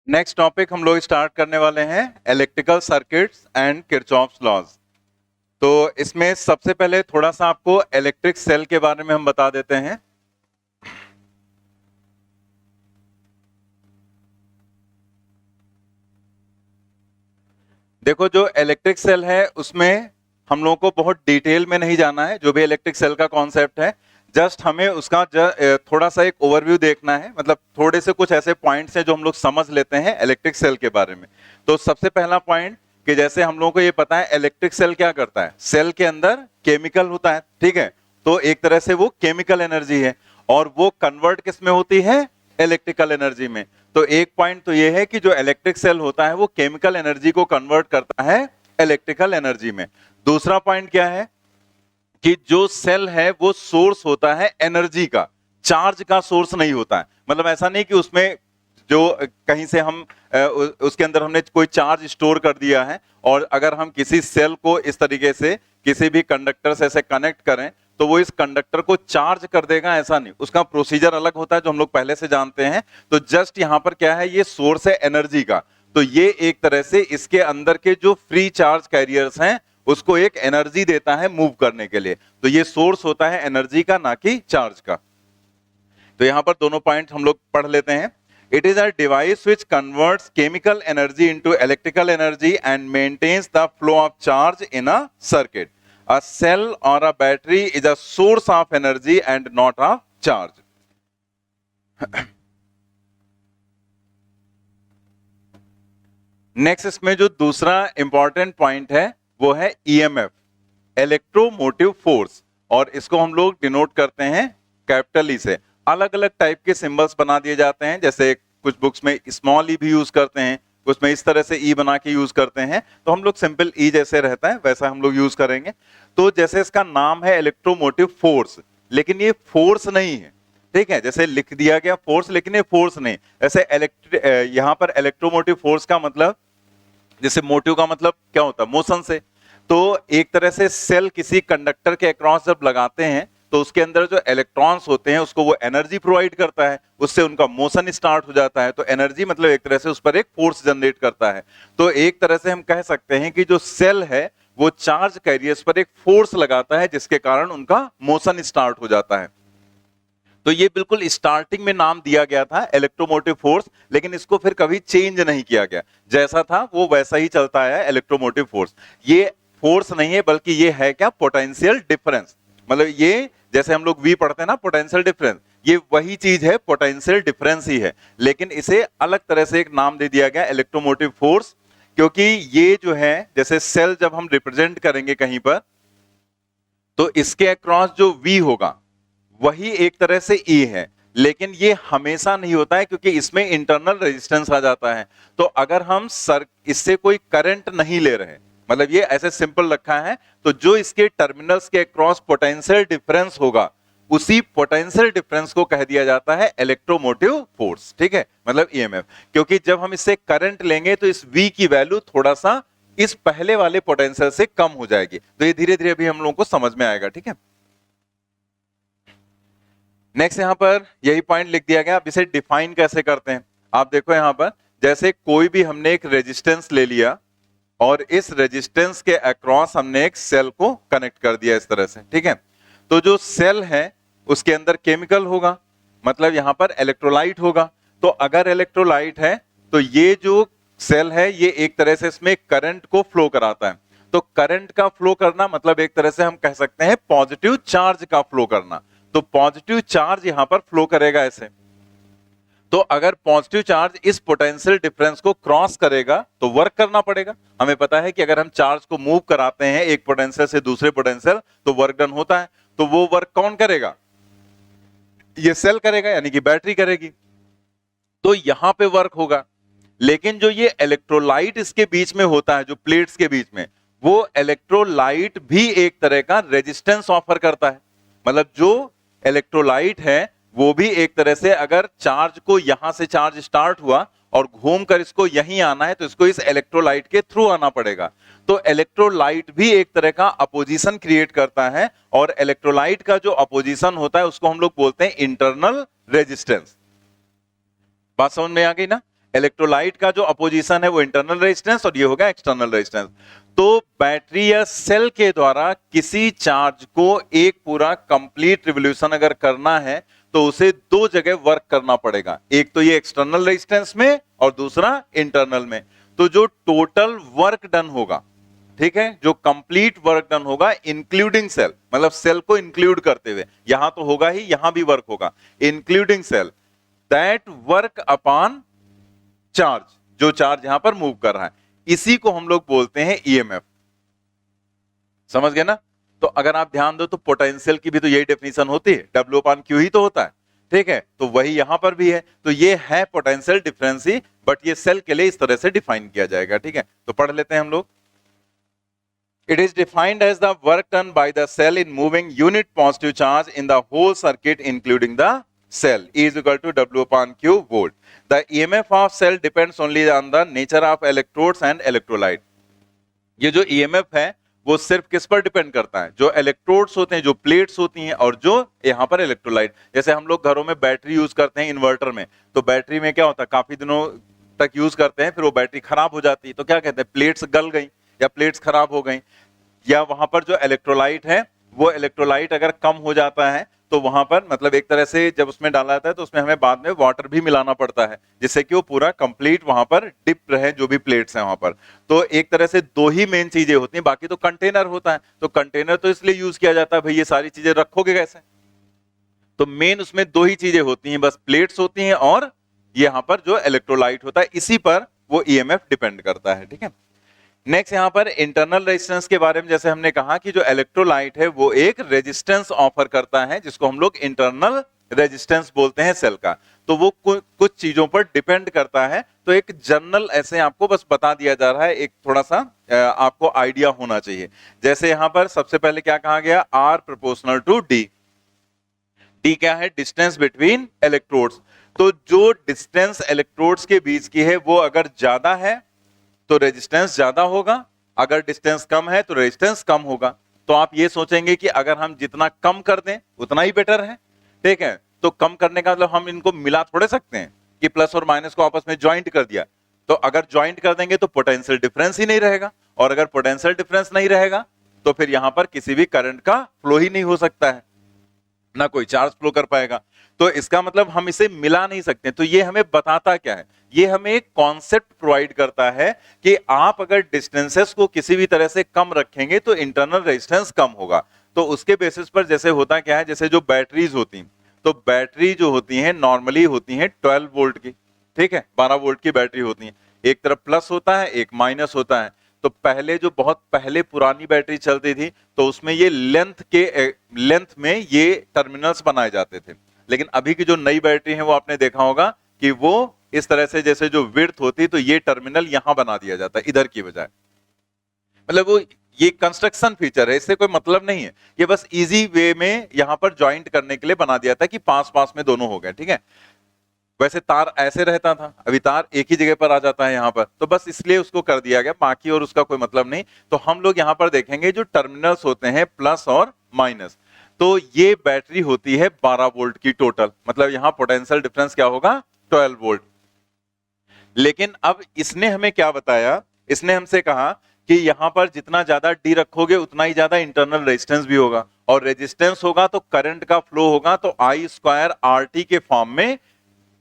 Next topic हम लोग start करने वाले हैं electrical circuits and Kirchhoff's laws. तो इसमें सबसे पहले थोड़ा सा आपको इलेक्ट्रिक सेल के बारे में हम बता देते हैं। देखो, जो इलेक्ट्रिक सेल है उसमें हम लोगों को बहुत डिटेल में नहीं जाना है। जो भी इलेक्ट्रिक सेल का कॉन्सेप्ट है, जस्ट हमें उसका थोड़ा सा एक ओवरव्यू देखना है। मतलब थोड़े से कुछ ऐसे पॉइंट्स हैं जो हम लोग समझ लेते हैं इलेक्ट्रिक सेल के बारे में। तो सबसे पहला पॉइंट कि जैसे हम लोगों को ये पता है इलेक्ट्रिक सेल क्या करता है, सेल के अंदर केमिकल होता है, ठीक है। तो एक तरह से वो केमिकल एनर्जी है और वो कन्वर्ट किस में होती है, इलेक्ट्रिकल एनर्जी में। तो एक पॉइंट तो ये है कि जो इलेक्ट्रिक सेल होता है वो केमिकल एनर्जी को कन्वर्ट करता है इलेक्ट्रिकल एनर्जी में। दूसरा पॉइंट क्या है कि जो सेल है वो सोर्स होता है एनर्जी का, चार्ज का सोर्स नहीं होता है। मतलब ऐसा नहीं कि उसमें जो कहीं से हम उसके अंदर हमने कोई चार्ज स्टोर कर दिया है और अगर हम किसी सेल को इस तरीके से किसी भी कंडक्टर से ऐसे कनेक्ट करें तो वो इस कंडक्टर को चार्ज कर देगा, ऐसा नहीं। उसका प्रोसीजर अलग होता है जो हम लोग पहले से जानते हैं। तो जस्ट यहां पर क्या है, ये सोर्स है एनर्जी का। तो ये एक तरह से इसके अंदर के जो फ्री चार्ज कैरियर्स हैं उसको एक एनर्जी देता है मूव करने के लिए। तो ये सोर्स होता है एनर्जी का, ना कि चार्ज का। तो यहां पर दोनों पॉइंट हम लोग पढ़ लेते हैं। It is a device which converts chemical energy into electrical energy and maintains the flow of charge in a circuit. A cell or a battery is a source of energy and not a charge. Next इसमें जो दूसरा important point है वो है EMF, electromotive force, और इसको हम लोग डिनोट करते हैं कैपिटल ई से। अलग अलग टाइप के सिंबल्स बना दिए जाते हैं, जैसे कुछ बुक्स में स्मॉल ई भी यूज करते हैं, कुछ में इस तरह से ई बना के यूज करते हैं। तो हम लोग सिंपल ई जैसे रहता है वैसा हम लोग यूज करेंगे। तो जैसे इसका नाम है इलेक्ट्रोमोटिव फोर्स, लेकिन ये फोर्स नहीं है, ठीक है। जैसे लिख दिया गया फोर्स, लेकिन ये फोर्स नहीं। ऐसे यहां पर इलेक्ट्रोमोटिव फोर्स का मतलब, जैसे मोटिव का मतलब क्या होता है, मोशन से। तो एक तरह से सेल किसी कंडक्टर के अक्रॉस जब लगाते हैं तो उसके अंदर जो इलेक्ट्रॉन्स होते हैं उसको वो एनर्जी प्रोवाइड करता है, उससे उनका मोशन स्टार्ट हो जाता है। तो एनर्जी मतलब एक तरह से उस पर एक फोर्स जनरेट करता है। तो एक तरह से हम कह सकते हैं कि जो सेल है वो चार्ज कैरियर्स पर एक फोर्स लगाता है जिसके कारण उनका मोशन स्टार्ट हो जाता है। तो ये बिल्कुल स्टार्टिंग में नाम दिया गया था इलेक्ट्रोमोटिव फोर्स, लेकिन इसको फिर कभी चेंज नहीं किया गया, जैसा था वो वैसा ही चलता है इलेक्ट्रोमोटिव फोर्स। ये फोर्स नहीं है बल्कि ये है क्या, पोटेंशियल डिफरेंस। मतलब ये जैसे हम लोग वी पढ़ते हैं ना, पोटेंशियल डिफरेंस, ये वही चीज है, पोटेंशियल डिफरेंस ही है। लेकिन इसे अलग तरह से एक नाम दे दिया गया इलेक्ट्रोमोटिव फोर्स, क्योंकि ये जो है, जैसे सेल जब हम रिप्रेजेंट करेंगे कहीं पर, तो इसके अक्रॉस जो वी होगा वही एक तरह से ई है। लेकिन ये हमेशा नहीं होता है क्योंकि इसमें इंटरनल रेजिस्टेंस आ जाता है। तो अगर हम इससे कोई करंट नहीं ले रहे, मतलब ये ऐसे सिंपल रखा है, तो जो इसके टर्मिनल्स के अक्रॉस पोटेंशियल डिफरेंस होगा उसी पोटेंशियल डिफरेंस को कह दिया जाता है इलेक्ट्रोमोटिव फोर्स, ठीक है, मतलब ईएमएफ। क्योंकि जब हम इससे करंट लेंगे तो इस V की वैल्यू थोड़ा सा इस पहले वाले पोटेंशियल से कम हो जाएगी। तो ये धीरे धीरे अभी हम लोगों को समझ में आएगा, ठीक है। नेक्स्ट यहां पर यही पॉइंट लिख दिया गया। अब इसे डिफाइन कैसे करते हैं, आप देखो यहां पर, जैसे कोई भी हमने एक रेजिस्टेंस ले लिया और इस रेजिस्टेंस के अक्रॉस हमने एक सेल को कनेक्ट कर दिया इस तरह से, ठीक है। तो जो सेल है उसके अंदर केमिकल होगा, मतलब यहां पर इलेक्ट्रोलाइट होगा। तो अगर इलेक्ट्रोलाइट है तो ये जो सेल है ये एक तरह से इसमें करंट को फ्लो कराता है। तो करंट का फ्लो करना मतलब एक तरह से हम कह सकते हैं पॉजिटिव चार्ज का फ्लो करना। तो पॉजिटिव चार्ज यहां पर फ्लो करेगा ऐसे। तो अगर पॉजिटिव चार्ज इस पोटेंशियल डिफरेंस को क्रॉस करेगा तो वर्क करना पड़ेगा। हमें पता है कि अगर हम चार्ज को मूव कराते हैं एक पोटेंशियल से दूसरे पोटेंशियल तो वर्क डन होता है। तो वो वर्क कौन करेगा, ये सेल करेगा, यानी कि बैटरी करेगी। तो यहां पे वर्क होगा। लेकिन जो ये इलेक्ट्रोलाइट इसके बीच में होता है, जो प्लेट्स के बीच में, वो इलेक्ट्रोलाइट भी एक तरह का रेजिस्टेंस ऑफर करता है। मतलब जो इलेक्ट्रोलाइट है वो भी एक तरह से, अगर चार्ज को यहां से चार्ज स्टार्ट हुआ और घूमकर इसको यहीं आना है तो इसको इस इलेक्ट्रोलाइट के थ्रू आना पड़ेगा। तो इलेक्ट्रोलाइट भी एक तरह का अपोजिशन क्रिएट करता है, और इलेक्ट्रोलाइट का जो अपोजिशन होता है उसको हम लोग बोलते हैं इंटरनल रेजिस्टेंस। बात समझ में आ गई ना। इलेक्ट्रोलाइट का जो अपोजिशन है वो इंटरनल रेजिस्टेंस और ये होगा एक्सटर्नल रेजिस्टेंस। तो बैटरी या सेल के द्वारा किसी चार्ज को एक पूरा कंप्लीट रिवोल्यूशन अगर करना है तो उसे दो जगह वर्क करना पड़ेगा, एक तो ये एक्सटर्नल रेजिस्टेंस में और दूसरा इंटरनल में। तो जो टोटल वर्क डन होगा, ठीक है, जो कंप्लीट वर्क डन होगा इंक्लूडिंग सेल, मतलब सेल को इंक्लूड करते हुए, यहां तो होगा ही, यहां भी वर्क होगा, including cell, that work upon charge, जो चार्ज यहां पर मूव कर रहा है, इसी को हम लोग बोलते हैं ईएमएफ। समझ गए ना? तो अगर आप ध्यान दो तो पोटेंशियल की भी तो यही डेफिनेशन होती है, W/Q ही तो होता है, ठीक है, तो वही यहां पर भी है। तो ये है पोटेंशियल डिफरेंस ही, बट ये सेल के लिए इस तरह से डिफाइन किया जाएगा, ठीक है। तो पढ़ लेते हैं हम लोग। It is defined as the work done by the cell in moving unit positive charge in the whole circuit including the cell E is equal to W/Q volt. The EMF of cell depends only on the nature of electrodes and electrolyte. ये जो EMF है वो सिर्फ किस पर depend करता है? जो इलेक्ट्रोड्स होते हैं, जो प्लेट्स होती हैं, और जो यहाँ पर इलेक्ट्रोलाइट। जैसे हम लोग घरों में बैटरी यूज करते हैं इन्वर्टर में, तो बैटरी में क्या होता है, काफी दिनों तक यूज करते हैं, फिर वो बैटरी खराब हो जाती है, तो क्या कहते हैं, प्लेट्स गल गई या प्लेट्स खराब हो गई, या वहां पर जो इलेक्ट्रोलाइट है वो इलेक्ट्रोलाइट अगर कम हो जाता है तो वहां पर मतलब एक तरह से जब उसमें डाला जाता है तो उसमें हमें बाद में वाटर भी मिलाना पड़ता है, जिससे कि वो पूरा कंप्लीट वहां पर डिप रहे जो भी प्लेट्स हैं वहां पर। तो एक तरह से दो ही मेन चीजें होती हैं, बाकी तो कंटेनर होता है। तो कंटेनर तो इसलिए यूज किया जाता है, भाई ये सारी चीजें रखोगे कैसे, तो मेन उसमें दो ही चीजें होती हैं, बस प्लेट्स होती हैं और यहाँ पर जो इलेक्ट्रोलाइट होता है, इसी पर वो ईएमएफ डिपेंड करता है, ठीक है। नेक्स्ट यहाँ पर इंटरनल रेजिस्टेंस के बारे में जैसे हमने कहा कि जो इलेक्ट्रोलाइट है वो एक रेजिस्टेंस ऑफर करता है, जिसको हम लोग इंटरनल रेजिस्टेंस बोलते हैं सेल का। तो वो कुछ चीजों पर डिपेंड करता है। तो एक जनरल ऐसे आपको बस बता दिया जा रहा है, एक थोड़ा सा आपको आइडिया होना चाहिए। जैसे यहाँ पर सबसे पहले क्या कहा गया, R proportional to D। D क्या है, डिस्टेंस बिटवीन इलेक्ट्रोड्स। तो जो डिस्टेंस इलेक्ट्रोड्स के बीच की है वो अगर ज्यादा है तो रेजिस्टेंस ज्यादा होगा, अगर डिस्टेंस कम है तो रेजिस्टेंस कम होगा। तो आप ये सोचेंगे कि अगर हम जितना कम कर दें उतना ही बेटर है, ठीक है। तो कम करने का मतलब हम इनको मिला थोड़े सकते हैं कि प्लस और माइनस को आपस में ज्वाइंट कर दिया। तो अगर ज्वाइंट कर देंगे तो पोटेंशियल डिफरेंस ही नहीं रहेगा, और अगर पोटेंशियल डिफरेंस नहीं रहेगा तो फिर यहां पर किसी भी करंट का फ्लो ही नहीं हो सकता है, ना कोई चार्ज फ्लो कर पाएगा। तो इसका मतलब हम इसे मिला नहीं सकते। तो ये हमें बताता क्या है, ये हमें एक कॉन्सेप्ट प्रोवाइड करता है कि आप अगर डिस्टेंसेस को किसी भी तरह से कम रखेंगे तो इंटरनल रेजिस्टेंस कम होगा। तो उसके बेसिस पर जैसे होता क्या है, जैसे जो बैटरीज होती हैं, तो बैटरी जो होती हैं नॉर्मली होती हैं 12 वोल्ट की, ठीक है, 12 वोल्ट की बैटरी होती है। एक तरफ प्लस होता है, एक माइनस होता है। तो पहले जो बहुत पहले पुरानी बैटरी चलती थी तो उसमें ये लेंथ में ये टर्मिनल्स बनाए जाते थे। लेकिन अभी की जो नई बैटरी है वो आपने देखा होगा कि वो इस तरह से जैसे जो विड्थ होती तो ये टर्मिनल यहां बना दिया जाता है इधर की बजाय। मतलब वो ये कंस्ट्रक्शन फीचर है, इससे कोई मतलब नहीं है, ये बस इजी वे में यहां पर ज्वाइंट करने के लिए बना दिया था कि पास पास में दोनों हो गए, ठीक है। वैसे तार ऐसे रहता था, अभी तार एक ही जगह पर आ जाता है यहाँ पर, तो बस इसलिए उसको कर दिया गया, बाकी और उसका कोई मतलब नहीं। तो हम लोग यहाँ पर देखेंगे जो टर्मिनल्स होते हैं प्लस और माइनस, तो ये बैटरी होती है 12 वोल्ट की टोटल, मतलब यहाँ पोटेंशियल डिफरेंस क्या होगा, 12 वोल्ट। लेकिन अब इसने हमें क्या बताया, इसने हमसे कहा कि यहां पर जितना ज्यादा डी रखोगे उतना ही ज्यादा इंटरनल रेजिस्टेंस भी होगा, और रेजिस्टेंस होगा तो करंट का फ्लो होगा, तो I² RT के फॉर्म में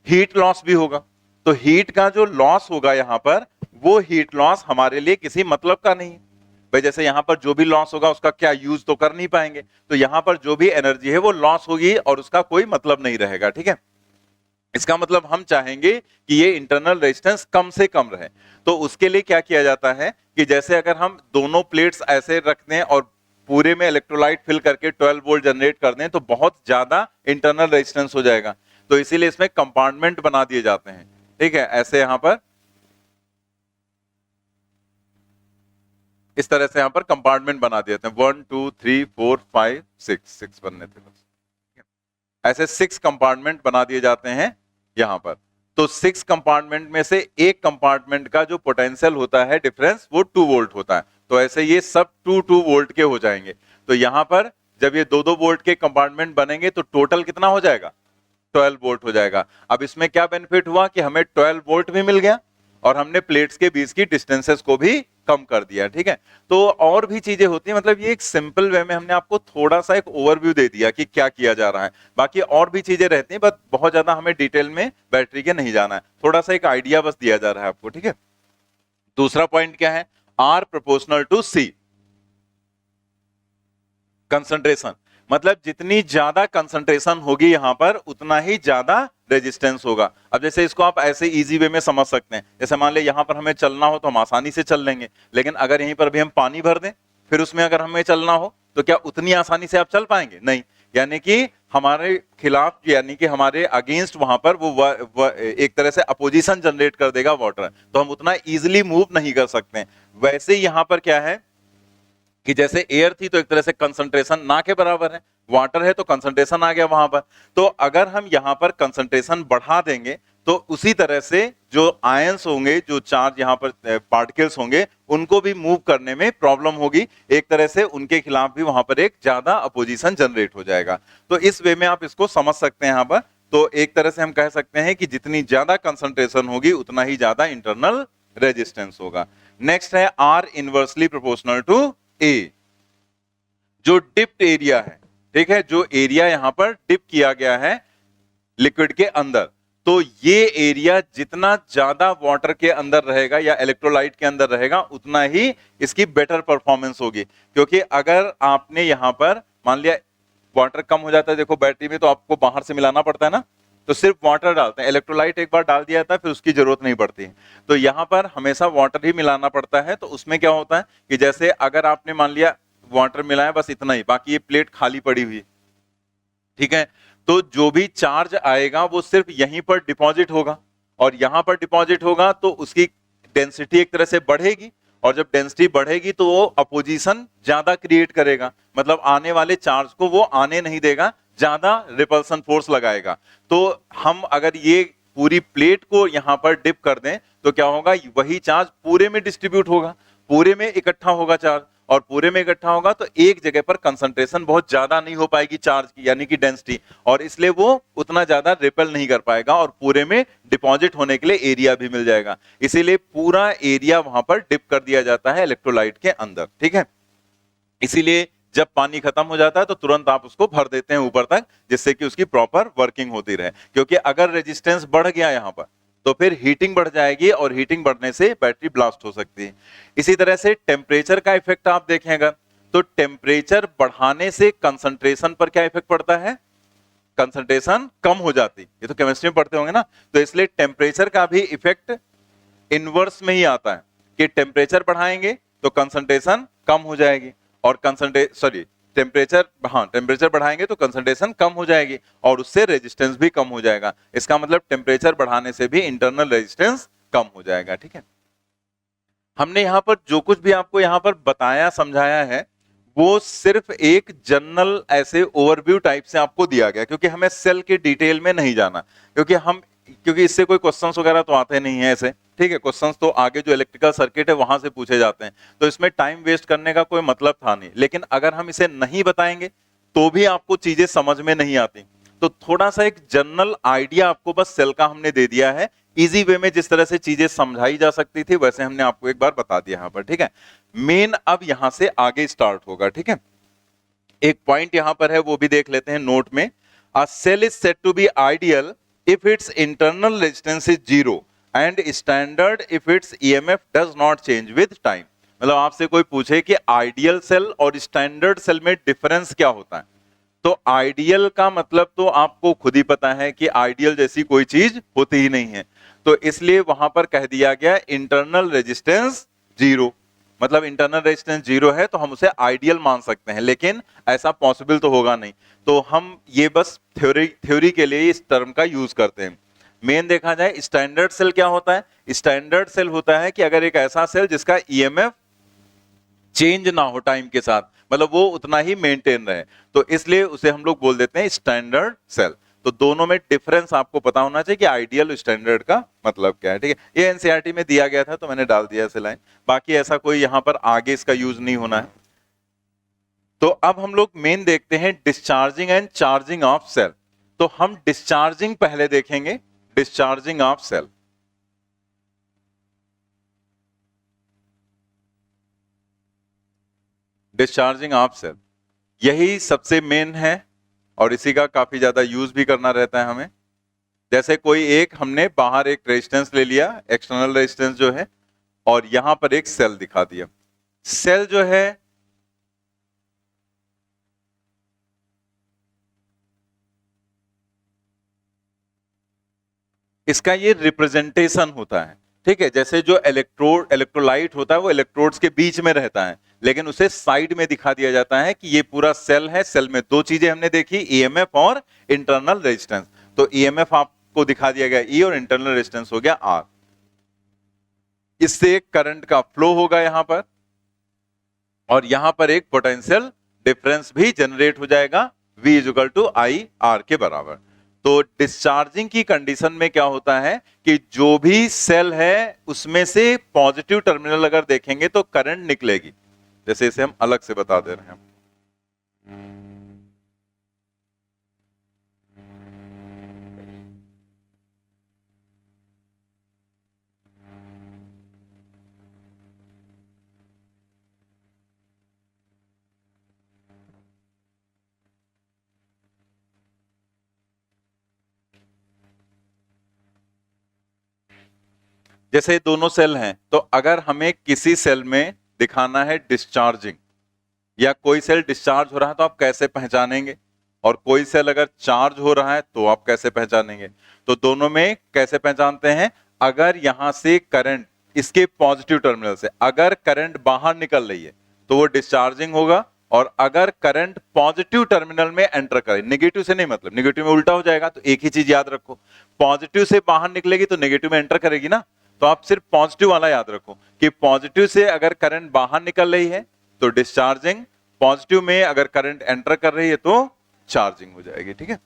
हीट लॉस भी होगा। तो हीट का जो लॉस होगा यहां पर, वो हीट लॉस हमारे लिए किसी मतलब का नहीं है भाई। जैसे यहां पर जो भी लॉस होगा उसका क्या यूज तो कर नहीं पाएंगे, तो यहां पर जो भी एनर्जी है वो लॉस होगी और उसका कोई मतलब नहीं रहेगा, ठीक है। इसका मतलब हम चाहेंगे कि ये इंटरनल रेजिस्टेंस कम से कम रहे। तो उसके लिए क्या किया जाता है कि जैसे अगर हम दोनों प्लेट्स ऐसे रख दें और पूरे में इलेक्ट्रोलाइट फिल करके 12 वोल्ट जनरेट कर दें तो बहुत ज्यादा इंटरनल रेजिस्टेंस हो जाएगा। तो इसीलिए इसमें कंपार्टमेंट बना दिए जाते हैं, ठीक है, ऐसे यहां पर इस तरह से यहां पर कंपार्टमेंट बना दिए थे, 1 2 3 4 5 6 बनने थे बस, ऐसे 6 कंपार्टमेंट बना दिए जाते हैं यहां पर। तो 6 कंपार्टमेंट में से एक कंपार्टमेंट का जो पोटेंशियल होता है डिफरेंस वो 2 वोल्ट होता है। तो ऐसे ये सब 2 वोल्ट के हो जाएंगे। तो यहां पर जब ये 2 वोल्ट के कंपार्टमेंट बनेंगे तो टोटल कितना हो जाएगा, 12 वोल्ट हो जाएगा। अब इसमें क्या बेनिफिट हुआ कि हमें 12 वोल्ट भी मिल गया और हमने प्लेट्स के बीच की डिस्टेंसेस को भी कम कर दिया, ठीक है। तो और भी चीजें होती हैं, मतलब ये एक सिंपल वे में हमने आपको थोड़ा सा एक ओवरव्यू दे दिया कि क्या किया जा रहा है। बाकी और भी चीजें रहती हैं, बट बहुत ज्यादा हमें डिटेल में बैटरी के नहीं जाना है, थोड़ा सा एक आइडिया बस दिया जा रहा है आपको, ठीक है। दूसरा पॉइंट क्या है, R proportional to C, concentration, मतलब जितनी ज्यादा कंसंट्रेशन होगी यहां पर उतना ही ज्यादा रेजिस्टेंस होगा। अब जैसे इसको आप ऐसे इजी वे में समझ सकते हैं, जैसे मान ले यहां पर हमें चलना हो तो हम आसानी से चल लेंगे, लेकिन अगर यहीं पर भी हम पानी भर दें फिर उसमें अगर हमें चलना हो तो क्या उतनी आसानी से आप चल पाएंगे? नहीं, यानी कि हमारे खिलाफ, यानी कि हमारे अगेंस्ट वहां पर वो एक तरह से अपोजिशन जनरेट कर देगा वाटर, तो हम उतना इजिली मूव नहीं कर सकते। वैसे यहां पर क्या है कि जैसे एयर थी तो एक तरह से कंसंट्रेशन ना के बराबर है, वाटर है तो कंसंट्रेशन आ गया वहां पर, तो अगर हम यहां पर कंसंट्रेशन बढ़ा देंगे तो उसी तरह से जो आयंस होंगे, जो चार्ज यहां पर पार्टिकल्स होंगे, उनको भी मूव करने में प्रॉब्लम होगी, एक तरह से उनके खिलाफ भी वहां पर एक ज्यादा अपोजिशन जनरेट हो जाएगा। तो इस वे में आप इसको समझ सकते हैं यहां पर। तो एक तरह से हम कह सकते हैं कि जितनी ज्यादा कंसंट्रेशन होगी उतना ही ज्यादा इंटरनल रेजिस्टेंस होगा। नेक्स्ट है आर इनवर्सली प्रोपोर्शनल टू ए, जो डिप्ड एरिया है, ठीक है, जो एरिया यहां पर डिप किया गया है लिक्विड के अंदर, तो ये एरिया जितना ज्यादा वाटर के अंदर रहेगा या इलेक्ट्रोलाइट के अंदर रहेगा उतना ही इसकी बेटर परफॉर्मेंस होगी। क्योंकि अगर आपने यहां पर मान लिया वाटर कम हो जाता है, देखो बैटरी में तो आपको बाहर से मिलाना पड़ता है ना, तो सिर्फ वाटर डालते हैं, इलेक्ट्रोलाइट एक बार डाल दिया था फिर उसकी जरूरत नहीं पड़ती है। तो यहां पर हमेशा वाटर ही मिलाना पड़ता है। तो उसमें क्या होता है कि जैसे अगर आपने मान लिया वाटर मिलाया बस इतना ही, बाकी ये प्लेट खाली पड़ी हुई, ठीक है, तो जो भी चार्ज आएगा वो सिर्फ यहीं पर डिपॉजिट होगा, और यहां पर डिपॉजिट होगा तो उसकी डेंसिटी एक तरह से बढ़ेगी, और जब डेंसिटी बढ़ेगी तो वो अपोजिशन ज्यादा क्रिएट करेगा, मतलब आने वाले चार्ज को वो आने नहीं देगा, ज्यादा रिपल्सन फोर्स लगाएगा। तो हम अगर ये पूरी प्लेट को यहां पर डिप कर दें तो क्या होगा, वही चार्ज पूरे में डिस्ट्रीब्यूट होगा, पूरे में इकट्ठा होगा चार्ज, और पूरे में इकट्ठा होगा तो एक जगह पर कंसंट्रेशन बहुत ज्यादा नहीं हो पाएगी चार्ज की, यानी कि डेंसिटी, और इसलिए वो उतना ज्यादा रिपेल नहीं कर पाएगा और पूरे में डिपॉजिट होने के लिए एरिया भी मिल जाएगा। इसीलिए पूरा एरिया वहां पर डिप कर दिया जाता है इलेक्ट्रोलाइट के अंदर, ठीक है। इसीलिए जब पानी खत्म हो जाता है तो तुरंत आप उसको भर देते हैं ऊपर तक, जिससे कि उसकी प्रॉपर वर्किंग होती रहे। क्योंकि अगर रेजिस्टेंस बढ़ गया यहां पर तो फिर हीटिंग बढ़ जाएगी, और हीटिंग बढ़ने से बैटरी ब्लास्ट हो सकती है। इसी तरह से टेम्परेचर का इफेक्ट आप देखेंगे तो टेम्परेचर बढ़ाने से कंसंट्रेशन पर क्या इफेक्ट पड़ता है, कंसंट्रेशन कम हो जाती, ये तो केमिस्ट्री में पढ़ते होंगे ना। तो इसलिए टेम्परेचर का भी इफेक्ट इनवर्स में ही आता है कि टेम्परेचर बढ़ाएंगे तो कंसंट्रेशन कम हो जाएगी, और टेम्परेचर बढ़ाएंगे तो कंसंट्रेशन कम हो जाएगी, और उससे रेजिस्टेंस भी कम हो जाएगा। इसका मतलब टेम्परेचर बढ़ाने से भी इंटरनल रेजिस्टेंस कम हो जाएगा, ठीक है। हमने यहां पर जो कुछ भी आपको यहां पर बताया समझाया है वो सिर्फ एक जनरल ऐसे ओवरव्यू टाइप से आपको दिया गया, क्योंकि हमें सेल के डिटेल में नहीं जाना, क्योंकि इससे कोई क्वेश्चंस वगैरह तो आते नहीं है ऐसे, ठीक है। क्वेश्चंस तो आगे जो इलेक्ट्रिकल सर्किट है वहां से पूछे जाते हैं, तो इसमें टाइम वेस्ट करने का कोई मतलब था नहीं। लेकिन अगर हम इसे नहीं बताएंगे तो भी आपको चीजें समझ में नहीं आती, तो थोड़ा सा एक जनरल आइडिया आपको बस सेल का हमने दे दिया है, इजी वे में जिस तरह से चीजें समझाई जा सकती थी वैसे हमने आपको एक बार बता दिया यहां पर, ठीक है। मेन अब यहां से आगे स्टार्ट होगा, ठीक है। एक पॉइंट यहां पर है वो भी देख लेते हैं नोट में। A cell is said to be ideal if its internal resistance is zero and standard if its EMF does not change with time। मतलब आपसे कोई पूछे कि आइडियल सेल और स्टैंडर्ड सेल में डिफरेंस क्या होता है, तो आइडियल का मतलब तो आपको खुद ही पता है कि आइडियल जैसी कोई चीज होती ही नहीं है, तो इसलिए वहां पर कह दिया गया इंटरनल रेजिस्टेंस जीरो। मतलब इंटरनल रेजिस्टेंस जीरो है तो हम उसे आइडियल मान सकते हैं, लेकिन ऐसा पॉसिबल तो होगा नहीं, तो हम ये बस थ्योरी के लिए इस टर्म का यूज करते हैं। मेन देखा जाए स्टैंडर्ड सेल क्या होता है, स्टैंडर्ड सेल होता है कि अगर एक ऐसा सेल जिसका ईएमएफ चेंज ना हो टाइम के साथ, मतलब वो उतना ही मेंटेन रहे, तो इसलिए उसे हम लोग बोल देते हैं स्टैंडर्ड सेल। तो दोनों में डिफरेंस आपको पता होना चाहिए कि आइडियल स्टैंडर्ड का मतलब क्या है, ठीक है। ये एनसीईआरटी में दिया गया था तो मैंने डाल दिया ऐसे लाइन, बाकी ऐसा कोई यहां पर आगे इसका यूज नहीं होना है। तो अब हम लोग मेन देखते हैं discharging and charging of cell. तो हम डिस्चार्जिंग पहले देखेंगे, discharging of cell. Discharging of cell यही सबसे मेन है और इसी का काफी ज्यादा यूज भी करना रहता है हमें। जैसे कोई एक हमने बाहर एक रेजिस्टेंस ले लिया, एक्सटर्नल रेजिस्टेंस जो है, और यहां पर एक सेल दिखा दिया। सेल जो है इसका ये रिप्रेजेंटेशन होता है, ठीक है। जैसे जो इलेक्ट्रोलाइट होता है वो इलेक्ट्रोड्स के बीच में रहता है, लेकिन उसे साइड में दिखा दिया जाता है कि ये पूरा सेल है। सेल में दो चीजें हमने देखी, ईएमएफ और इंटरनल रेजिस्टेंस। तो ईएमएफ आपको दिखा दिया गया ई और इंटरनल रेजिस्टेंस हो गया आर। इससे एक करंट का फ्लो होगा यहां पर, और यहां पर एक पोटेंशियल डिफरेंस भी जनरेट हो जाएगा, V is to I R के बराबर। तो डिस्चार्जिंग की कंडीशन में क्या होता है कि जो भी सेल है उसमें से पॉजिटिव टर्मिनल अगर देखेंगे तो करंट निकलेगी। जैसे इसे हम अलग से बता दे रहे हैं। जैसे दोनों सेल हैं, तो अगर हमें किसी सेल में दिखाना है डिस्चार्जिंग, या कोई सेल डिस्चार्ज हो रहा है तो आप कैसे पहचानेंगे, और कोई सेल अगर चार्ज हो रहा है तो आप कैसे पहचानेंगे। तो दोनों में कैसे पहचानते हैं, अगर यहां से करंट इसके पॉजिटिव टर्मिनल से अगर करंट बाहर निकल रही है तो वो डिस्चार्जिंग होगा, और अगर करंट पॉजिटिव टर्मिनल में एंटर करे, नेगेटिव से नहीं, मतलब नेगेटिव में उल्टा हो जाएगा। तो एक ही चीज याद रखो, पॉजिटिव से बाहर निकलेगी तो नेगेटिव में एंटर करेगी ना। तो आप सिर्फ पॉजिटिव वाला याद रखो कि पॉजिटिव से अगर करंट बाहर निकल रही है तो डिस्चार्जिंग, पॉजिटिव में अगर करंट एंटर कर रही है तो चार्जिंग हो जाएगी, ठीक है।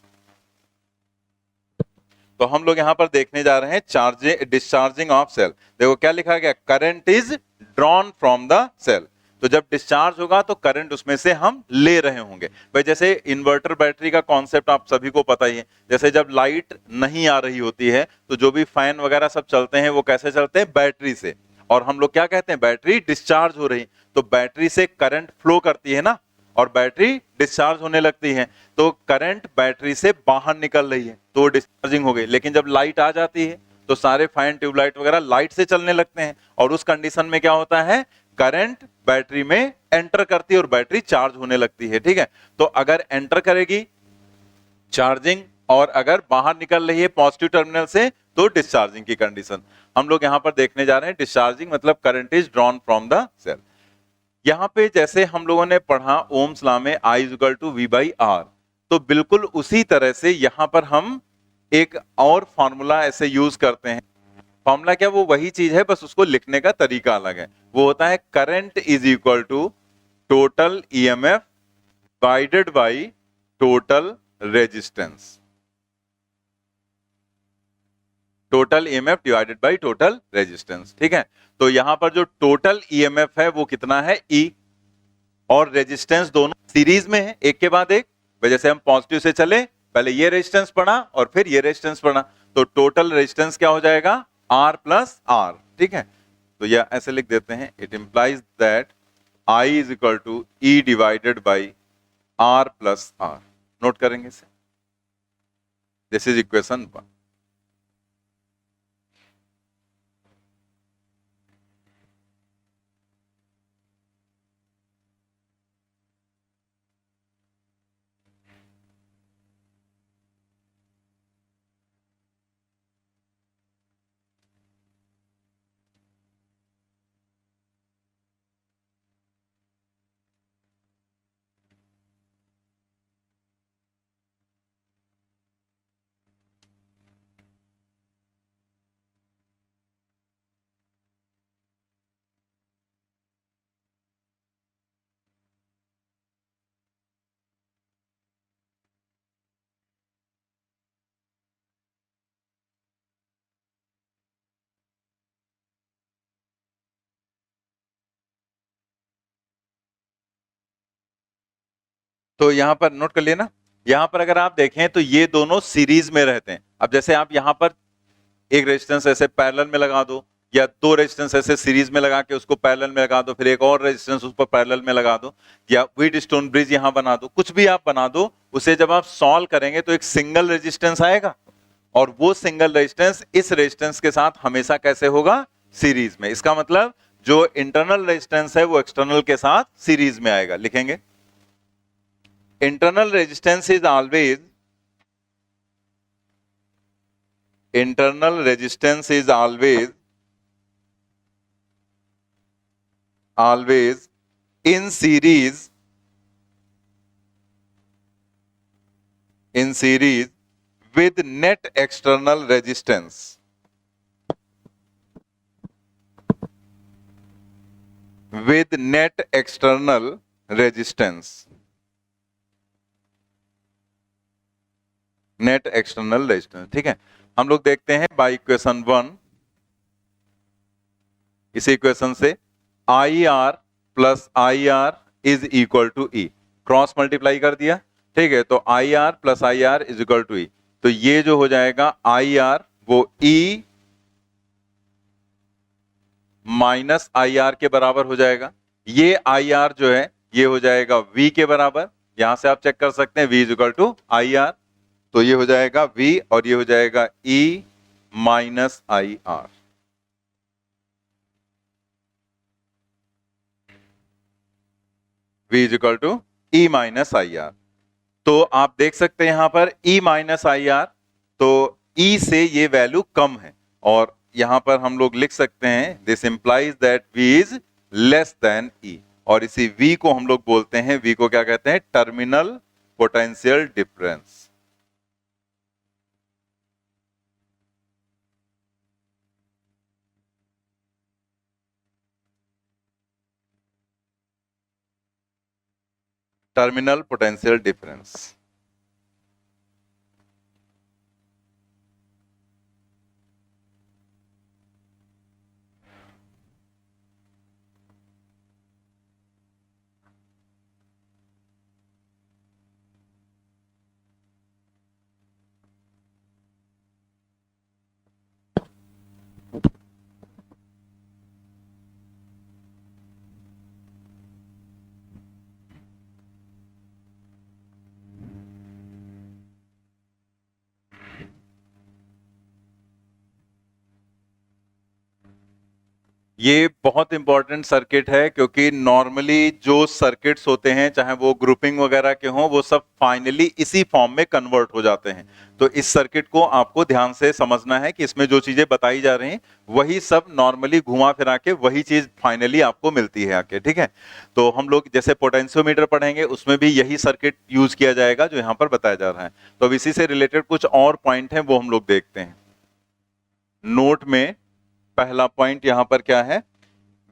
तो हम लोग यहां पर देखने जा रहे हैं चार्जिंग, डिस्चार्जिंग ऑफ सेल। देखो क्या लिखा गया, current is drawn from the cell. तो जब डिस्चार्ज होगा तो करंट उसमें से हम ले रहे होंगे। भाई जैसे इन्वर्टर बैटरी का कॉन्सेप्ट आप सभी को पता ही है। जैसे जब लाइट नहीं आ रही होती है तो जो भी फैन वगैरह सब चलते हैं वो कैसे चलते हैं, बैटरी से। और हम लोग क्या कहते हैं, बैटरी डिस्चार्ज हो रही, तो बैटरी से करंट फ्लो करती है ना, और बैटरी डिस्चार्ज होने लगती है। तो करंट बैटरी से बाहर निकल रही है तो डिस्चार्जिंग हो गई। लेकिन जब लाइट आ जाती है तो सारे फैन ट्यूबलाइट वगैरह लाइट से चलने लगते हैं, और उस कंडीशन में क्या होता है, करंट बैटरी में एंटर करती है और बैटरी चार्ज होने लगती है, ठीक है। तो अगर एंटर करेगी चार्जिंग, और अगर बाहर निकल रही है पॉजिटिव टर्मिनल से तो डिस्चार्जिंग की कंडीशन। हम लोग यहां पर देखने जा रहे हैं डिस्चार्जिंग मतलब current is drawn from the cell. यहां पे जैसे हम लोगों ने पढ़ा ओम्स लॉ में I equal to V by R, तो बिल्कुल उसी तरह से यहां पर हम एक और फॉर्मूला ऐसे यूज करते हैं। फॉर्मूला क्या, वो वही चीज है, बस उसको लिखने का तरीका अलग है। वो होता है current is equal to total EMF divided by total resistance. Total EMF divided by total resistance, ठीक है। तो यहां पर जो टोटल ईएमएफ है वो कितना है, ई, और रेजिस्टेंस दोनों सीरीज में है, एक के बाद एक। वजह से हम पॉजिटिव से चले, पहले ये रेजिस्टेंस पढ़ा और फिर ये रेजिस्टेंस पढ़ा, तो टोटल रेजिस्टेंस क्या हो जाएगा, आर प्लस आर, ठीक है। तो यह ऐसे लिख देते हैं, it implies that I is equal to E divided by R plus R. Note करेंगे इसे, दिस इज इक्वेशन 1। तो यहां पर नोट कर लिया ना, यहां पर अगर आप देखें तो ये दोनों सीरीज में रहते हैं। अब जैसे आप यहां पर एक रेजिस्टेंस ऐसे पैरेलल में लगा दो, या दो रेजिस्टेंस ऐसे सीरीज में लगा के उसको पैरेलल में लगा दो, फिर एक और रेजिस्टेंस उस पर पैरेलल में लगा दो, या व्हीट स्टोन ब्रिज यहां बना दो, कुछ भी आप बना दो, उसे जब आप सॉल्व करेंगे तो एक सिंगल रेजिस्टेंस आएगा, और वो सिंगल रेजिस्टेंस इस रेजिस्टेंस के साथ हमेशा कैसे होगा? सीरीज में। इसका मतलब जो इंटरनल रेजिस्टेंस है वो एक्सटर्नल के साथ सीरीज में आएगा। लिखेंगे internal resistance is always internal resistance is always in series with net external resistance. With net external resistance. Net external resistance. ठीक है, हम लोग देखते हैं बाय इक्वेशन 1, इस इक्वेशन से I R plus I R is equal to E, cross multiply कर दिया। ठीक है, तो I R plus I R is equal to E, तो ये जो हो जाएगा आई आर वो ई माइनस आई आर के बराबर हो जाएगा। ये आई आर जो है ये हो जाएगा वी के बराबर, यहां से आप चेक कर सकते हैं V is equal to I R, तो ये हो जाएगा V और ये हो जाएगा E minus I R. V is equal to E minus I R. तो आप देख सकते हैं यहां पर E माइनस आई आर, तो E से ये वैल्यू कम है, और यहां पर हम लोग लिख सकते हैं this implies that V is less than E, और इसी V को हम लोग बोलते हैं, V को क्या कहते हैं? Terminal potential difference. Terminal potential difference. ये बहुत इंपॉर्टेंट सर्किट है, क्योंकि नॉर्मली जो सर्किट्स होते हैं चाहे वो ग्रुपिंग वगैरह के हों, वो सब फाइनली इसी फॉर्म में कन्वर्ट हो जाते हैं। तो इस सर्किट को आपको ध्यान से समझना है कि इसमें जो चीजें बताई जा रही हैं वही सब नॉर्मली घुमा फिरा के वही चीज फाइनली आपको मिलती है आके। ठीक है, तो हम लोग जैसे पोटेंशियोमीटर पढ़ेंगे उसमें भी यही सर्किट यूज किया जाएगा जो यहाँ पर बताया जा रहा है। तो अब इसी से रिलेटेड कुछ और पॉइंट है वो हम लोग देखते हैं। नोट में पहला पॉइंट यहां पर क्या है?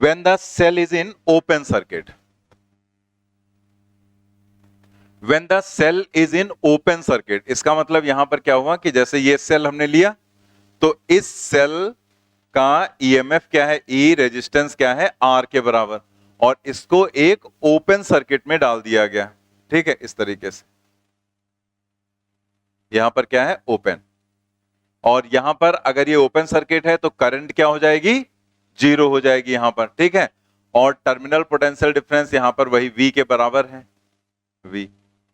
When the cell is in open circuit. When the cell is in open circuit, इसका मतलब यहां पर क्या हुआ कि जैसे ये सेल हमने लिया, तो इस सेल का ईएमएफ क्या है? ई, रेजिस्टेंस क्या है? आर के बराबर, और इसको एक ओपन सर्किट में डाल दिया गया। ठीक है, इस तरीके से यहां पर क्या है? ओपन। और यहां पर अगर ये ओपन सर्किट है तो करंट क्या हो जाएगी? जीरो हो जाएगी यहां पर। ठीक है, और टर्मिनल पोटेंशियल डिफरेंस यहां पर वही V के बराबर है, V।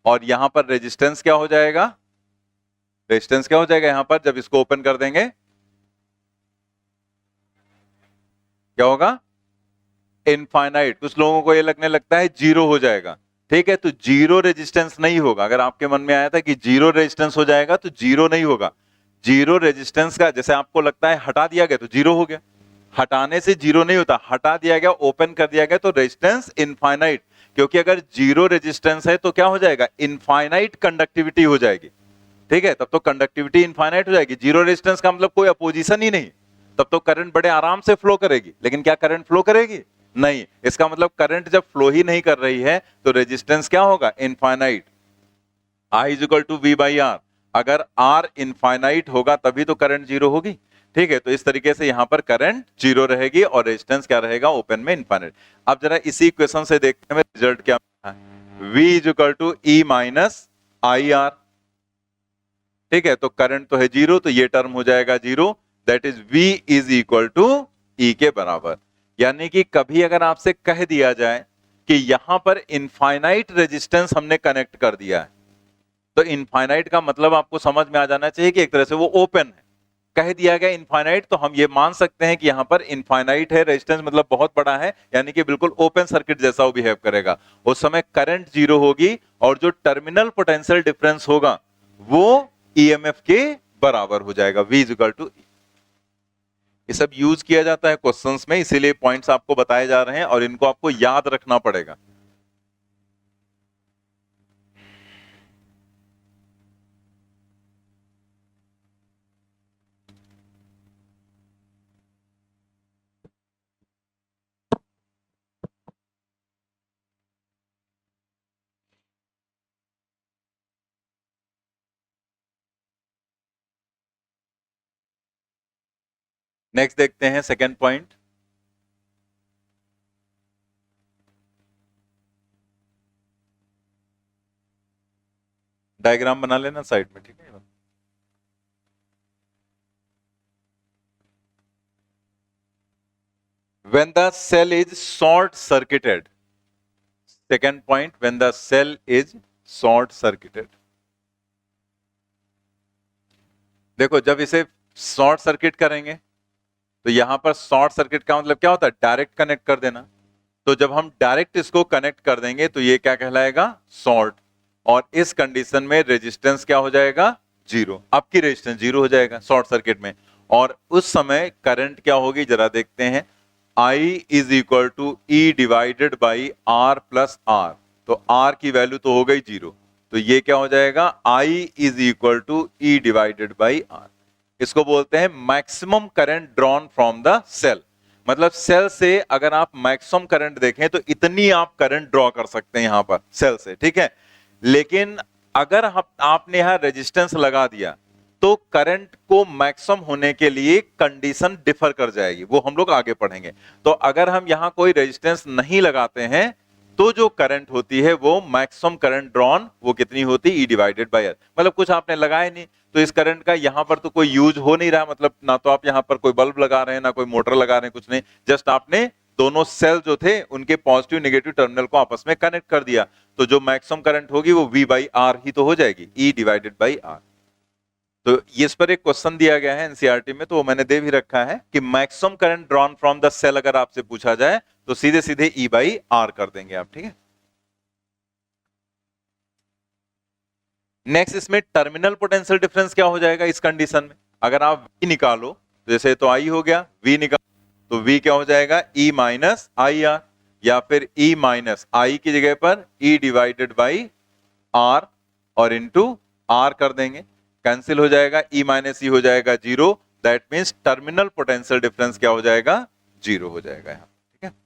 और यहां पर रेजिस्टेंस क्या हो जाएगा? रेजिस्टेंस क्या हो जाएगा यहां पर जब इसको ओपन कर देंगे? क्या होगा? इनफाइनाइट। कुछ लोगों को ये लगने लगता है जीरो हो जाएगा। ठीक है, तो जीरो रेजिस्टेंस नहीं होगा। अगर आपके मन में आया था कि जीरो रेजिस्टेंस हो जाएगा, तो जीरो नहीं होगा। जीरो रेजिस्टेंस का जैसे आपको लगता है हटा दिया गया तो जीरो हो गया, हटाने से जीरो नहीं होता, हटा दिया गया, ओपन कर दिया गया तो रेजिस्टेंस इनफाइनाइट। क्योंकि अगर जीरो रेजिस्टेंस है तो क्या हो जाएगा? इनफाइनाइट कंडक्टिविटी हो जाएगी। ठीक है, तब तो कंडक्टिविटी इनफाइनाइट हो जाएगी। जीरो रेजिस्टेंस का मतलब कोई अपोजिशन ही नहीं, तब तो करंट बड़े आराम से फ्लो करेगी। लेकिन क्या करंट फ्लो करेगी? नहीं। इसका मतलब करंट जब फ्लो ही नहीं कर रही है तो रेजिस्टेंस क्या होगा? Infinite. I is equal to V by R. अगर R इनफाइनाइट होगा तभी तो करंट जीरो होगी। ठीक है, तो इस तरीके से यहां पर करंट जीरो रहेगी और रेजिस्टेंस क्या रहेगा? ओपन में इनफाइनाइट। अब जरा इसी इक्वेशन से देखते हैं रिजल्ट क्या है। V is equal to E minus I R, ठीक है। तो करंट तो है जीरो, तो ये टर्म हो जाएगा zero, that is V is equal to E के बराबर। यानी कि कभी अगर आपसे कह दिया जाए कि यहां पर इनफाइनाइट रेजिस्टेंस हमने कनेक्ट कर दिया है, तो इनफाइनाइट का मतलब आपको समझ में आ जाना चाहिए कि एक तरह से वो ओपन है। कह दिया गया इनफाइनाइट, तो हम ये मान सकते हैं कि यहां पर इनफाइनाइट है, रेजिस्टेंस मतलब बहुत बड़ा है, यानी कि बिल्कुल ओपन सर्किट जैसा वो बिहेव करेगा। उस समय करंट जीरो होगी और जो टर्मिनल पोटेंशियल डिफरेंस होगा वो ईएमएफ के बराबर हो जाएगा, V इज इक्वल टू। ये सब यूज किया जाता है क्वेश्चंस में, इसीलिए पॉइंट्स आपको बताए जा रहे हैं और इनको आपको याद रखना पड़ेगा। नेक्स्ट देखते हैं सेकेंड पॉइंट। डायग्राम बना लेना साइड में, ठीक है। When the cell is short circuited, second point, when the cell is short circuited, देखो जब इसे शॉर्ट सर्किट करेंगे तो यहां पर शॉर्ट सर्किट का मतलब क्या होता है, डायरेक्ट कनेक्ट कर देना। तो जब हम डायरेक्ट इसको कनेक्ट कर देंगे तो ये क्या कहलाएगा, शॉर्ट। और इस कंडीशन में रेजिस्टेंस क्या हो जाएगा, जीरो। आपकी रेजिस्टेंस जीरो हो जाएगा शॉर्ट सर्किट में। और उस समय करंट क्या होगी जरा देखते हैं, I is equal to E divided by R plus R. तो आर की वैल्यू तो हो गई जीरो, तो ये क्या हो जाएगा, I is equal to E divided by R. इसको बोलते हैं maximum current drawn from the cell. मतलब सेल से अगर आप मैक्सिमम करंट देखें तो इतनी आप करंट ड्रॉ कर सकते हैं यहां पर सेल से, ठीक है। लेकिन अगर आपने यहां रेजिस्टेंस लगा दिया तो करंट को मैक्सिमम होने के लिए कंडीशन डिफर कर जाएगी, वो हम लोग आगे पढ़ेंगे। तो अगर हम यहां कोई रेजिस्टेंस नहीं लगाते हैं तो जो करंट होती है वो मैक्सिमम करंट ड्रॉन वो कितनी होती है, ई डिवाइडेड बाय आर। मतलब कुछ आपने लगाया नहीं तो इस करंट का यहां पर तो कोई यूज हो नहीं रहा, मतलब ना तो आप यहां पर कोई बल्ब लगा रहे हैं ना कोई मोटर लगा रहे हैं, कुछ नहीं, जस्ट आपने दोनों सेल जो थे उनके पॉजिटिव नेगेटिव टर्मिनल को आपस में कनेक्ट कर दिया, तो जो मैक्सिमम करंट होगी वो V बाई आर ही तो हो जाएगी, E डिवाइडेड बाई आर। तो इस पर एक क्वेश्चन दिया गया है एनसीईआरटी में, तो वो मैंने दे भी रखा है कि maximum current drawn from the cell अगर आपसे पूछा जाए तो सीधे सीधे E बाई आर कर देंगे आप, ठीक है। नेक्स्ट इसमें टर्मिनल पोटेंशियल डिफरेंस क्या हो जाएगा इस कंडीशन में, अगर आप V निकालो, जैसे तो I हो गया, V निकालो तो V क्या हो जाएगा, E माइनस आई आर, या फिर E माइनस आई की जगह पर E डिवाइडेड बाई आर और इंटू आर कर देंगे, कैंसिल हो जाएगा, E माइनस ई हो जाएगा zero, that means terminal potential difference क्या हो जाएगा, जीरो हो जाएगा यहां, ठीक है।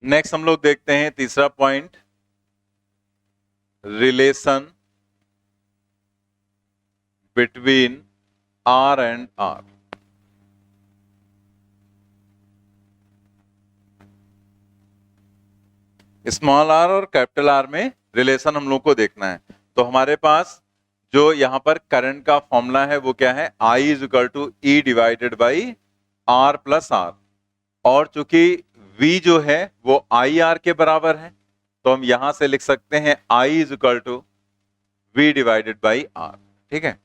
नेक्स्ट हम लोग देखते हैं तीसरा point, relation between R and R। Small r और कैपिटल R में रिलेशन हम लोग को देखना है। तो हमारे पास जो यहां पर करंट का फॉर्मूला है वो क्या है, I is equal to E divided by R plus R. और चूंकि V जो है वो आई आर के बराबर है तो हम यहां से लिख सकते हैं I is equal to V divided by R, ठीक है।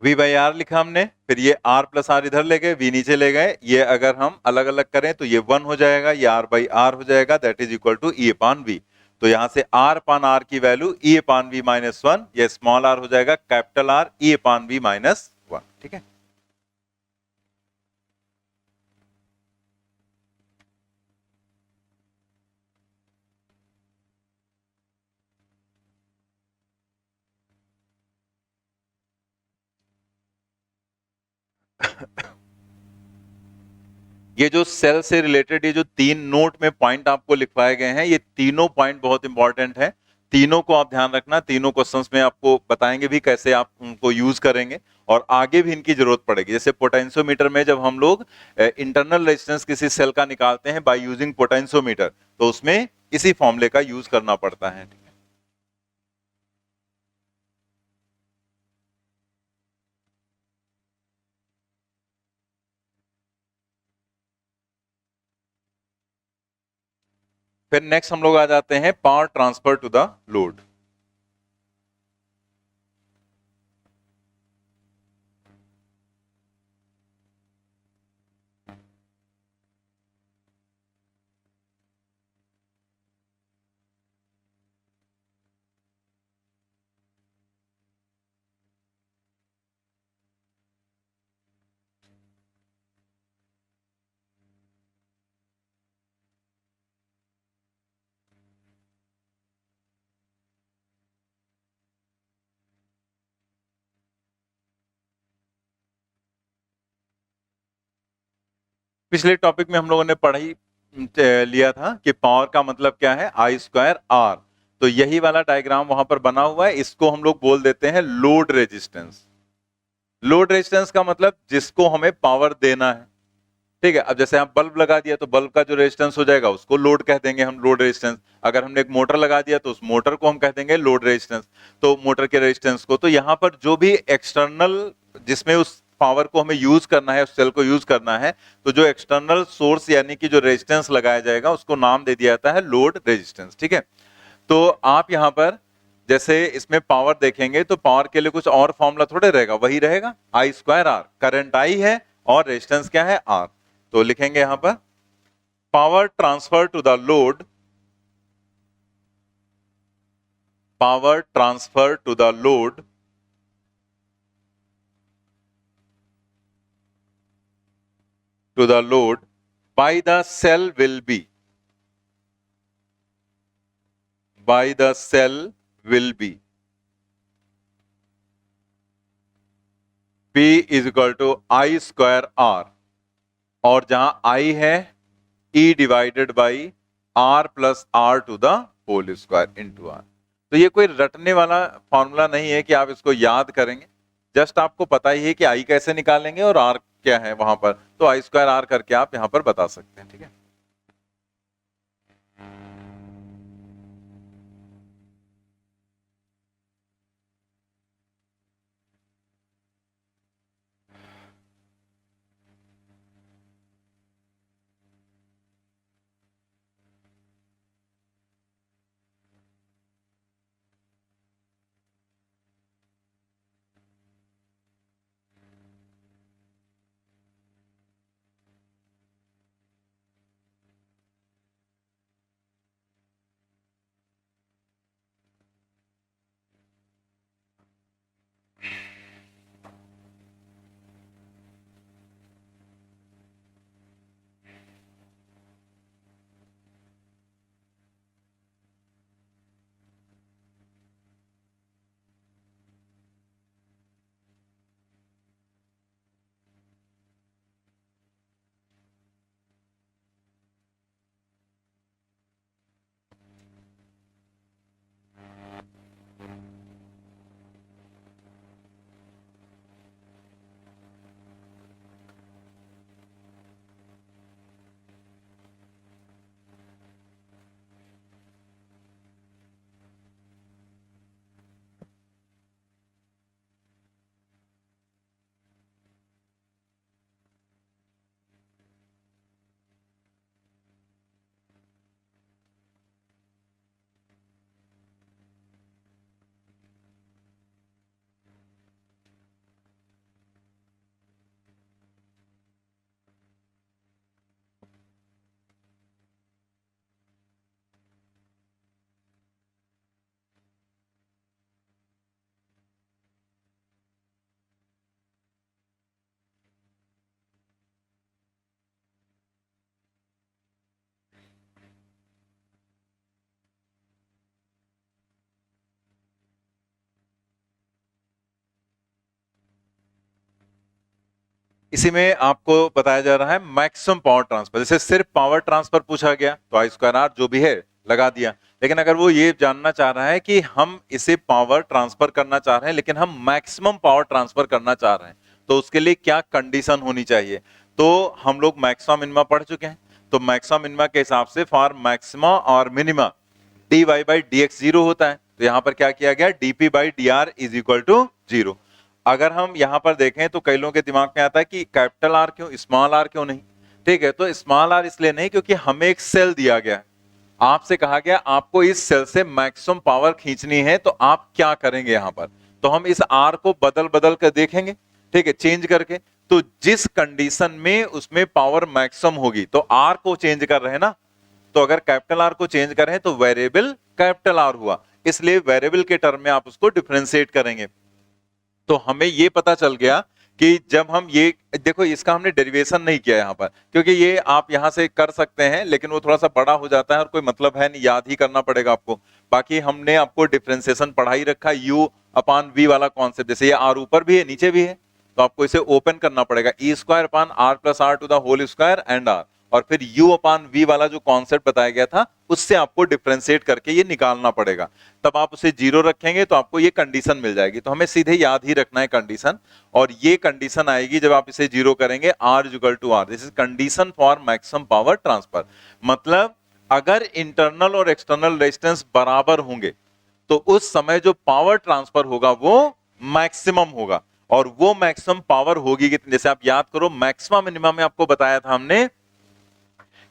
V बाई आर लिखा हमने, फिर ये R प्लस आर इधर ले गए, V नीचे ले गए, ये अगर हम अलग अलग करें तो ये 1 हो जाएगा, ये R बाई आर हो जाएगा, that is equal to E upon V। तो यहां से R अपान आर की value E upon V minus 1, ये स्मॉल r हो जाएगा capital R E upon V minus 1। ठीक है, ये जो सेल से रिलेटेड ये जो 3 नोट में पॉइंट आपको लिखवाए गए हैं, ये तीनों पॉइंट बहुत इंपॉर्टेंट है। तीनों को आप ध्यान रखना, तीनों क्वेश्चंस में आपको बताएंगे भी कैसे आप उनको यूज करेंगे और आगे भी इनकी जरूरत पड़ेगी। जैसे पोटेंशियोमीटर में जब हम लोग इंटरनल रेजिस्टेंस किसी सेल का निकालते हैं बाय यूजिंग पोटेंशियोमीटर, तो उसमें इसी फॉर्मूले का यूज करना पड़ता है। फिर नेक्स्ट हम लोग आ जाते हैं power transfer to the load. पिछले टॉपिक में हम लोगों ने पढ़ाई लिया था कि पावर का मतलब क्या है, आई स्क्वायर आर। तो यही वाला डायग्राम वहां पर बना हुआ है, इसको हम लोग बोल देते हैं लोड रेजिस्टेंस। लोड रेजिस्टेंस का मतलब जिसको हमें पावर देना है। ठीक है, अब जैसे आप बल्ब लगा दिया तो बल्ब का जो रेजिस्टेंस हो जाएगा उसको लोड कह देंगे हम, लोड रेजिस्टेंस। अगर हमने एक मोटर लगा दिया तो उस मोटर को हम कह देंगे लोड रेजिस्टेंस, तो मोटर के रेजिस्टेंस को। तो यहां पर जो भी एक्सटर्नल, जिसमें उस पावर को हमें यूज करना है, उस सेल को यूज करना है, तो जो एक्सटर्नल सोर्स यानी कि जो रेजिस्टेंस लगाया जाएगा उसको नाम दे दिया जाता है लोड रेजिस्टेंस। ठीक है, तो आप यहां पर जैसे इसमें पावर देखेंगे तो पावर के लिए कुछ और फॉर्मूला थोड़े रहेगा, वही रहेगा आई स्क्वायर आर। करंट आई है और रेजिस्टेंस क्या है, आर। तो लिखेंगे यहां पर power transfer to the load, power transfer to the load to the load by the cell will be, by the cell will be P is equal to I square R, और जहां I है E divided by R plus R to the whole square into R। तो ये कोई रटने वाला formula नहीं है कि आप इसको याद करेंगे, जस्ट आपको पता ही है कि I कैसे निकालेंगे और R क्या है वहां पर, तो I स्क्वायर R करके आप यहां पर बता सकते हैं। ठीक है, इसी में आपको बताया जा रहा है मैक्सिमम पावर ट्रांसफर। जैसे सिर्फ पावर ट्रांसफर पूछा गया तो आई स्क्वायर आर जो भी है लगा दिया, लेकिन अगर वो ये जानना चाह रहा है कि हम इसे पावर ट्रांसफर करना चाह रहे हैं लेकिन हम मैक्सिमम पावर ट्रांसफर करना चाह रहे हैं, तो उसके लिए क्या कंडीशन होनी चाहिए। तो हम लोग मैक्सिमा मिनिमा पढ़ चुके हैं, तो मैक्सिमा मिनिमा के हिसाब से फॉर मैक्सिमा और minima dy by D X zero होता है, तो यहां पर क्या किया गया, dp by D R is equal to zero. अगर हम यहां पर देखें तो कई लोगों के दिमाग में आता है कि कैपिटल आर क्यों, स्मॉल आर क्यों नहीं। ठीक है, तो स्मॉल आर इसलिए नहीं क्योंकि हमें एक सेल दिया गया है, आपसे कहा गया आपको इस सेल से मैक्सिमम पावर खींचनी है, तो आप क्या करेंगे यहां पर, तो हम इस आर को बदल बदल कर देखेंगे, ठीक है, चेंज करके। तो जिस कंडीशन में उसमें पावर मैक्सिमम होगी, तो आर को चेंज कर रहे हैं ना, तो अगर कैपिटल आर को चेंज करें तो वेरिएबल कैपिटल आर हुआ, इसलिए वेरिएबल के टर्म में आप उसको डिफरेंशिएट करेंगे। तो हमें ये पता चल गया कि जब हम ये देखो, इसका हमने डेरिवेशन नहीं किया यहां पर, क्योंकि ये आप यहां से कर सकते हैं लेकिन वो थोड़ा सा बड़ा हो जाता है और कोई मतलब है नहीं, याद ही करना पड़ेगा आपको। बाकी हमने आपको डिफरेंशिएशन पढ़ा ही रखा, u अपान v वाला कॉन्सेप्ट। जैसे ये r ऊपर भी है नीचे भी है, तो आपको इसे ओपन करना पड़ेगा, E square upon R plus R to the whole square and R, और फिर u अपान v वाला जो कॉन्सेप्ट बताया गया था उससे आपको डिफरेंशिएट करके ये निकालना पड़ेगा। तब आप उसे जीरो रखेंगे तो आपको ये कंडीशन मिल जाएगी। तो हमें सीधे याद ही रखना है कंडीशन, और ये कंडीशन आएगी जब आप इसे जीरो करेंगे, r equal to r, this is condition for maximum power transfer. मतलब अगर इंटरनल और एक्सटर्नल रेजिस्टेंस बराबर होंगे तो उस समय जो पावर ट्रांसफर होगा वो मैक्सिमम होगा, और वो मैक्सिमम पावर होगी कितनी। जैसे आप याद करो, मैक्सिमम मिनिमम में आपको बताया था हमने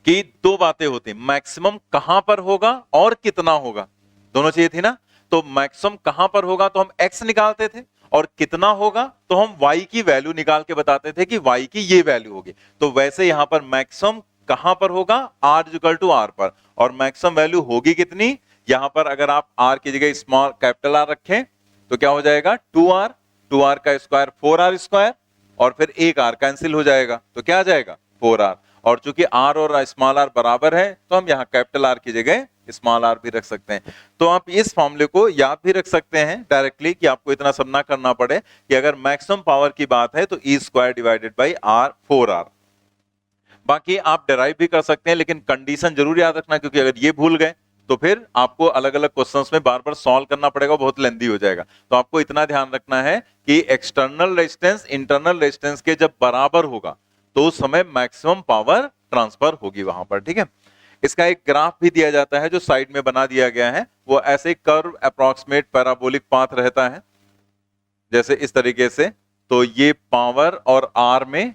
कि दो बातें होती, मैक्सिमम कहां पर होगा और कितना होगा, दोनों चाहिए थी ना। तो मैक्सिमम कहां पर होगा तो हम x निकालते थे, और कितना होगा तो हम y की वैल्यू निकाल के बताते थे कि y की ये वैल्यू होगी। तो वैसे यहां पर मैक्सिमम कहां पर होगा, r इक्वल टू r पर, और मैक्सिमम वैल्यू होगी कितनी, यहां पर अगर आप r की जगह स्मॉल कैपिटल R रखें तो क्या हो जाएगा, 2r, 2r का स्क्वायर 4r स्क्वायर, और फिर एक r कैंसिल हो जाएगा तो क्या आ जाएगा 4r। और चूंकि r और स्मॉल r बराबर है तो हम यहाँ कैपिटल R की जगह स्मॉल r भी रख सकते हैं। तो आप इस फॉर्मूले को याद भी रख सकते हैं डायरेक्टली, कि आपको इतना सब ना करना पड़े कि अगर मैक्सिमम पावर की बात है तो E square divided by R 4r। बाकी आप डिराइव भी कर सकते हैं, लेकिन कंडीशन जरूर याद रखना, क्योंकि अगर ये भूल गए तो फिर आपको अलग अलग क्वेश्चंस में बार बार सॉल्व करना पड़ेगा, बहुत लेंदी हो जाएगा। तो आपको इतना ध्यान रखना है कि एक्सटर्नल रेजिस्टेंस इंटरनल रेजिस्टेंस के जब बराबर होगा तो उस समय मैक्सिमम पावर ट्रांसफर होगी वहां पर, ठीक है। इसका एक ग्राफ भी दिया जाता है जो साइड में बना दिया गया है, वो ऐसे कर्व अप्रोक्सीमेट पैराबोलिक पाथ रहता है, जैसे इस तरीके से। तो ये पावर और आर में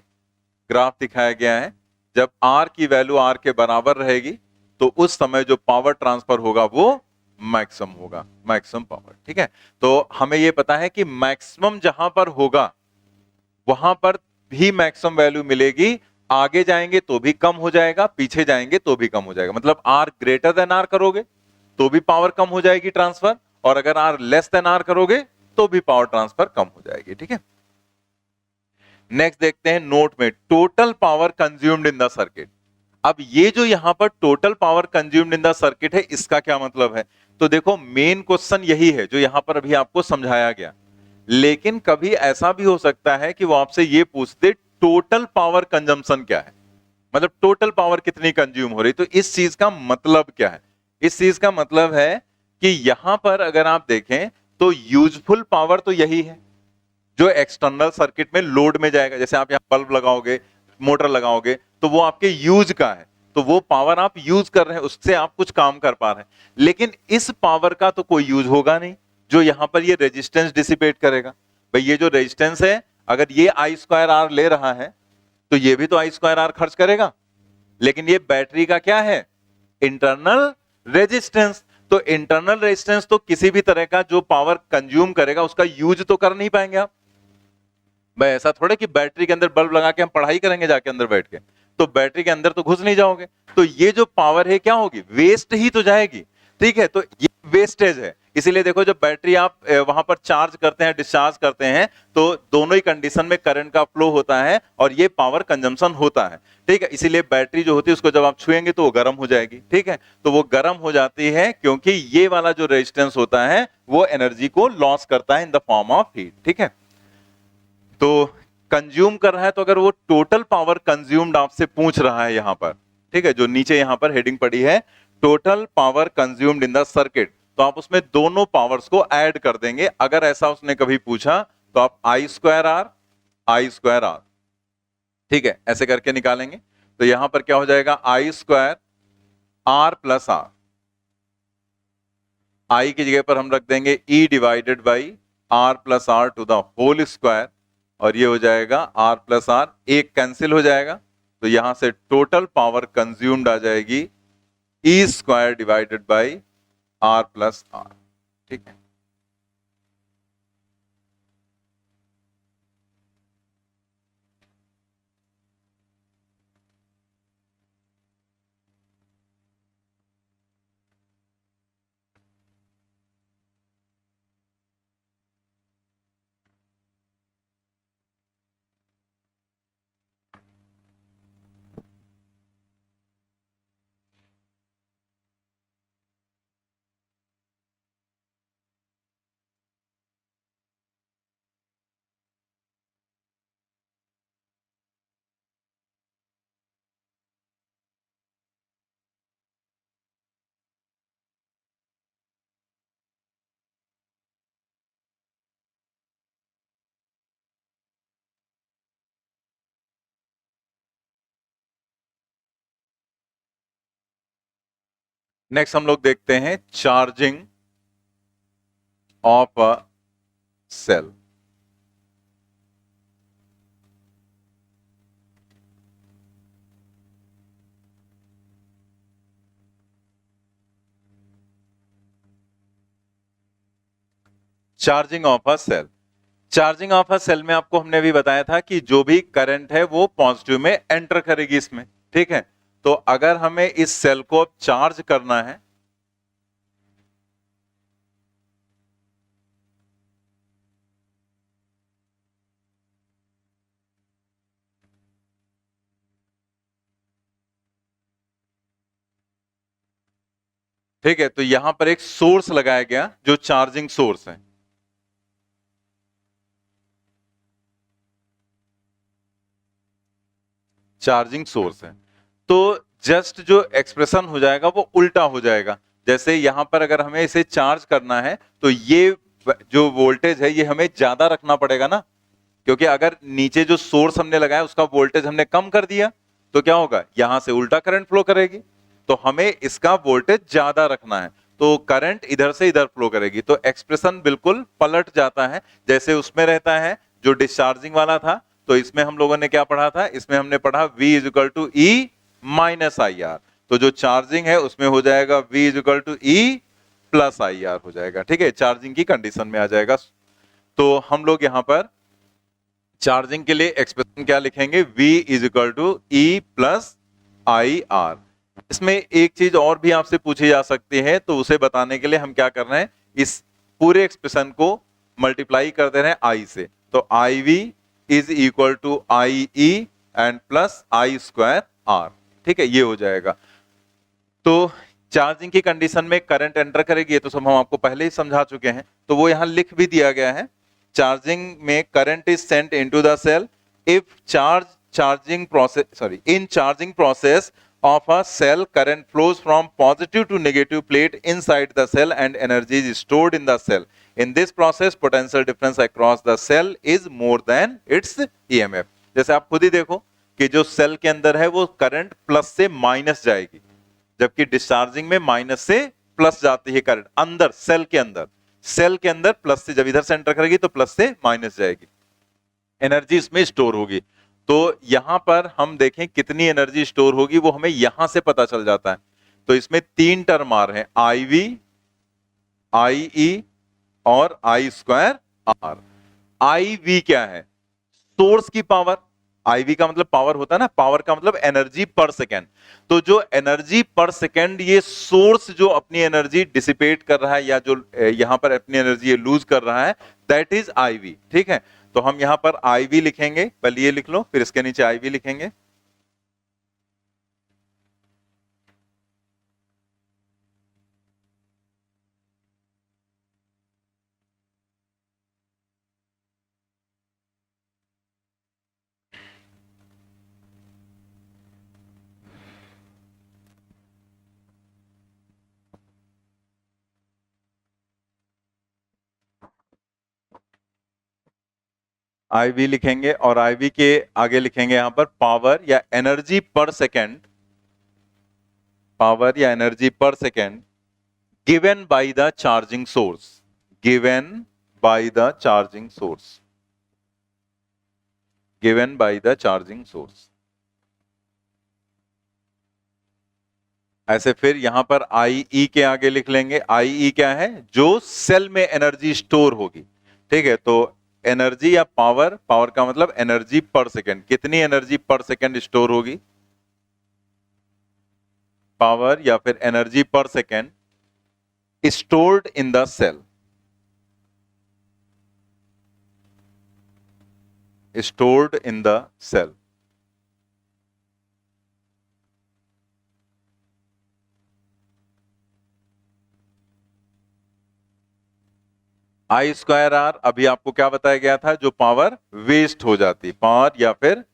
ग्राफ दिखाया गया है, जब आर की वैल्यू आर के बराबर रहेगी तो उस समय जो पावर ट्रांसफर होगा वो मैक्सिमम होगा, मैक्सिमम पावर, ठीक है। तो हमें ये पता है कि मैक्सिमम जहां पर होगा वहां पर भी मैक्सिमम वैल्यू मिलेगी, आगे जाएंगे तो भी कम हो जाएगा, पीछे जाएंगे तो भी कम हो जाएगा। मतलब आर ग्रेटर देन आर करोगे तो भी पावर कम हो जाएगी ट्रांसफर, और अगर आर लेस देन आर करोगे तो भी पावर ट्रांसफर कम हो जाएगी, ठीक है। नेक्स्ट देखते हैं नोट में total power consumed in the circuit. अब ये जो यहां पर total power consumed in the circuit है, इसका क्या मतलब है। तो देखो, मेन क्वेश्चन यही है जो यहां पर अभी आपको समझाया गया, लेकिन कभी ऐसा भी हो सकता है कि वो आपसे ये पूछते टोटल पावर कंजम्पशन क्या है, मतलब टोटल पावर कितनी कंज्यूम हो रही। तो इस चीज का मतलब क्या है, इस चीज का मतलब है कि यहां पर अगर आप देखें तो यूजफुल पावर तो यही है जो एक्सटर्नल सर्किट में लोड में जाएगा। जैसे आप यहाँ बल्ब लगाओगे, मोटर लगाओगे, तो वो आपके यूज का है, तो वो पावर आप यूज कर रहे हैं, उससे आप कुछ काम कर पा रहे हैं। लेकिन इस पावर का तो कोई यूज होगा नहीं जो यहां पर ये रेजिस्टेंस डिसिपेट करेगा। भाई ये जो रेजिस्टेंस है, अगर ये आई स्क्वायर आर ले रहा है तो ये भी तो आई स्क्वायर आर खर्च करेगा, लेकिन ये बैटरी का क्या है, इंटरनल रेजिस्टेंस। तो इंटरनल रेजिस्टेंस तो किसी भी तरह का जो पावर कंज्यूम करेगा उसका यूज तो कर नहीं पाएंगे आप। भाई ऐसा थोड़ा कि बैटरी के अंदर बल्ब लगा के हम पढ़ाई करेंगे जाके अंदर बैठ के, तो बैटरी के अंदर तो घुस नहीं जाओगे, तो ये जो पावर है क्या होगी, वेस्ट ही तो जाएगी, ठीक है। तो ये वेस्टेज है, इसीलिए देखो जब बैटरी आप वहां पर चार्ज करते हैं, डिस्चार्ज करते हैं, तो दोनों ही कंडीशन में करंट का फ्लो होता है और ये पावर कंजम्पशन होता है, ठीक है। इसीलिए बैटरी जो होती है उसको जब आप छुएंगे तो वो गर्म हो जाएगी, ठीक है। तो वो गर्म हो जाती है क्योंकि ये वाला जो रेजिस्टेंस होता है वो एनर्जी को लॉस करता है in the form of heat, ठीक है। तो कंज्यूम कर रहा है, तो अगर वो टोटल पावर कंज्यूम्ड आपसे पूछ रहा है यहां पर, ठीक है, जो नीचे यहां पर हेडिंग पड़ी है total power consumed in the circuit, तो आप उसमें दोनों पावर्स को ऐड कर देंगे। अगर ऐसा उसने कभी पूछा तो आप आई स्क्वायर आर, ठीक है, ऐसे करके निकालेंगे। तो यहां पर क्या हो जाएगा, I square R plus R, I की जगह पर हम रख देंगे E divided by R plus R to the whole square, और ये हो जाएगा आर प्लस आर, एक कैंसिल हो जाएगा, तो यहां से टोटल पावर कंज्यूम्ड आ जाएगी E square divided by R plus R, ठीक है। नेक्स्ट हम लोग देखते हैं charging of a cell. Charging of a cell, charging of a cell में आपको हमने भी बताया था कि जो भी करंट है वो पॉजिटिव में एंटर करेगी इसमें, ठीक है। तो अगर हमें इस सेल को अब चार्ज करना है, ठीक है, तो यहां पर एक सोर्स लगाया गया जो चार्जिंग सोर्स है, चार्जिंग सोर्स है। तो जस्ट जो एक्सप्रेशन हो जाएगा वो उल्टा हो जाएगा। जैसे यहां पर अगर हमें इसे चार्ज करना है तो ये जो वोल्टेज है ये हमें ज्यादा रखना पड़ेगा ना, क्योंकि अगर नीचे जो सोर्स हमने लगाया उसका वोल्टेज हमने कम कर दिया तो क्या होगा, यहां से उल्टा करंट फ्लो करेगी। तो हमें इसका वोल्टेज ज्यादा रखना है, तो करंट इधर से इधर फ्लो करेगी, तो एक्सप्रेशन बिल्कुल पलट जाता है। जैसे उसमें रहता है जो डिस्चार्जिंग वाला था, तो इसमें हम लोगों ने क्या पढ़ा था, इसमें हमने पढ़ा V is equal to E minus I R, तो जो चार्जिंग है उसमें हो जाएगा V is equal to E plus I R हो जाएगा, ठीक है, चार्जिंग की कंडीशन में आ जाएगा। तो हम लोग यहां पर चार्जिंग के लिए एक्सप्रेशन क्या लिखेंगे, V is equal to E plus I R. इसमें एक चीज और भी आपसे पूछी जा सकती है, तो उसे बताने के लिए हम क्या कर रहे हैं, इस पूरे एक्सप्रेशन को मल्टीप्लाई कर दे रहे हैं आई से, तो I V is equal to I E and plus I square R, ठीक है, ये हो जाएगा। तो चार्जिंग की कंडीशन में करंट एंटर करेगी, ये तो सब हम आपको पहले ही समझा चुके हैं, तो वो यहां लिख भी दिया गया है। चार्जिंग में current is sent into the cell if in charging process of a cell, current flows from positive to negative plate inside the cell and energy is stored in the cell. In this process potential difference across the cell is more than its EMF। जैसे आप खुद ही देखो कि जो cell के अंदर है वो करंट प्लस से माइनस जाएगी, जबकि डिस्चार्जिंग में माइनस से प्लस जाती है करंट, अंदर सेल के अंदर प्लस से, जब इधर से एंटर करेगी तो प्लस से माइनस जाएगी, एनर्जी इसमें स्टोर होगी। तो यहां पर हम देखें कितनी एनर्जी स्टोर होगी वो हमें यहां से पता चल जाता है। तो इसमें तीन टर्म आ रहे हैं, आई वी, आई ई और आई स्क्वायर आर। आई वी क्या है, सोर्स की पावर, आईवी का मतलब पावर होता है ना, पावर का मतलब एनर्जी पर सेकेंड। तो जो एनर्जी पर सेकेंड ये सोर्स जो अपनी एनर्जी डिसिपेट कर रहा है या जो यहां पर अपनी एनर्जी ये लूज कर रहा है, दैट इज आईवी, ठीक है। तो हम यहां पर आईवी लिखेंगे, पहले ये लिख लो फिर इसके नीचे आईवी लिखेंगे। IV लिखेंगे और IV के आगे लिखेंगे यहां पर पावर या एनर्जी पर सेकेंड, पावर या energy per second given by the charging source, given by the charging source, given by the charging source. ऐसे फिर यहां पर IE के आगे लिख लेंगे। IE क्या है? जो सेल में एनर्जी स्टोर होगी, ठीक है। तो एनर्जी या पावर, पावर का मतलब एनर्जी पर सेकेंड, कितनी एनर्जी पर सेकेंड स्टोर होगी, पावर या फिर energy per second stored in the cell, stored in the cell. I²R अभी आपको क्या बताया गया था? जो पावर वेस्ट हो जाती, पावर या फिर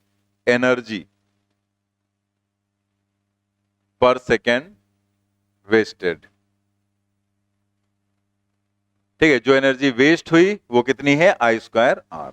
एनर्जी पर सेकेंड वेस्टेड, ठीक है। जो एनर्जी वेस्ट हुई वो कितनी है? I²R।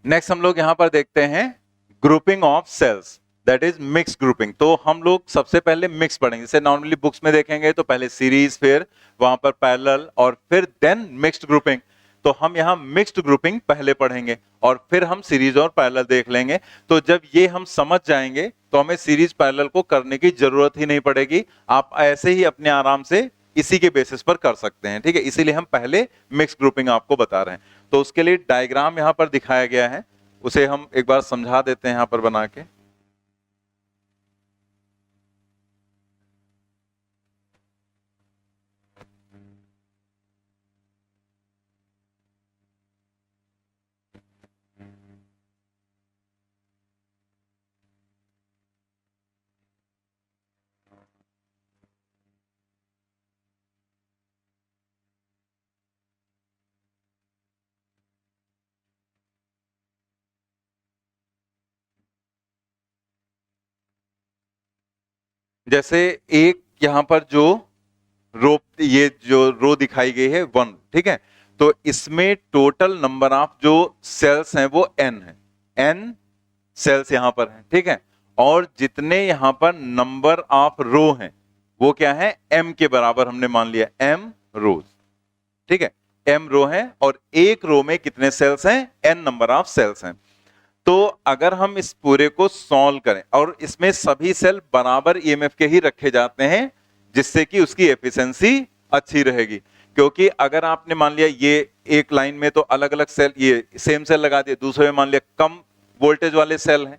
नेक्स्ट हम लोग यहां पर देखते हैं grouping of cells, that is mix grouping. तो हम लोग सबसे पहले मिक्स पढ़ेंगे। जैसे नॉर्मली बुक्स में देखेंगे तो पहले सीरीज, फिर वहां पर पैरेलल और फिर देन मिक्स्ड ग्रुपिंग। तो हम यहाँ मिक्स्ड ग्रुपिंग पहले पढ़ेंगे और फिर हम सीरीज और पैरेलल देख लेंगे। तो जब ये हम समझ जाएंगे तो हमें सीरीज पैरेलल को करने की जरूरत ही नहीं पड़ेगी। आप ऐसे ही अपने आराम से इसी के बेसिस पर कर सकते हैं, ठीक है। इसीलिए हम पहले मिक्स ग्रुपिंग आपको बता रहे हैं। तो उसके लिए डायग्राम यहां पर दिखाया गया है, उसे हम एक बार समझा देते हैं यहां पर बना के। जैसे एक यहां पर जो रो, ये जो रो दिखाई गई है 1, ठीक है। तो इसमें टोटल नंबर ऑफ जो सेल्स हैं वो n है, n सेल्स यहां पर हैं, ठीक है। और जितने यहां पर नंबर ऑफ रो हैं वो क्या है? m के बराबर हमने मान लिया, m रोज, ठीक है। m रो है और एक रो में कितने सेल्स हैं? n नंबर ऑफ सेल्स हैं। तो अगर हम इस पूरे को सॉल्व करें और इसमें सभी सेल बराबर ईएमएफ के ही रखे जाते हैं जिससे कि उसकी एफिशिएंसी अच्छी रहेगी। क्योंकि अगर आपने मान लिया ये एक लाइन में तो अलग अलग सेल, ये सेम सेल लगा दिए, दूसरे में मान लिया कम वोल्टेज वाले सेल हैं,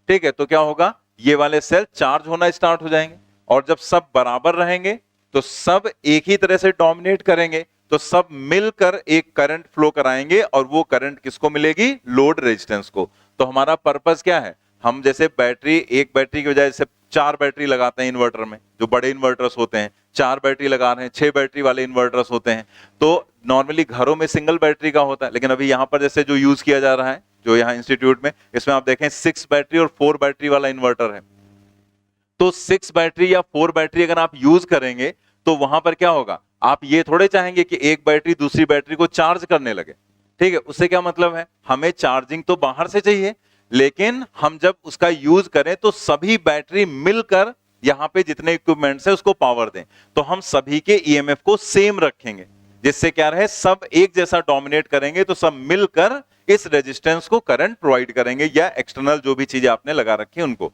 ठीक है। तो क्या होगा? ये वाले सेल चार्ज होना स्टार्ट हो जाएंगे और जब सब बराबर रहेंगे तो सब एक ही तरह से डोमिनेट करेंगे, तो सब मिलकर एक करंट फ्लो कराएंगे और वो करंट किसको मिलेगी? लोड रेजिस्टेंस को। तो हमारा पर्पस क्या है? हम जैसे बैटरी, एक बैटरी की बजाय जैसे 4 बैटरी लगाते हैं इन्वर्टर में, जो बड़े इन्वर्टर्स होते हैं 4 बैटरी लगा रहे हैं, 6 बैटरी वाले इन्वर्टर्स होते हैं। तो नॉर्मली घरों में सिंगल बैटरी का होता है, लेकिन अभी यहां पर जैसे जो यूज किया जा रहा है, जो यहाँ इंस्टीट्यूट में, इसमें आप देखें 6 बैटरी और 4 बैटरी वाला इन्वर्टर है। तो 6 बैटरी या 4 बैटरी अगर आप यूज करेंगे तो वहां पर क्या होगा? आप ये थोड़े चाहेंगे कि एक बैटरी दूसरी बैटरी को चार्ज करने लगे, ठीक है। उससे क्या मतलब है? हमें चार्जिंग तो बाहर से चाहिए, लेकिन हम जब उसका यूज करें तो सभी बैटरी मिलकर यहां पे जितने इक्विपमेंट्स है उसको पावर दें। तो हम सभी के ईएमएफ को सेम रखेंगे, जिससे क्या रहे? सब एक जैसा डोमिनेट करेंगे तो सब मिलकर इस रेजिस्टेंस को करंट प्रोवाइड करेंगे या एक्सटर्नल जो भी चीजें आपने लगा रखी है उनको।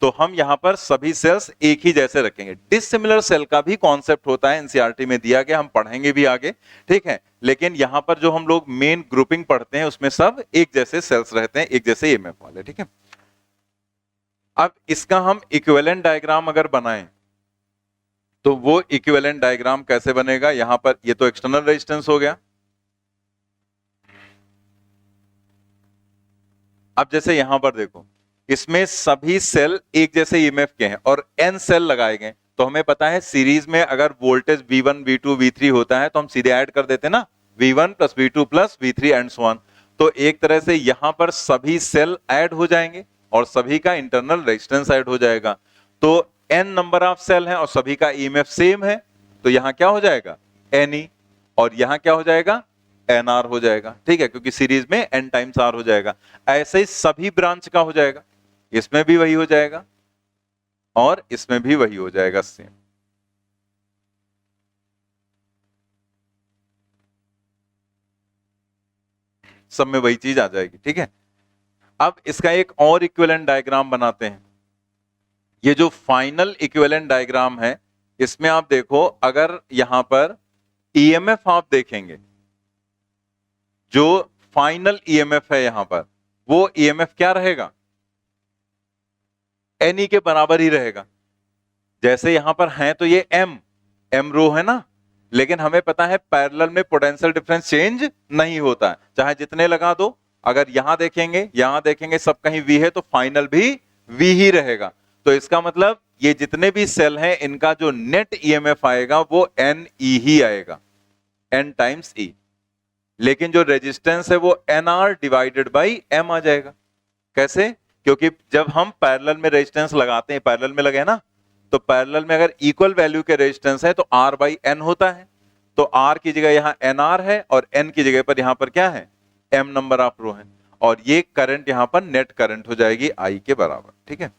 तो हम यहां पर सभी सेल्स एक ही जैसे रखेंगे। डिसिमिलर सेल का भी कॉन्सेप्ट होता है, एनसीईआरटी में दिया गया, हम पढ़ेंगे भी आगे, ठीक है। लेकिन यहां पर जो हम लोग मेन ग्रुपिंग पढ़ते हैं उसमें सब एक जैसे सेल्स रहते हैं, एक जैसे ईएमएफ वाले, ठीक है। अब इसका हम इक्विवेलेंट डायग्राम अगर बनाएं तो वो इक्विवेलेंट डायग्राम कैसे बनेगा? यहां पर ये तो एक्सटर्नल रेजिस्टेंस हो गया। अब जैसे यहां पर देखो, इसमें सभी सेल एक जैसे ईएमएफ के हैं और एन सेल लगाए गए, तो हमें पता है सीरीज में अगर वोल्टेज V1 V2 V3 होता है तो हम सीधे ऐड कर देते हैं ना, V1 plus V2 plus V3 and so on. तो एक तरह से यहां पर सभी सेल ऐड हो जाएंगे और सभी का इंटरनल रेजिस्टेंस ऐड हो जाएगा। तो एन नंबर ऑफ सेल है और सभी का ईएमएफ सेम है, तो यहां क्या हो जाएगा? एनई, और यहां क्या हो जाएगा? एनआर हो जाएगा, ठीक है, क्योंकि सीरीज में एन टाइम्स आर हो जाएगा। ऐसे ही सभी ब्रांच का हो जाएगा, इसमें भी वही हो जाएगा और इसमें भी वही हो जाएगा सेम। सब में वही चीज आ जाएगी, ठीक है। अब इसका एक और इक्विवेलेंट डायग्राम बनाते हैं। ये जो फाइनल इक्विवेलेंट डायग्राम है, इसमें आप देखो, अगर यहां पर ईएमएफ आप देखेंगे, जो फाइनल ईएमएफ है यहां पर, वो ईएमएफ क्या रहेगा? एनई के बराबर ही रहेगा। जैसे यहां पर है तो ये एम रो है ना, लेकिन हमें पता है पैरेलल में पोटेंशियल डिफरेंस चेंज नहीं होता है, चाहे जितने लगा दो। अगर यहां देखेंगे सब कहीं वी है तो फाइनल भी वी ही रहेगा। तो इसका मतलब ये जितने भी सेल हैं इनका जो नेट ईएमएफ आएगा वो एन ई ही आएगा, एन टाइम्स ई। लेकिन जो रेजिस्टेंस है वो N R divided by M आ जाएगा। कैसे? क्योंकि जब हम पैरेलल में रेजिस्टेंस लगाते हैं, पैरेलल में लगे ना, तो पैरेलल में अगर इक्वल वैल्यू के रेजिस्टेंस है तो R बाई एन होता है। तो R की जगह यहां NR है और N की जगह पर यहां पर क्या है? M नंबर ऑफ रो है, और ये करंट यहां पर नेट करंट हो जाएगी I के बराबर, ठीक है।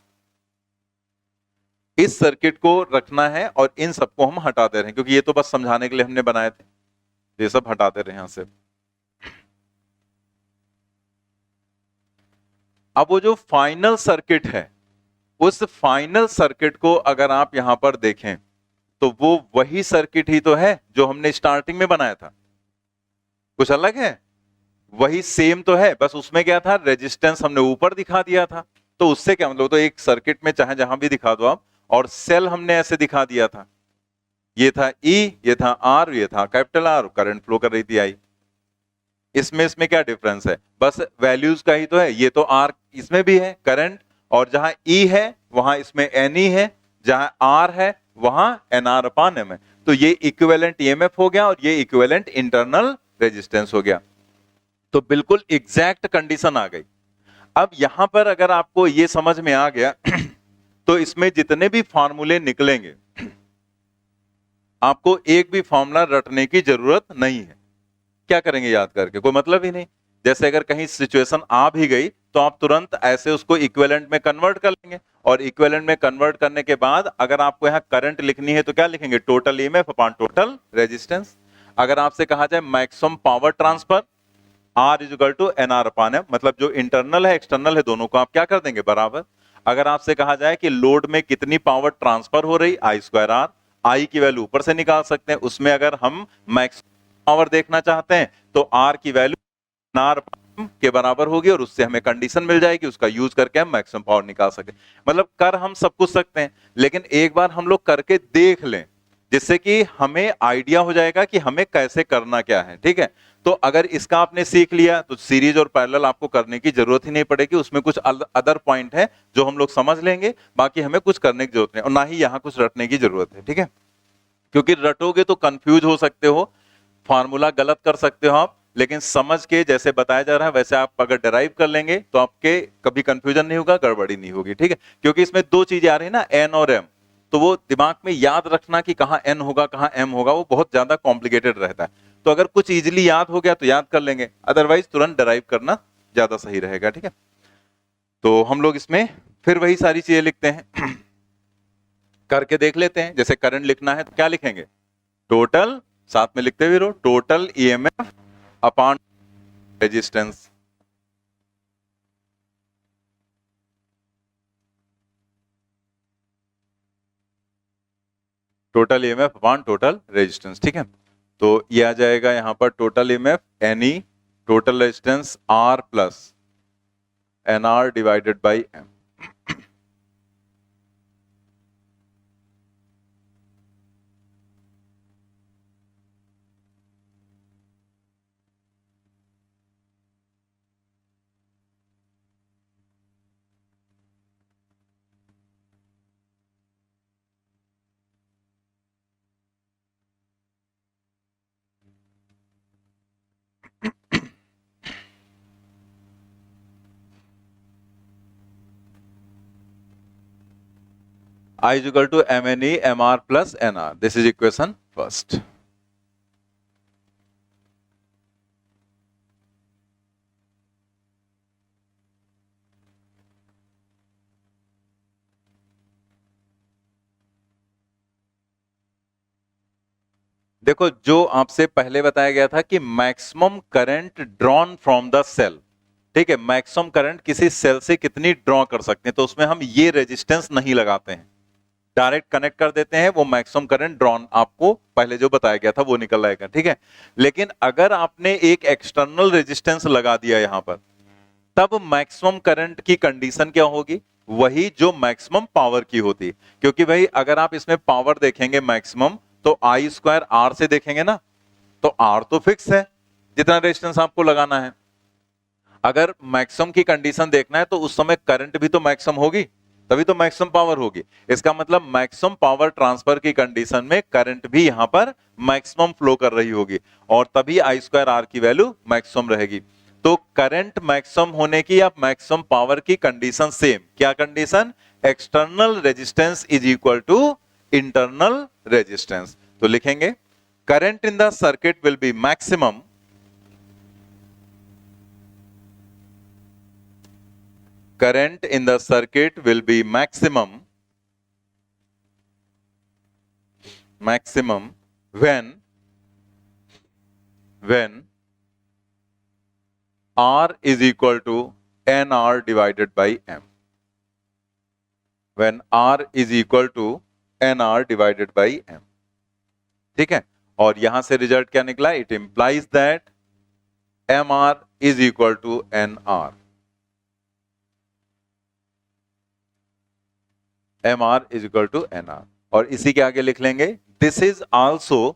इस सर्किट को रखना है और इन सबको हम हटा दे रहे हैं, क्योंकि ये तो बस समझाने के लिए हमने बनाए थे, ये सब हटा दे रहे हैं यहां से। अब वो जो फाइनल सर्किट है, उस फाइनल सर्किट को अगर आप यहां पर देखें तो वो वही सर्किट ही तो है जो हमने स्टार्टिंग में बनाया था। कुछ अलग है? वही सेम तो है, बस उसमें क्या था? रेजिस्टेंस हमने ऊपर दिखा दिया था। तो उससे क्या मतलब? तो एक सर्किट में चाहे जहां भी दिखा दो आप, और सेल हमने ऐसे दिखा दिया था, ये था E, ये था R, ये था कैपिटल R, करंट फ्लो कर रही थी I। इसमें क्या डिफरेंस है? बस वैल्यूज का ही तो है। ये तो R इसमें भी है करंट, और जहां E है वहां इसमें NE है, जहां R है वहां NR अपान M है। तो ये इक्विवेलेंट ईएमएफ हो गया और ये इक्विवेलेंट इंटरनल रेजिस्टेंस हो गया। तो बिल्कुल एग्जैक्ट कंडीशन आ गई। अब यहां पर अगर आपको ये समझ में आ गया तो इसमें जितने भी फॉर्मूले निकलेंगे, आपको एक भी फॉर्मूला रटने की जरूरत नहीं है। क्या करेंगे याद करके? कोई मतलब ही नहीं। जैसे अगर कहीं सिचुएशन आ भी गई तो आप तुरंत ऐसे उसको इक्विवेलेंट में कन्वर्ट कर लेंगे, और इक्विवेलेंट में कन्वर्ट करने के बाद अगर आपको यहां करंट लिखनी है तो क्या लिखेंगे? Total EMF upon total resistance. अगर आपसे कहा जाए maximum power transfer, R is equal to N R upon M, मतलब जो इंटरनल है एक्सटर्नल है दोनों को आप क्या कर देंगे? बराबर। अगर आपसे कहा जाए कि लोड में कितनी पावर ट्रांसफर हो रही, आई स्क्वायर आर, आई की वैल्यू ऊपर से निकाल सकते हैं, उसमें अगर हम मैक्सिमम पावर देखना चाहते हैं तो R की वैल्यू आर के बराबर होगी, और उससे हमें कंडीशन मिल जाएगी, उसका यूज करके हम मैक्सिमम पावर निकाल सके। मतलब कर हम सब कुछ सकते हैं, लेकिन एक बार हम लोग करके देख लें, जिससे कि हमें आइडिया हो जाएगा कि हमें कैसे करना क्या है, ठीक है। तो अगर इसका आपने सीख लिया तो सीरीज और पैरेलल आपको करने की जरूरत ही नहीं पड़ेगी, उसमें कुछ अदर पॉइंट है जो हम लोग समझ लेंगे, बाकी हमें कुछ करने की जरूरत नहीं, और ना ही यहां कुछ रटने की जरूरत है, ठीक है। क्योंकि रटोगे तो कंफ्यूज हो सकते हो, फॉर्मूला गलत कर सकते हो आप, लेकिन समझ के जैसे बताया जा रहा है वैसे आप अगर डराइव कर लेंगे तो आपके कभी कंफ्यूजन नहीं होगा, गड़बड़ी नहीं होगी, ठीक है। क्योंकि इसमें दो चीजें आ रही है ना, एन और एम, तो वो दिमाग में याद रखना कि कहां एन होगा कहां एम होगा, वो बहुत ज्यादा कॉम्प्लिकेटेड रहता है। तो अगर कुछ इजीली याद हो गया तो याद कर लेंगे, अदरवाइज तुरंत डराइव करना ज्यादा सही रहेगा, ठीक है। तो हम लोग इसमें फिर वही सारी चीजें लिखते हैं करके देख लेते हैं। जैसे करंट लिखना है तो क्या लिखेंगे? टोटल, साथ में लिखते हुए रहो, total EMF upon resistance. Total EMF upon total resistance, ठीक है। तो ये आ जाएगा यहाँ पर total EMF N E total resistance R plus N R divided by M. I is equal to MNE MR plus NR. This is equation first. देखो जो आपसे पहले बताया गया था कि maximum current drawn from the cell, ठीक है, मैक्सिमम करंट किसी सेल से कितनी ड्रॉ कर सकते हैं, तो उसमें हम ये रेजिस्टेंस नहीं लगाते हैं, डायरेक्ट कनेक्ट कर देते हैं, वो मैक्सिमम करंट ड्रॉन आपको पहले जो बताया गया था वो निकल आएगा, ठीक है। लेकिन अगर आपने एक एक्सटर्नल रेजिस्टेंस लगा दिया यहां पर, तब मैक्सिमम करंट की कंडीशन क्या होगी, वही जो मैक्सिमम पावर की होती, क्योंकि भाई अगर आप इसमें पावर देखेंगे मैक्सिमम तो आई स्क्वायर आर से देखेंगे ना, तो आर तो फिक्स है जितना रेजिस्टेंस आपको लगाना है। अगर मैक्सिमम की कंडीशन देखना है तो उस समय करंट भी तो मैक्सिमम होगी, तभी तो मैक्सिमम पावर होगी। इसका मतलब मैक्सिमम पावर ट्रांसफर की कंडीशन में करंट भी यहां पर मैक्सिमम फ्लो कर रही होगी और तभी आई स्क्वायर आर की वैल्यू मैक्सिमम रहेगी। तो करंट मैक्सिमम होने की या मैक्सिमम पावर की कंडीशन सेम, क्या condition, external resistance is equal to internal resistance. तो लिखेंगे current in the circuit will be maximum current in the circuit will be maximum when R is equal to NR divided by M, when R is equal to NR divided by M, ठीक है। और यहां से result क्या निकला, it implies that MR is equal to NR, MR is equal to NR। और इसी के आगे लिख लेंगे this is also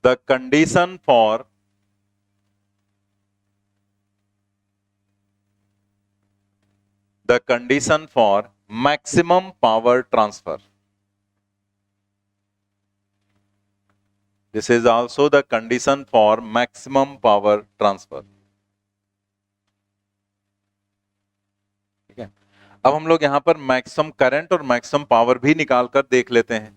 the condition for maximum power transfer. This is also the condition for maximum power transfer. ठीक है। अब हम लोग यहां पर मैक्सिमम करंट और मैक्सिमम पावर भी निकाल कर देख लेते हैं।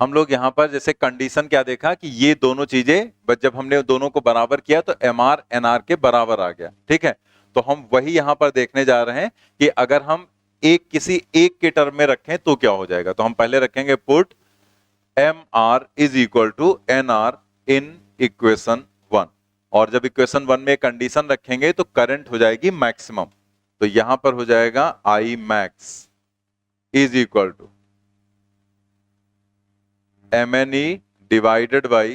हम लोग यहां पर जैसे कंडीशन क्या देखा कि ये दोनों चीजें जब हमने दोनों को बराबर किया तो MR NR के बराबर आ गया, ठीक है। तो हम वही यहां पर देखने जा रहे हैं कि अगर हम एक किसी एक के टर्म में रखें तो क्या हो जाएगा। तो हम पहले रखेंगे put MR is equal to NR in equation 1, और जब इक्वेशन 1 में कंडीशन रखेंगे तो करंट हो जाएगी मैक्सिमम, तो यहां पर हो जाएगा I max is equal to MNE divided by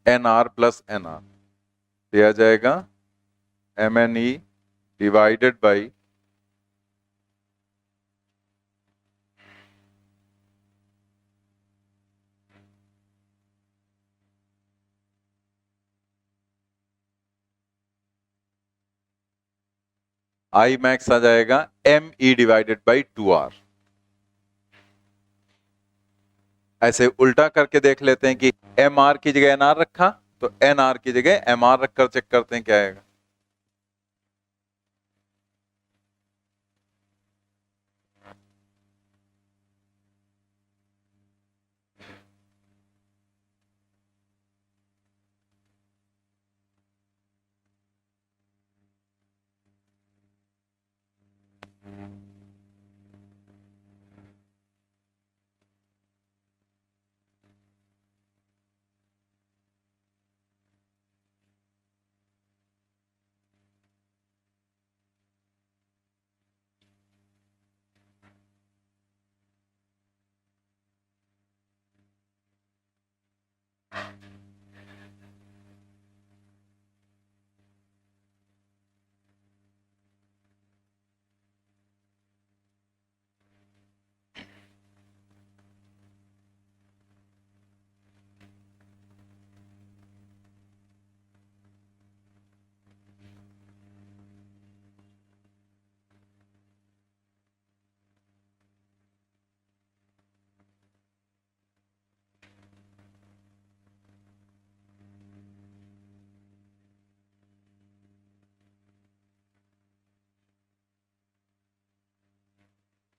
NR plus NR, दिया जाएगा MNE divided by I max आ जाएगा ME divided by 2R। ऐसे उल्टा करके देख लेते हैं कि MR की जगह NR रखा तो NR की जगह MR रखकर चेक करते हैं क्या आएगा।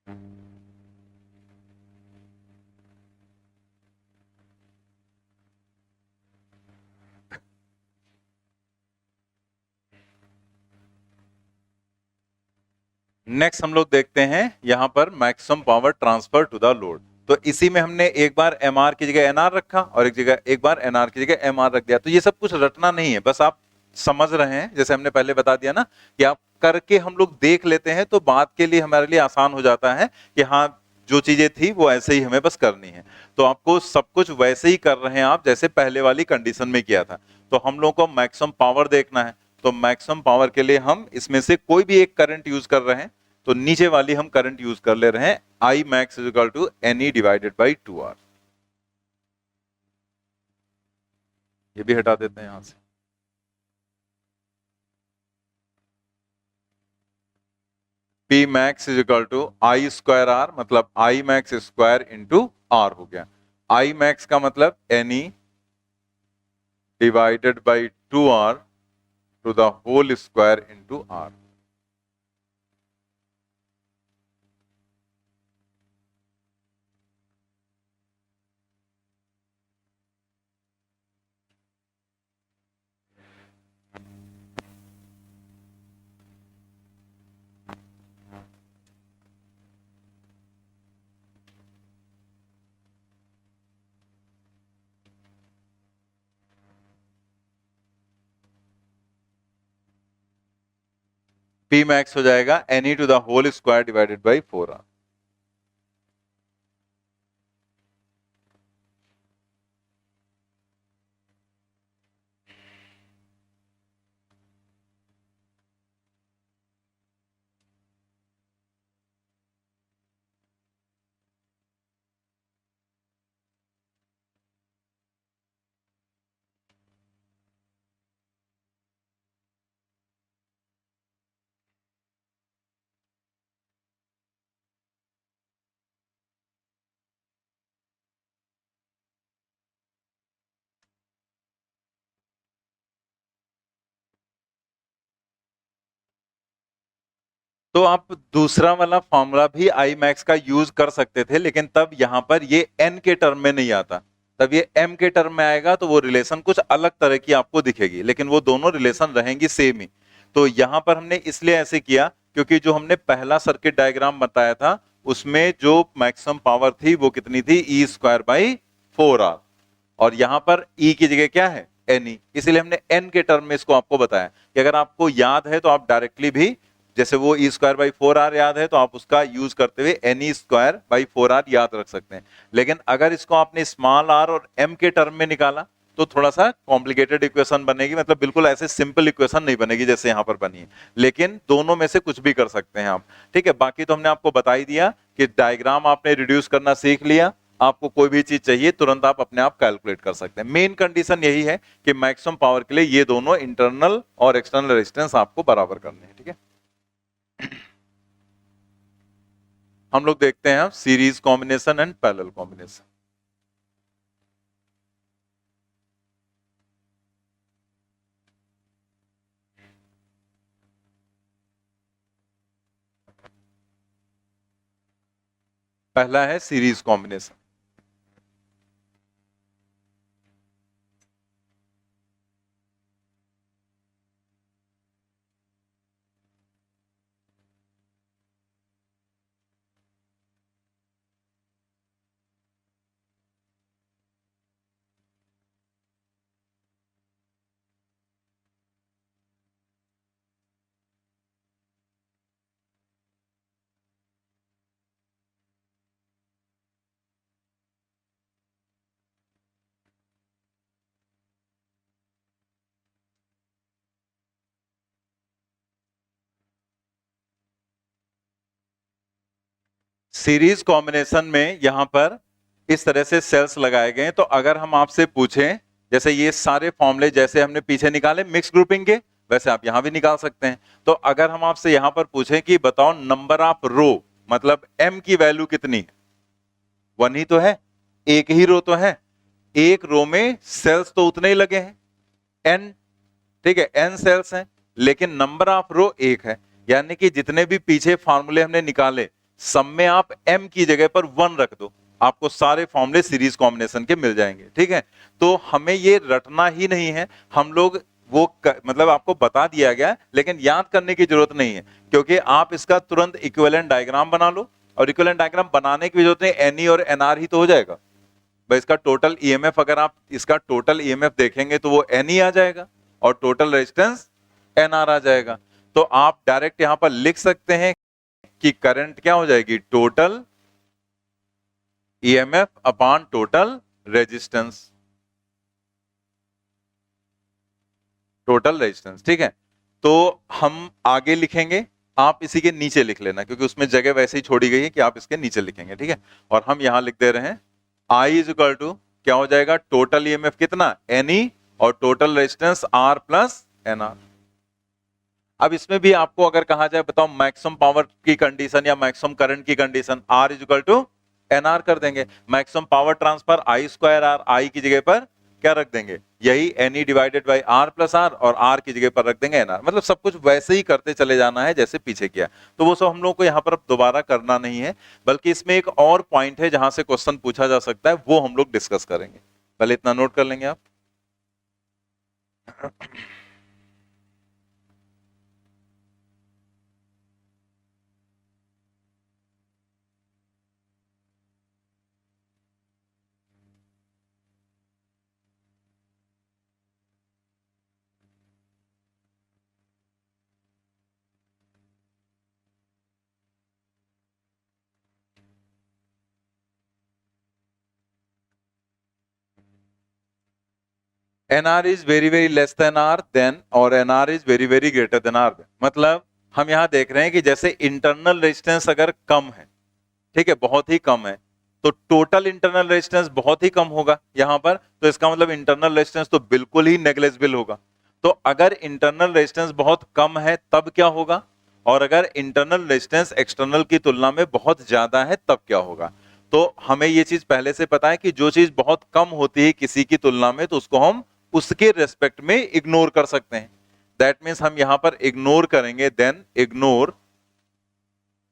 नेक्स्ट हम लोग देखते हैं यहां पर maximum power transfer to the load. तो इसी में हमने एक बार एमआर की जगह एनआर रखा और एक बार एनआर की जगह एमआर रख दिया। तो ये सब कुछ रटना नहीं है, बस आप समझ रहे हैं, जैसे हमने पहले बता दिया ना कि आप करके हम लोग देख लेते हैं तो बात के लिए हमारे लिए आसान हो जाता है कि हाँ जो चीजें थी वो ऐसे ही हमें बस करनी है। तो आपको सब कुछ वैसे ही कर रहे हैं आप जैसे पहले वाली कंडीशन में किया था। तो हम लोग को मैक्सिमम पावर देखना है, तो मैक्सिमम पावर के लिए हम इसमें से कोई भी एक करंट यूज कर रहे हैं। तो नीचे वाली हम करंट यूज कर ले रहे हैं, I max is equal to NE divided by 2R। ये भी हटा देते हैं यहां से। P max is equal to I square R, मतलब I max square into R हो गया। आई मैक्स का मतलब N E divided by 2R to the whole square into R. P max हो जाएगा N E to the whole square divided by 4R। तो आप दूसरा वाला फॉर्मूला भी आई मैक्स का यूज कर सकते थे, लेकिन तब यहां पर ये एन के टर्म में नहीं आता, तब ये एम के टर्म में आएगा। तो वो रिलेशन कुछ अलग तरह की आपको दिखेगी, लेकिन वो दोनों रिलेशन रहेंगी सेम ही। तो यहां पर हमने इसलिए ऐसे किया क्योंकि जो हमने पहला सर्किट डायग्राम बताया था उसमें जो मैक्सिमम पावर थी वो कितनी थी, ई स्क्वायर बाई 4R, और यहां पर ई की जगह क्या है, एन ई। इसीलिए हमने एन के टर्म में इसको आपको बताया कि अगर आपको याद है तो आप डायरेक्टली भी, जैसे वो ई स्क्वायर बाई 4R याद है तो आप उसका यूज करते हुए N E square by 4R याद रख सकते हैं। लेकिन अगर इसको आपने स्मॉल आर और एम के टर्म में निकाला तो थोड़ा सा कॉम्प्लिकेटेड इक्वेशन बनेगी, मतलब बिल्कुल ऐसे सिंपल इक्वेशन नहीं बनेगी जैसे यहां पर बनी है। लेकिन दोनों में से कुछ भी कर सकते हैं आप, ठीक है। बाकी तो हमने आपको बता ही दिया कि डायग्राम आपने रिड्यूस करना सीख लिया, आपको कोई भी चीज चाहिए तुरंत आप अपने आप कैलकुलेट कर सकते हैं। मेन कंडीशन यही है कि मैक्सिमम पावर के लिए ये दोनों इंटरनल और एक्सटर्नल रेजिस्टेंस आपको बराबर करने हैं, ठीक है। हम लोग देखते हैं series combination and parallel combination. पहला है सीरीज कॉम्बिनेशन। सीरीज कॉम्बिनेशन में यहां पर इस तरह से सेल्स लगाए गए हैं। तो अगर हम आपसे पूछें, जैसे ये सारे फॉर्मूले जैसे हमने पीछे निकाले मिक्स ग्रुपिंग के, वैसे आप यहां भी निकाल सकते हैं। तो अगर हम आपसे यहां पर पूछें कि बताओ नंबर ऑफ रो, मतलब एम की वैल्यू कितनी है, वन ही तो है, एक ही रो तो है, एक रो में सेल्स तो उतने ही लगे हैं, एन, ठीक है, एन सेल्स हैं, लेकिन नंबर ऑफ रो एक है। यानी कि जितने भी पीछे फार्मूले हमने निकाले सम में आप m की जगह पर 1 रख दो, आपको सारे फॉर्मूले सीरीज कॉम्बिनेशन के मिल जाएंगे। ठीक है, तो हमें ये रटना ही नहीं है, हम लोग वो मतलब आपको बता दिया गया, लेकिन याद करने की जरूरत नहीं है, क्योंकि आप इसका तुरंत इक्विवेलेंट डायग्राम बना लो, और इक्विवेलेंट डायग्राम बनाने की जरूरत नहीं, एनई और एनआर ही तो हो जाएगा भाई। इसका टोटल ईएमएफ, अगर आप इसका टोटल ईएमएफ देखेंगे तो वो एनई आ जाएगा और टोटल रेजिस्टेंस एनआर आ जाएगा। तो आप डायरेक्ट यहां पर लिख सकते हैं कि करंट क्या हो जाएगी, total EMF upon total resistance, total resistance. ठीक है, तो हम आगे लिखेंगे, आप इसी के नीचे लिख लेना, क्योंकि उसमें जगह वैसे ही छोड़ी गई है कि आप इसके नीचे लिखेंगे। ठीक है, और हम यहां लिख दे रहे हैं I इज इक्वल टू क्या हो जाएगा, टोटल ईएमएफ कितना, एनई, और total resistance R plus N R. अब इसमें भी आपको अगर कहा जाए बताओ मैक्सिमम पावर की कंडीशन या मैक्सिमम करंट की condition, R is equal to N R कर देंगे। Maximum power transfer I square R, I की जगह पर क्या रख देंगे, यही N E divided by R plus R, और आर की जगह पर रख देंगे एनआर। मतलब सब कुछ वैसे ही करते चले जाना है जैसे पीछे किया, तो वो सब हम लोग को यहाँ पर दोबारा करना नहीं है, बल्कि इसमें एक और पॉइंट है जहां से क्वेश्चन पूछा जा सकता है, वो हम लोग डिस्कस करेंगे। पहले इतना नोट कर लेंगे आप। N R is very very less than R then, और N R is very very greater than R then. मतलब हम यहां देख रहे हैं कि जैसे इंटरनल रेजिस्टेंस अगर कम है, ठीक है, बहुत ही कम है, तो टोटल इंटरनल रेजिस्टेंस बहुत ही कम होगा यहां पर, तो इसका मतलब इंटरनल रेजिस्टेंस तो बिल्कुल ही नेग्लेजिबल होगा। तो अगर इंटरनल रेजिस्टेंस बहुत कम है तब क्या होगा, और अगर इंटरनल रेजिस्टेंस एक्सटर्नल की तुलना में बहुत ज्यादा है तब क्या होगा। तो हमें ये चीज पहले से पता है कि जो चीज बहुत कम होती है किसी की तुलना में, तो उसको हम उसके रेस्पेक्ट में इग्नोर कर सकते हैं। दैट मीन्स हम यहां पर इग्नोर करेंगे, देन इग्नोर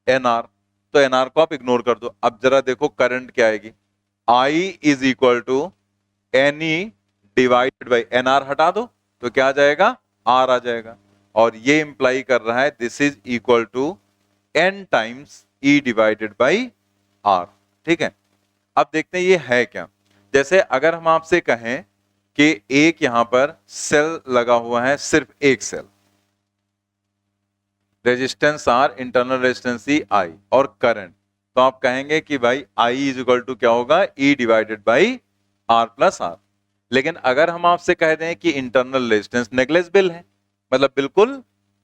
एनआर, तो एनआर को आप इग्नोर कर दो। अब जरा देखो करंट क्या आएगी, I is equal to NE divided by n R, हटा दो तो क्या आ जाएगा, आर आ जाएगा, और ये इंप्लाई कर रहा है this is equal to N times E divided by R. ठीक है, अब देखते हैं ये है क्या। जैसे अगर हम आपसे कहें कि एक यहां पर सेल लगा हुआ है, सिर्फ एक cell, resistance R, internal resistance E I, और करंट, तो आप कहेंगे कि भाई आई इज इक्वल टू क्या होगा, E divided by R plus r. लेकिन अगर हम आपसे कह दें कि इंटरनल रेजिस्टेंस नेग्लेजिबल है, मतलब बिल्कुल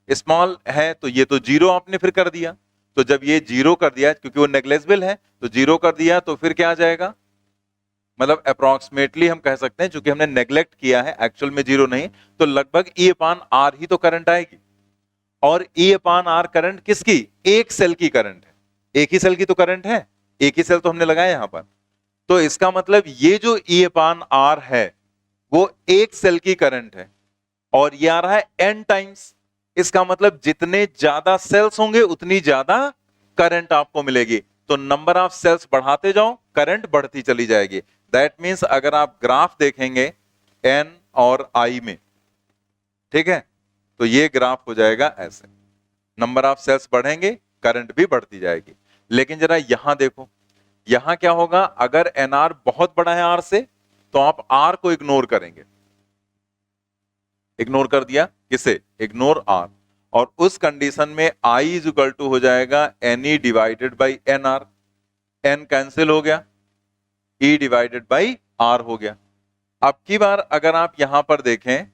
स्मॉल है, तो ये तो जीरो आपने फिर कर दिया, तो जब ये जीरो कर दिया क्योंकि वो नेग्लेजिबल है तो जीरो कर दिया, तो फिर क्या आ जाएगा, मतलब अप्रोक्सीमेटली हम कह सकते हैं, चूंकि हमने नेग्लेक्ट किया है, एक्चुअल में जीरो नहीं, तो लगभग ई अपान आर ही तो करंट आएगी। और ई अपान आर करंट किसकी, एक सेल की करंट है, एक ही सेल की तो करंट है, एक ही सेल तो हमने लगाया यहां पर, तो इसका मतलब ये जो ई अपान आर है वो एक सेल की करंट है, और ये आ रहा है एन टाइम्स। इसका मतलब जितने ज्यादा सेल्स होंगे उतनी ज्यादा करंट आपको मिलेगी, तो नंबर ऑफ सेल्स बढ़ाते जाओ, करंट बढ़ती चली जाएगी। दैट मीन्स अगर आप ग्राफ देखेंगे एन और आई में, ठीक है, तो ये ग्राफ हो जाएगा ऐसे, नंबर ऑफ सेल्स बढ़ेंगे, करंट भी बढ़ती जाएगी। लेकिन जरा यहां देखो, यहां क्या होगा, अगर एनआर बहुत बड़ा है आर से, तो आप आर को इग्नोर करेंगे, इग्नोर कर दिया, किसे, इग्नोर आर, और उस कंडीशन में आई इज इक्वल टू हो जाएगा N E divided by N R, N cancel हो गया, ई डिवाइडेड बाई आर हो गया। अब की बार अगर आप यहां पर देखें,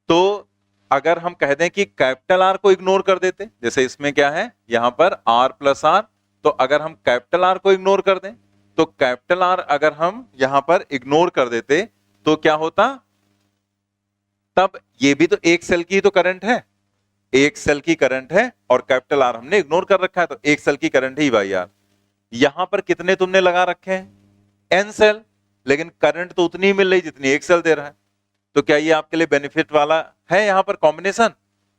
तो अगर हम कह दें कि कैपिटल आर को इग्नोर कर देते, जैसे इसमें क्या है यहां पर आर प्लस आर, तो अगर हम कैपिटल आर को इग्नोर कर दें, तो कैपिटल आर अगर हम यहां पर इग्नोर कर देते तो क्या होता, तब ये भी तो एक सेल की तो करंट है, एक सेल की करंट है, और कैपिटल आर हमने इग्नोर कर रखा है, तो एक सेल की करंट ही भाई यार। यहां पर कितने तुमने लगा रखे हैं, एन सेल, लेकिन करंट तो उतनी ही मिल रही जितनी एक सेल दे रहा है, तो क्या ये आपके लिए बेनिफिट वाला है, यहां पर कॉम्बिनेशन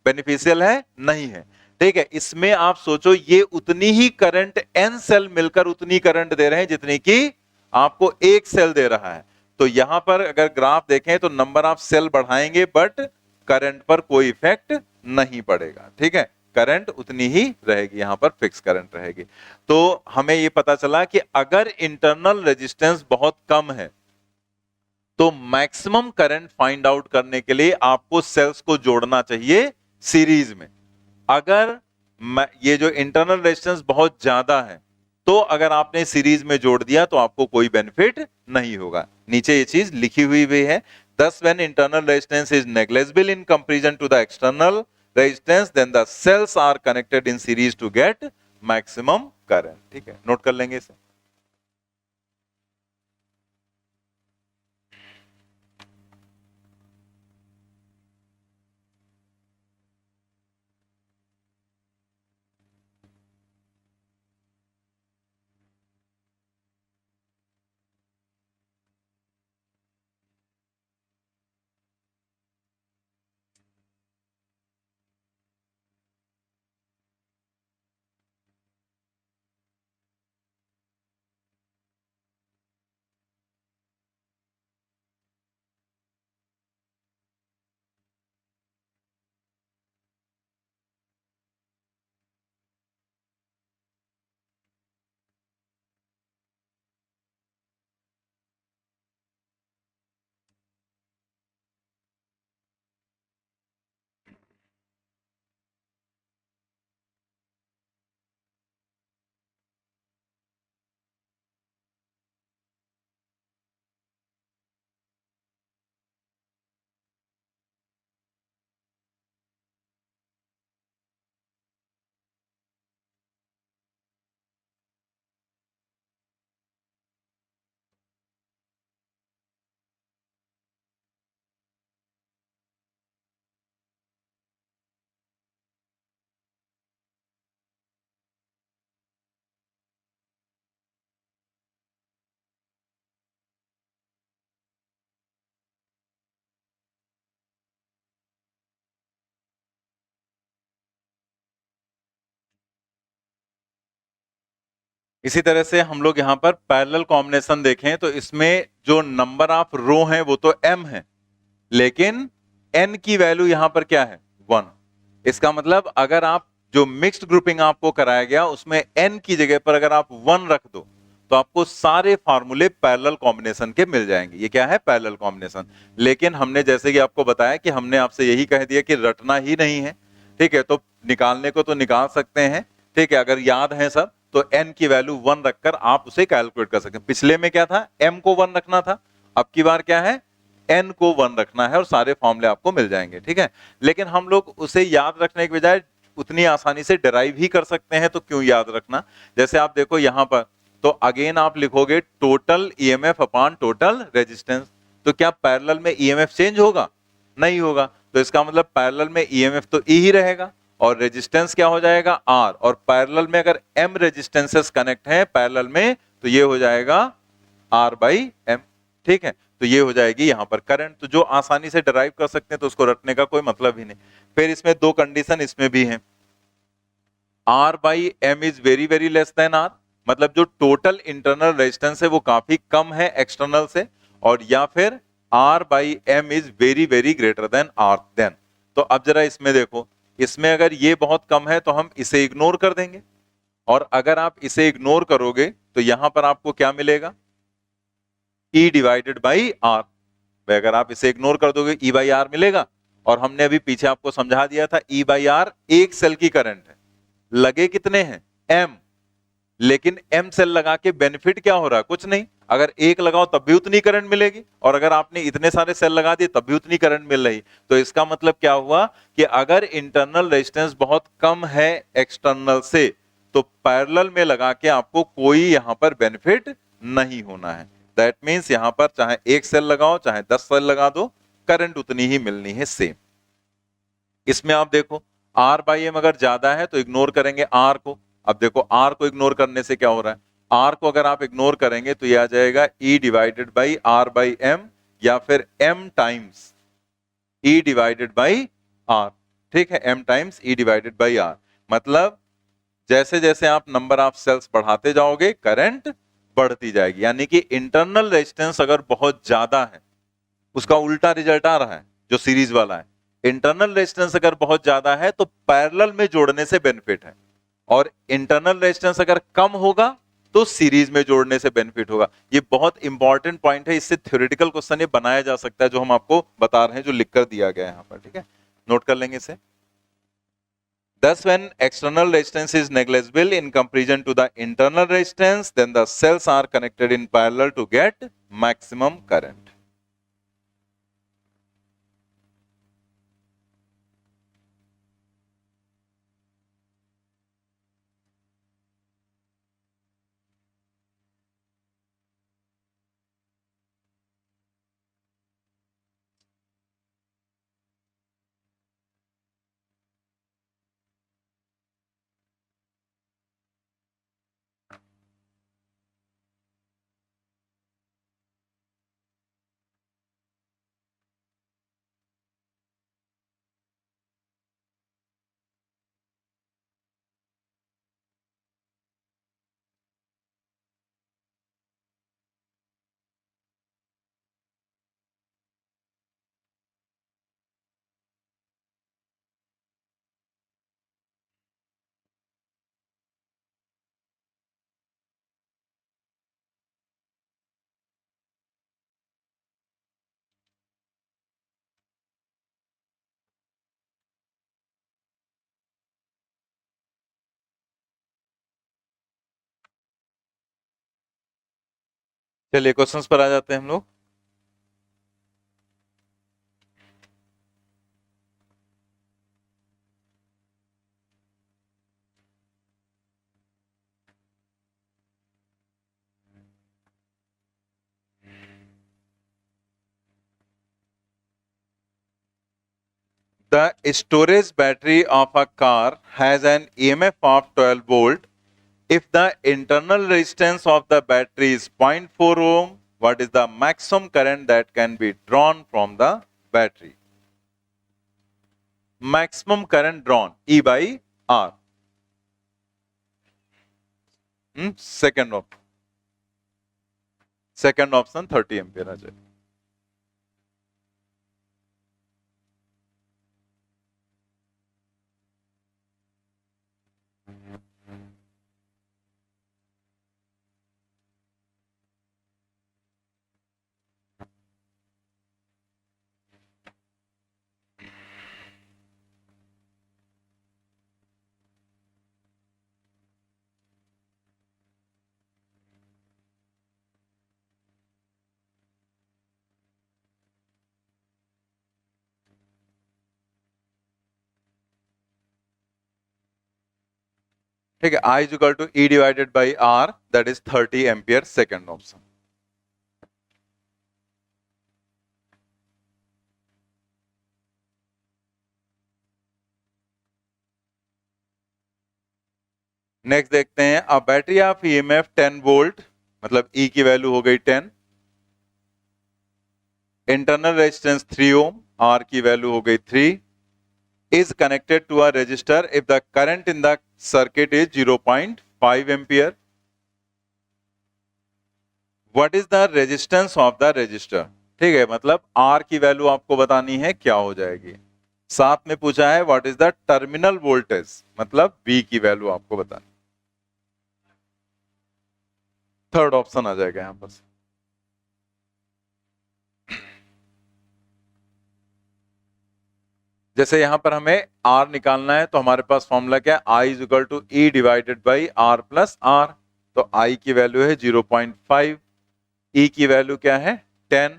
बेनिफिशियल है, नहीं है। ठीक है, इसमें आप सोचो ये उतनी ही करंट n सेल मिलकर उतनी करंट दे रहे हैं जितनी कि आपको एक सेल दे रहा है। तो यहां पर अगर ग्राफ देखें तो नंबर ऑफ सेल बढ़ाएंगे बट करंट पर कोई इफेक्ट नहीं पड़ेगा। ठीक है, करंट उतनी ही रहेगी, यहां पर फिक्स करंट रहेगी। तो हमें ये पता चला कि अगर इंटरनल रेजिस्टेंस बहुत कम है तो मैक्सिमम करंट फाइंड आउट करने के लिए आपको सेल्स को जोड़ना चाहिए सीरीज में। अगर ये जो इंटरनल रेजिस्टेंस बहुत ज्यादा है तो अगर आपने सीरीज में जोड़ दिया तो आपको कोई बेनिफिट नहीं होगा। नीचे ये चीज लिखी हुई भी है, thus when internal resistance is negligible in comparison to the external resistance then the cells are connected in series to get maximum current। ठीक है, नोट कर लेंगे इसे। इसी तरह से हम लोग यहां पर पैरेलल कॉम्बिनेशन देखें तो इसमें जो नंबर ऑफ रो हैं वो तो m है, लेकिन n की वैल्यू यहां पर क्या है 1। इसका मतलब अगर आप जो मिक्स्ड ग्रुपिंग आपको कराया गया उसमें n की जगह पर अगर आप 1 रख दो तो आपको सारे फार्मूले पैरेलल कॉम्बिनेशन के मिल जाएंगे। ये क्या है, पैरेलल कॉम्बिनेशन। लेकिन हमने जैसे कि आपको बताया कि हमने आपसे यही कह दिया कि रटना ही नहीं है। ठीक है, तो निकालने को तो निकाल सकते हैं। ठीक है, अगर याद है सब तो n की वैल्यू 1 रखकर आप उसे कैलकुलेट कर सकते हैं। पिछले में क्या था, m को 1 रखना था, अब की बार क्या है, n को 1 रखना है और सारे फॉर्मूले आपको मिल जाएंगे। ठीक है, लेकिन हम लोग उसे याद रखने के बजाय उतनी आसानी से डिराइव ही कर सकते हैं, तो क्यों याद रखना। जैसे आप देखो यहां पर तो अगेन आप लिखोगे total EMF upon total resistance. तो क्या पैरेलल में ईएमएफ चेंज होगा, नहीं होगा। तो इसका मतलब पैरेलल में ईएमएफ तो ई ही रहेगा और रेजिस्टेंस क्या हो जाएगा आर। और पैरेलल में अगर एम रेजिस्टेंसेस कनेक्ट हैं पैरेलल में तो ये हो जाएगा आर बाई एम। ठीक है, तो ये हो जाएगी यहां पर करंट। तो जो आसानी से डिराइव कर सकते हैं तो उसको रटने का कोई मतलब ही नहीं। फिर इसमें दो कंडीशन इसमें भी है, R by M is very very less than R, मतलब जो टोटल इंटरनल रेजिस्टेंस है वो काफी कम है एक्सटर्नल से, और या फिर R by M is very very greater than R then. तो अब जरा इसमें देखो, इसमें अगर ये बहुत कम है तो हम इसे इग्नोर कर देंगे, और अगर आप इसे इग्नोर करोगे तो यहां पर आपको क्या मिलेगा, E डिवाइडेड बाई आर। अगर आप इसे इग्नोर कर दोगे E बाई आर मिलेगा। और हमने अभी पीछे आपको समझा दिया था E बाई आर एक सेल की करंट है, लगे कितने हैं M, लेकिन M सेल लगा के बेनिफिट क्या हो रहा है, कुछ नहीं। अगर एक लगाओ तब भी उतनी करंट मिलेगी, और अगर आपने इतने सारे सेल लगा दिए तब भी उतनी करंट मिल रही। तो इसका मतलब क्या हुआ कि अगर इंटरनल रेजिस्टेंस बहुत कम है एक्सटर्नल से तो पैरेलल में लगा के आपको कोई यहां पर बेनिफिट नहीं होना है। दैट मींस यहां पर चाहे एक सेल लगाओ चाहे 10 सेल लगा दो, करंट उतनी ही मिलनी है सेम। इसमें आप देखो R बाई एम अगर ज्यादा है तो इग्नोर करेंगे R को। अब देखो R को इग्नोर करने से क्या हो रहा है, R को अगर आप इग्नोर करेंगे तो ये आ जाएगा E divided by R by M, या फिर M times E divided by R। ठीक है, M times E divided by R। मतलब जैसे जैसे आप नंबर ऑफ सेल्स बढ़ाते जाओगे करंट बढ़ती जाएगी। यानी कि इंटरनल रेजिस्टेंस अगर बहुत ज्यादा है, उसका उल्टा रिजल्ट आ रहा है जो सीरीज वाला है। इंटरनल रेजिस्टेंस अगर बहुत ज्यादा है तो पैरेलल में जोड़ने से बेनिफिट है, और इंटरनल रेजिस्टेंस अगर कम होगा तो सीरीज में जोड़ने से बेनिफिट होगा। ये बहुत इंपॉर्टेंट पॉइंट है, इससे थ्योरेटिकल क्वेश्चन ये बनाया जा सकता है जो हम आपको बता रहे हैं, जो लिखकर दिया गया है यहां पर। ठीक है, नोट कर लेंगे इसे। Thus, when external resistance is negligible in comparison to the internal resistance, then the cells are connected in parallel to get maximum current. चलिए क्वेश्चंस पर आ जाते हैं हम लोग। The storage battery of a car has an EMF of 12 volt. If the internal resistance of the battery is 0.4 ohm, what is the maximum current that can be drawn from the battery? Maximum current drawn, E by R. Second option 30 ampere आ जाएगा। ठीक है, I is equal to E divided by R, that is 30 ampere, second option. Next देखते हैं, a battery of EMF 10 volt, मतलब E की value हो गई 10, इंटरनल रेजिस्टेंस 3 ओम, R की वैल्यू हो गई 3, is connected to a resistor if the current in the circuit is 0.5 ampere. What is the resistance of the resistor? ठीक है, मतलब R की वैल्यू आपको बतानी है क्या हो जाएगी। साथ में पूछा है what is the terminal voltage, मतलब V की वैल्यू आपको बतानी। थर्ड ऑप्शन आ जाएगा यहां पर। जैसे यहां पर हमें R निकालना है तो हमारे पास फॉर्मूला क्या है, I is equal to E divided by R plus R। तो I की वैल्यू है 0.5, E की वैल्यू क्या है 10,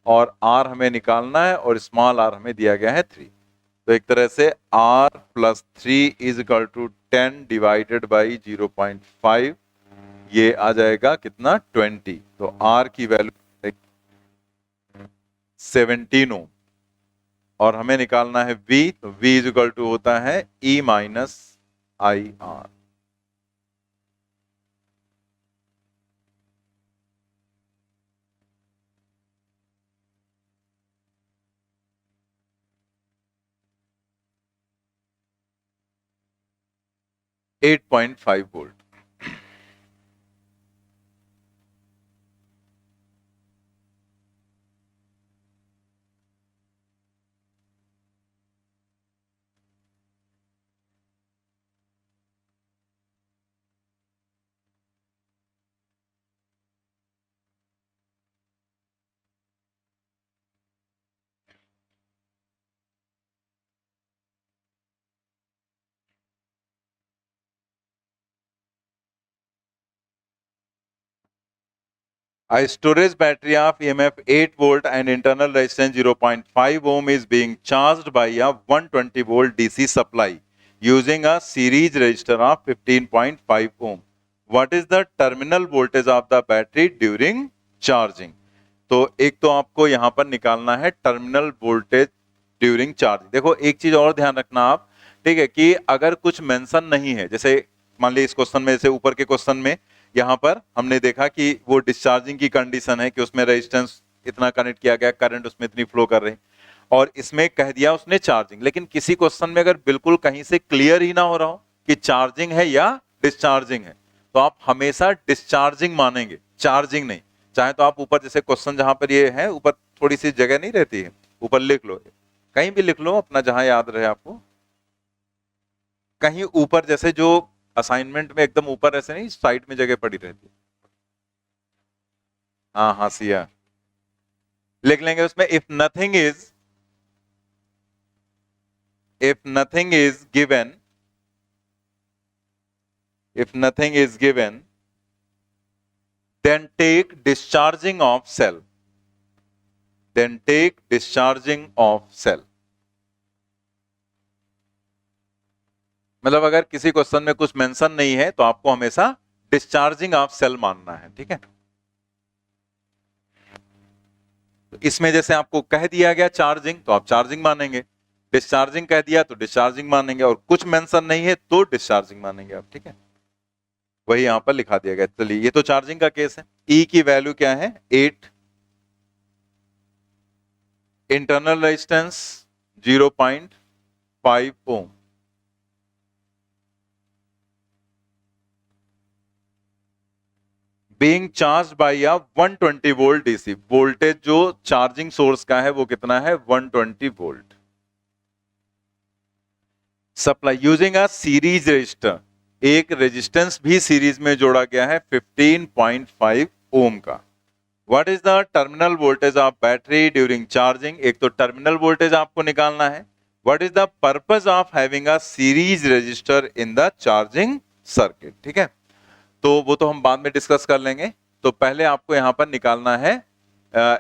और R हमें निकालना है और स्मॉल r हमें दिया गया है 3। तो एक तरह से R plus 3 is equal to 10 divided by 0.5, ये आ जाएगा कितना 20। तो R की वैल्यू 17 ओम, और हमें निकालना है V, तो V इज इक्वल टू होता है E minus I are. 8.5 volt. A storage battery of EMF 8 volt and internal resistance 0.5 ohm is being charged by a 120 volt DC supply using a series resistor of 15.5 ohm. What is the terminal voltage of the battery during charging? तो एक तो आपको यहां पर निकालना है terminal voltage during charging. देखो एक चीज और ध्यान रखना आप, ठीक है, कि अगर कुछ मेंशन नहीं है, जैसे मान लीजिए इस क्वेश्चन में, जैसे ऊपर के क्वेश्चन में यहां पर हमने देखा कि वो डिस्चार्जिंग की कंडीशन है कि उसमें रेजिस्टेंस इतना कनेक्ट किया गया, करंट उसमें इतनी फ्लो कर रही, और इसमें कह दिया उसने चार्जिंग। लेकिन किसी क्वेश्चन में अगर बिल्कुल कहीं से क्लियर ही ना हो रहा हो कि चार्जिंग है या डिस्चार्जिंग है, तो आप हमेशा डिस्चार्जिंग मानेंगे, चार्जिंग नहीं। चाहे तो आप ऊपर, जैसे क्वेश्चन जहां पर ये है ऊपर थोड़ी सी जगह नहीं रहती है, ऊपर लिख लो, कहीं भी लिख लो अपना, जहां याद रहे आपको, कहीं ऊपर, जैसे जो असाइनमेंट में एकदम ऊपर ऐसे नहीं, साइड में जगह पड़ी रहती है, हाँ हाशिया लिख लेंगे उसमें। if nothing is given then take discharging of cell, मतलब अगर किसी क्वेश्चन में कुछ मेंशन नहीं है तो आपको हमेशा डिस्चार्जिंग ऑफ सेल मानना है, ठीक है। तो इसमें जैसे आपको कह दिया गया चार्जिंग, तो आप चार्जिंग मानेंगे, डिस्चार्जिंग कह दिया तो डिस्चार्जिंग मानेंगे, और कुछ मेंशन नहीं है तो डिस्चार्जिंग मानेंगे आप, ठीक है। वही यहां पर लिखा दिया गया। चलिए ये तो चार्जिंग का केस है। ई की वैल्यू क्या है? 8, internal resistance 0.5 ohm, being charge by a 120 volt DC. Voltage जो चार्जिंग सोर्स का है वो कितना है? 120 volt. Supply using a series resistor, एक रेजिस्टेंस भी सीरीज में जोड़ा गया है 15.5 ओम का। What is the terminal voltage of battery during charging? एक तो टर्मिनल वोल्टेज आपको निकालना है। What is the purpose of having a series resistor in the charging circuit, ठीक है। तो वो तो हम बाद में डिस्कस कर लेंगे। तो पहले आपको यहां पर निकालना है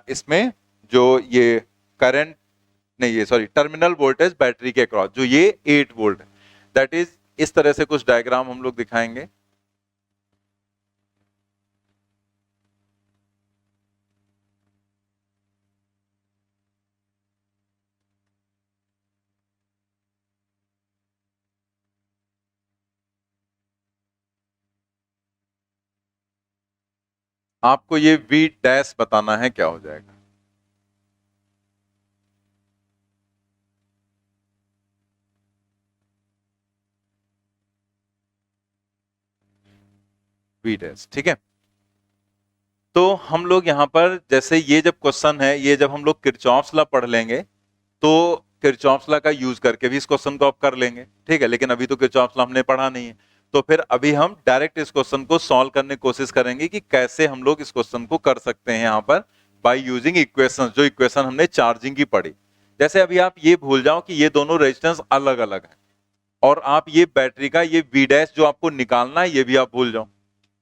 इसमें जो ये करंट, नहीं ये सॉरी, टर्मिनल वोल्टेज बैटरी के अक्रॉस, जो ये 8 वोल्ट है, दैट इज इस तरह से कुछ डायग्राम हम लोग दिखाएंगे। आपको ये V डैश बताना है क्या हो जाएगा। V डैश, ठीक है। तो हम लोग यहां पर, जैसे ये जब क्वेश्चन है, ये जब हम लोग किरचॉफ्स लॉ पढ़ लेंगे तो किरचॉफ्स लॉ का यूज करके भी इस क्वेश्चन को आप कर लेंगे, ठीक है। लेकिन अभी तो किरचॉफ्स लॉ हमने पढ़ा नहीं है, तो फिर अभी हम डायरेक्ट इस क्वेश्चन को सॉल्व करने की कोशिश करेंगे कि कैसे हम लोग इस क्वेश्चन को कर सकते हैं यहां पर बाय यूजिंग इक्वेशंस, जो इक्वेशन हमने चार्जिंग की पढ़ी। जैसे अभी आप ये भूल जाओ कि ये दोनों रेजिस्टेंस अलग अलग है, और आप ये बैटरी का ये V डैश जो आपको निकालना है ये भी आप भूल जाओ,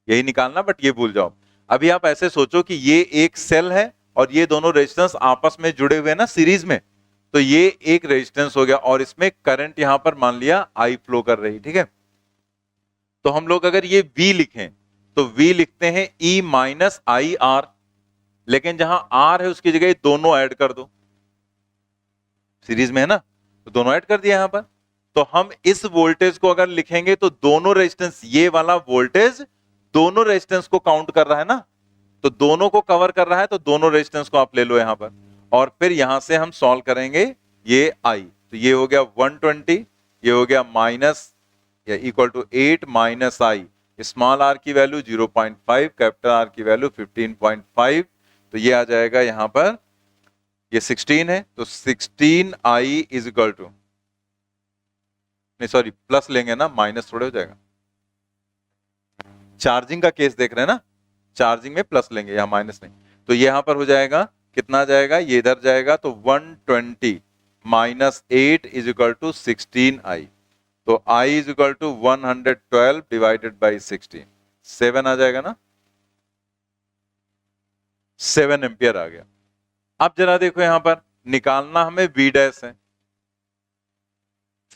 यही निकालना, बट ये भूल जाओ। अभी आप ऐसे सोचो कि ये एक सेल है और ये दोनों रेजिस्टेंस आपस में जुड़े हुए हैं ना सीरीज में, तो ये एक रेजिस्टेंस हो गया और इसमें करंट यहां पर मान लिया I फ्लो कर रही, ठीक है। तो हम लोग अगर ये V लिखें तो V लिखते हैं E माइनस आई आर, लेकिन जहां R है उसकी जगह दोनों ऐड कर दो, सीरीज में है ना, तो दोनों ऐड कर दिया यहां पर। तो हम इस वोल्टेज को अगर लिखेंगे तो दोनों रेजिस्टेंस, ये वाला वोल्टेज दोनों रेजिस्टेंस को काउंट कर रहा है ना, तो दोनों को कवर कर रहा है, तो दोनों रेजिस्टेंस को आप ले लो यहां पर, और फिर यहां से हम सॉल्व करेंगे ये I। तो ये हो गया 120, ये हो गया माइनस या equal to 8 minus I, small R की वैल्यू 0.5, कैपिटल आर की वैल्यू 15.5, तो ये आ जाएगा यहां पर, ये 16 है तो 16 आई इज इक्वल टू, नहीं सॉरी प्लस लेंगे ना, माइनस थोड़े हो जाएगा, चार्जिंग का केस देख रहे हैं ना, चार्जिंग में प्लस लेंगे, यहाँ माइनस नहीं, तो ये यहां पर हो जाएगा कितना जाएगा, ये इधर जाएगा तो 120 minus 8 is equal to 16 I, तो I is equal to 112 divided by 16, 7 आ जाएगा ना, 7 एम्पियर आ गया। अब जरा देखो यहां पर निकालना हमें V डैश है,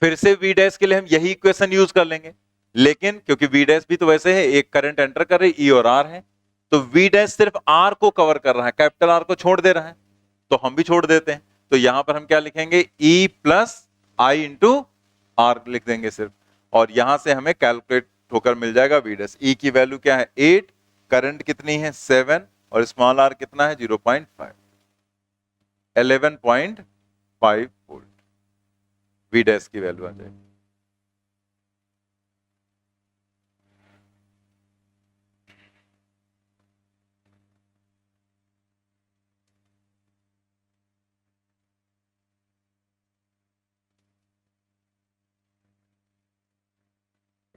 फिर से V डैश के लिए हम यही इक्वेशन यूज कर लेंगे, लेकिन क्योंकि V डैश भी तो वैसे है, एक करंट एंटर कर रही E और R है, तो V डैश सिर्फ R को कवर कर रहा है, कैपिटल R को छोड़ दे रहा है, तो हम भी छोड़ देते हैं, तो यहां पर हम क्या लिखेंगे, E plus I into R लिख देंगे सिर्फ, और यहां से हमें कैलकुलेट होकर मिल जाएगा V डैश। E की वैल्यू क्या है 8, करंट कितनी है 7, और स्मॉल r कितना है 0.5, 11.5 वोल्ट V डैश की वैल्यू आ जाएगी।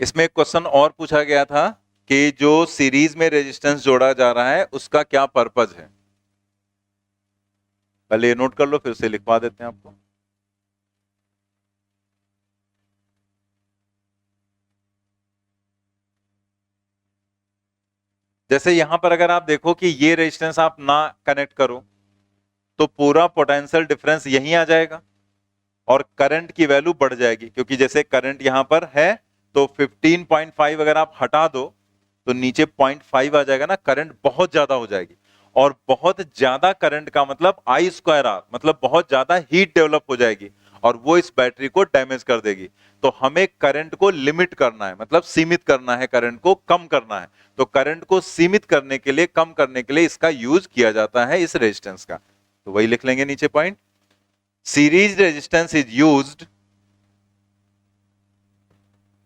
इसमें एक क्वेश्चन और पूछा गया था कि जो सीरीज में रेजिस्टेंस जोड़ा जा रहा है उसका क्या पर्पज है, पहले ये नोट कर लो फिर से लिखवा देते हैं आपको। जैसे यहां पर अगर आप देखो कि ये रेजिस्टेंस आप ना कनेक्ट करो तो पूरा पोटेंशियल डिफरेंस यहीं आ जाएगा और करंट की वैल्यू बढ़ जाएगी, क्योंकि जैसे करंट यहां पर है तो 15.5 अगर आप हटा दो तो नीचे 0.5 आ जाएगा ना, करंट बहुत ज्यादा हो जाएगी, और बहुत ज्यादा करंट का मतलब आई स्क्वायर आर, मतलब बहुत ज्यादा हीट डेवलप हो जाएगी और वो इस बैटरी को डैमेज कर देगी। तो हमें करंट को लिमिट करना है, मतलब सीमित करना है, करंट को कम करना है, तो करंट को सीमित करने के लिए, कम करने के लिए इसका यूज किया जाता है इस रेजिस्टेंस का, तो वही लिख लेंगे नीचे point. Series resistance is used,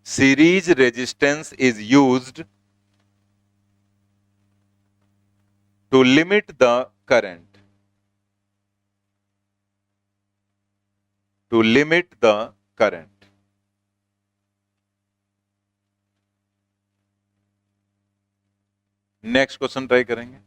series resistance is used to limit the current, to limit the current। Next question try करेंगे।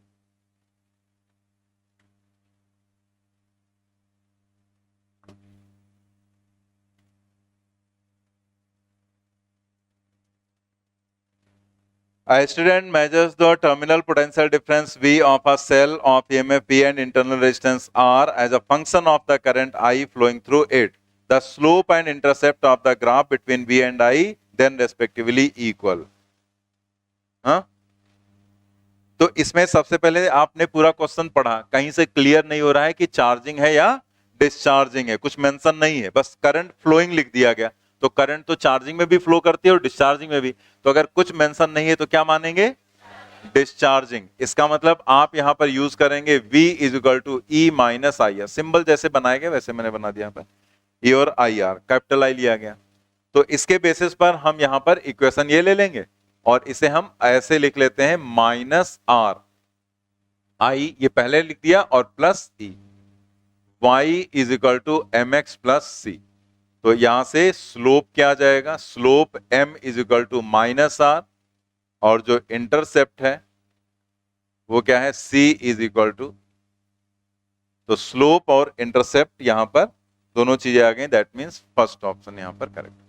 A student measures the terminal potential difference V of a cell of EMF P and internal resistance R as a function of the current I flowing through it. The slope and intercept of the graph between V and I then respectively equal. हाँ? तो इसमें सबसे पहले आपने पूरा question पढ़ा, कहीं से क्लियर नहीं हो रहा है कि चार्जिंग है या डिस्चार्जिंग है, कुछ मेंशन नहीं है, बस करंट फ्लोइंग लिख दिया गया। तो करंट तो चार्जिंग में भी फ्लो करती है और डिस्चार्जिंग में भी, तो अगर कुछ मेंशन नहीं है तो क्या मानेंगे, डिस्चार्जिंग। इसका मतलब आप यहां पर यूज करेंगे V is equal to E minus I R, symbol जैसे बनाए गए वैसे मैंने बना दिया यहाँ पर, E और आई आर, कैपिटल आई लिया गया। तो इसके बेसिस पर हम यहां पर इक्वेशन ये ले लेंगे और इसे हम ऐसे लिख लेते हैं, माइनस आर आई ये पहले लिख दिया और plus E, y is equal to m x plus c. तो यहां से स्लोप क्या आ जाएगा, slope m is equal to minus R, और जो इंटरसेप्ट है वो क्या है, c इज इक्वल टू, तो स्लोप और इंटरसेप्ट यहां पर दोनों चीजें आ गई, दैट मींस फर्स्ट ऑप्शन यहां पर correct.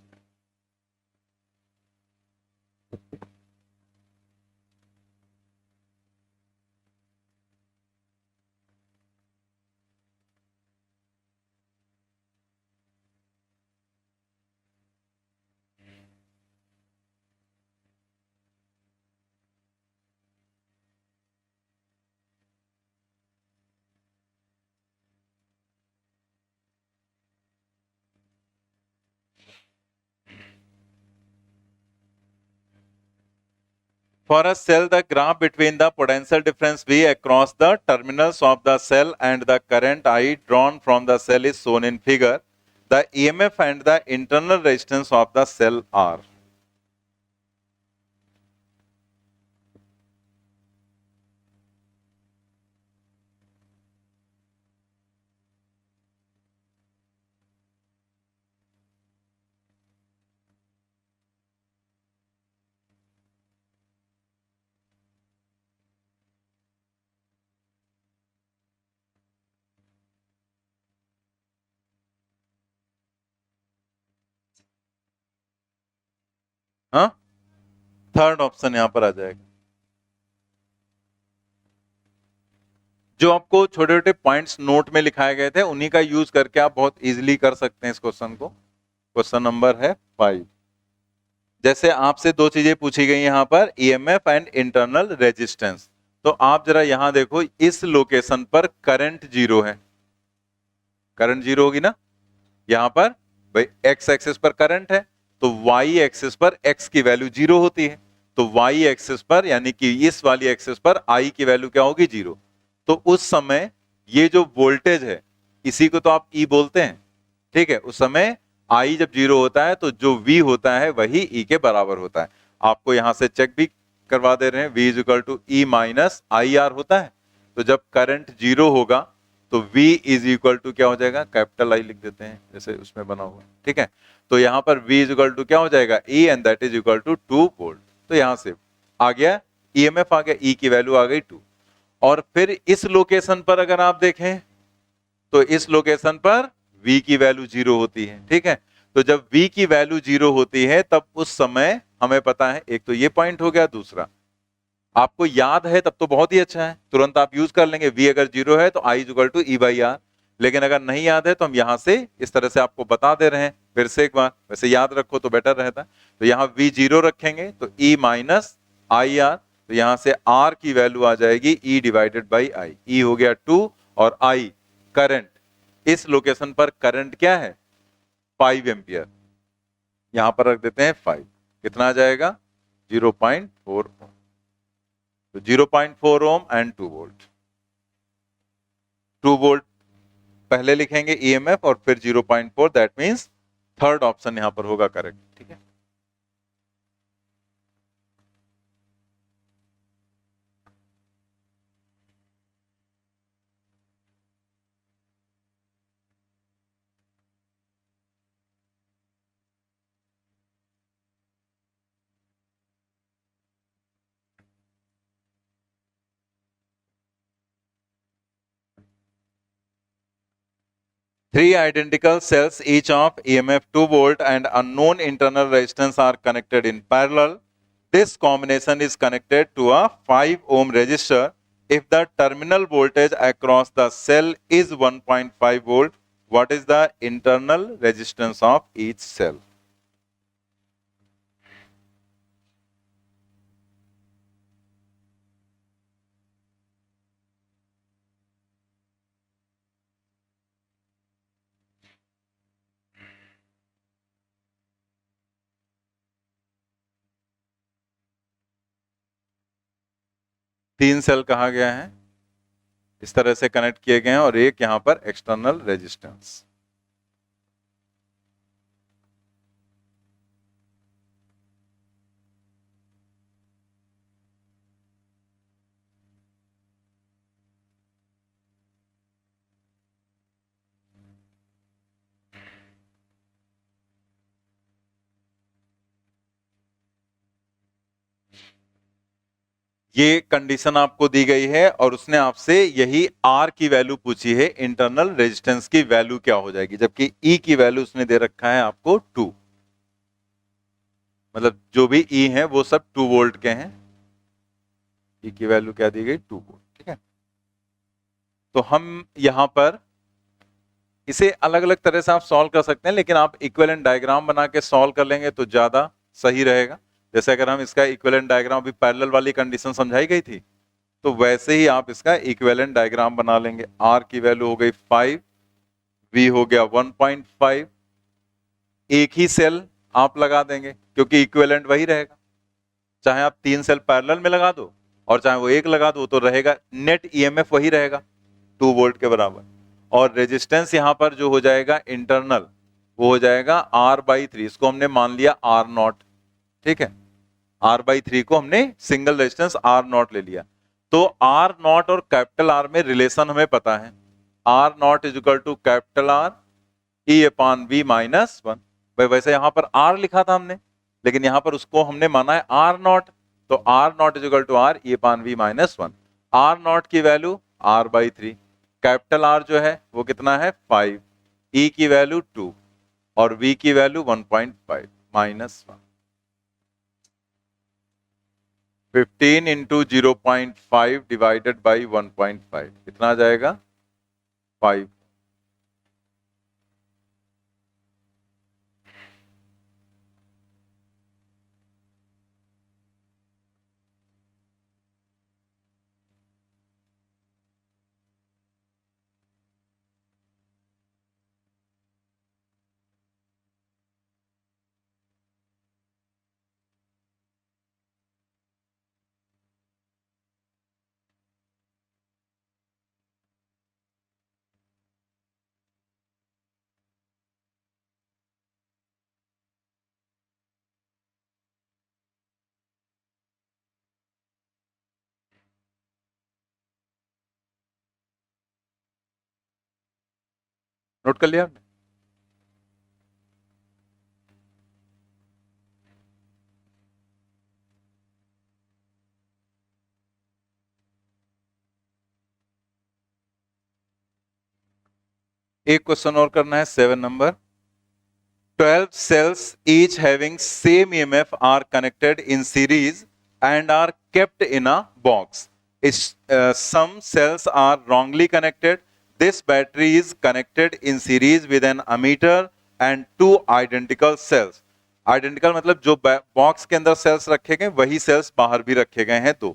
For a cell, the graph between the potential difference V across the terminals of the cell and the current I drawn from the cell is shown in figure. The EMF and the internal resistance of the cell are. हाँ, third option यहां पर आ जाएगा। जो आपको छोटे छोटे points note में लिखाए गए थे उन्हीं का यूज करके आप बहुत इजीली कर सकते हैं इस क्वेश्चन को। क्वेश्चन नंबर है 5। जैसे आपसे दो चीजें पूछी गई यहां पर, ईएमएफ एंड इंटरनल रेजिस्टेंस। तो आप जरा यहां देखो, इस लोकेशन पर करंट जीरो है, करंट जीरो होगी ना यहां पर, भाई एक्स एक्सिस पर करंट है तो वाई एक्सिस पर एक्स की वैल्यू जीरो होती है, तो वाई एक्सिस पर यानी कि इस वाली एक्सिस पर आई की वैल्यू क्या होगी, जीरो। तो उस समय ये जो वोल्टेज है इसी को तो आप ई बोलते हैं, ठीक है। उस समय आई जब जीरो होता है तो जो वी होता है वही ई के बराबर होता है। आपको यहां से चेक भी करवा दे रहे हैं, V is equal to E minus I R होता है। तो जब करंट जीरो होगा तो V इज इक्वल टू क्या हो जाएगा, कैपिटल आई लिख देते हैं जैसे उसमें बना हुआ है, ठीक है। तो यहां पर V इज इक्वल टू क्या हो जाएगा, E and that is equal to 2 volt. तो यहां से आ गया ईएमएफ आ गया, E की वैल्यू आ गई 2। और फिर इस लोकेशन पर अगर आप देखें तो इस लोकेशन पर V की वैल्यू जीरो होती है, ठीक है। तो जब V की वैल्यू जीरो होती है तब उस समय हमें पता है, एक तो ये पॉइंट हो गया, दूसरा आपको याद है तब तो बहुत ही अच्छा है, तुरंत आप यूज कर लेंगे। V अगर जीरो है तो I equal to E by R. लेकिन अगर नहीं याद है तो हम यहां से इस तरह से आपको बता दे रहे हैं फिर से एक बार, वैसे याद रखो तो बेटर रहता है। तो यहाँ V जीरो रखेंगे तो E माइनस आई आर, तो यहां से R की वैल्यू आ जाएगी E divided by I. E हो गया 2 और I करंट, इस लोकेशन पर करंट क्या है, 5 एम्पियर, यहां पर रख देते हैं 5। कितना आ जाएगा, 0.4 ओम। तो 0.4 ओम एंड 2 वोल्ट। 2 वोल्ट पहले लिखेंगे ईएमएफ और फिर 0.4, दैट मींस थर्ड ऑप्शन यहां पर होगा करेक्ट, ठीक है। Three identical cells, each of EMF 2 volt and unknown internal resistance are connected in parallel. This combination is connected to a 5 ohm resistor. If the terminal voltage across the cell is 1.5 volt, what is the internal resistance of each cell? तीन cell कहा गया है, इस तरह से connect किए गए हैं और एक यहां पर एक्सटर्नल रेजिस्टेंस। ये कंडीशन आपको दी गई है और उसने आपसे यही आर की वैल्यू पूछी है, इंटरनल रेजिस्टेंस की वैल्यू क्या हो जाएगी, जबकि ई की वैल्यू उसने दे रखा है आपको 2। मतलब जो भी ई है वो सब 2 वोल्ट के हैं। ई की वैल्यू क्या दी गई, 2 वोल्ट, ठीक है। तो हम यहां पर इसे अलग अलग तरह से आप सॉल्व कर सकते हैं, लेकिन आप इक्विवेलेंट डायग्राम बना के सॉल्व कर लेंगे तो ज्यादा सही रहेगा। जैसे अगर हम इसका इक्विवेलेंट डायग्राम, अभी पैरेलल वाली कंडीशन समझाई गई थी, तो वैसे ही आप इसका इक्विवेलेंट डायग्राम बना लेंगे। R की वैल्यू हो गई 5, V हो गया 1.5, एक ही सेल आप लगा देंगे क्योंकि इक्विवेलेंट वही रहेगा। चाहे आप 3 सेल पैरेलल में लगा दो और चाहे वो एक लगा दो तो रहेगा, नेट ईएमएफ वही रहेगा 2 वोल्ट के बराबर। और रेजिस्टेंस यहां पर जो हो जाएगा इंटरनल, वो हो जाएगा R/3, इसको हमने मान लिया R0, ठीक है। R/3 को हमने सिंगल रेजिस्टेंस R0 ले लिया। तो R0 और कैपिटल R में रिलेशन हमें पता है, R0 is equal to capital R E upon V minus 1। भाई वैसे यहां पर R लिखा था हमने, लेकिन यहां पर उसको हमने माना है R0, तो R0 is equal to R E upon V minus 1। R0 की वैल्यू R/3, कैपिटल R जो है वो कितना है 5, E की वैल्यू 2 और V की value 1.5 minus 1। 15 into 0.5 divided by 1.5 कितना आ जाएगा? 5। नोट कर लिया आपने? एक क्वेश्चन और करना है, 7 number. 12 cells each having same EMF are connected in series and are kept in a box. Some cells are wrongly connected. This battery is connected in series with an ammeter and two identical cells. Identical मतलब जो box के अंदर sales रखे गए वही sales बाहर भी रखे गए हैं। तो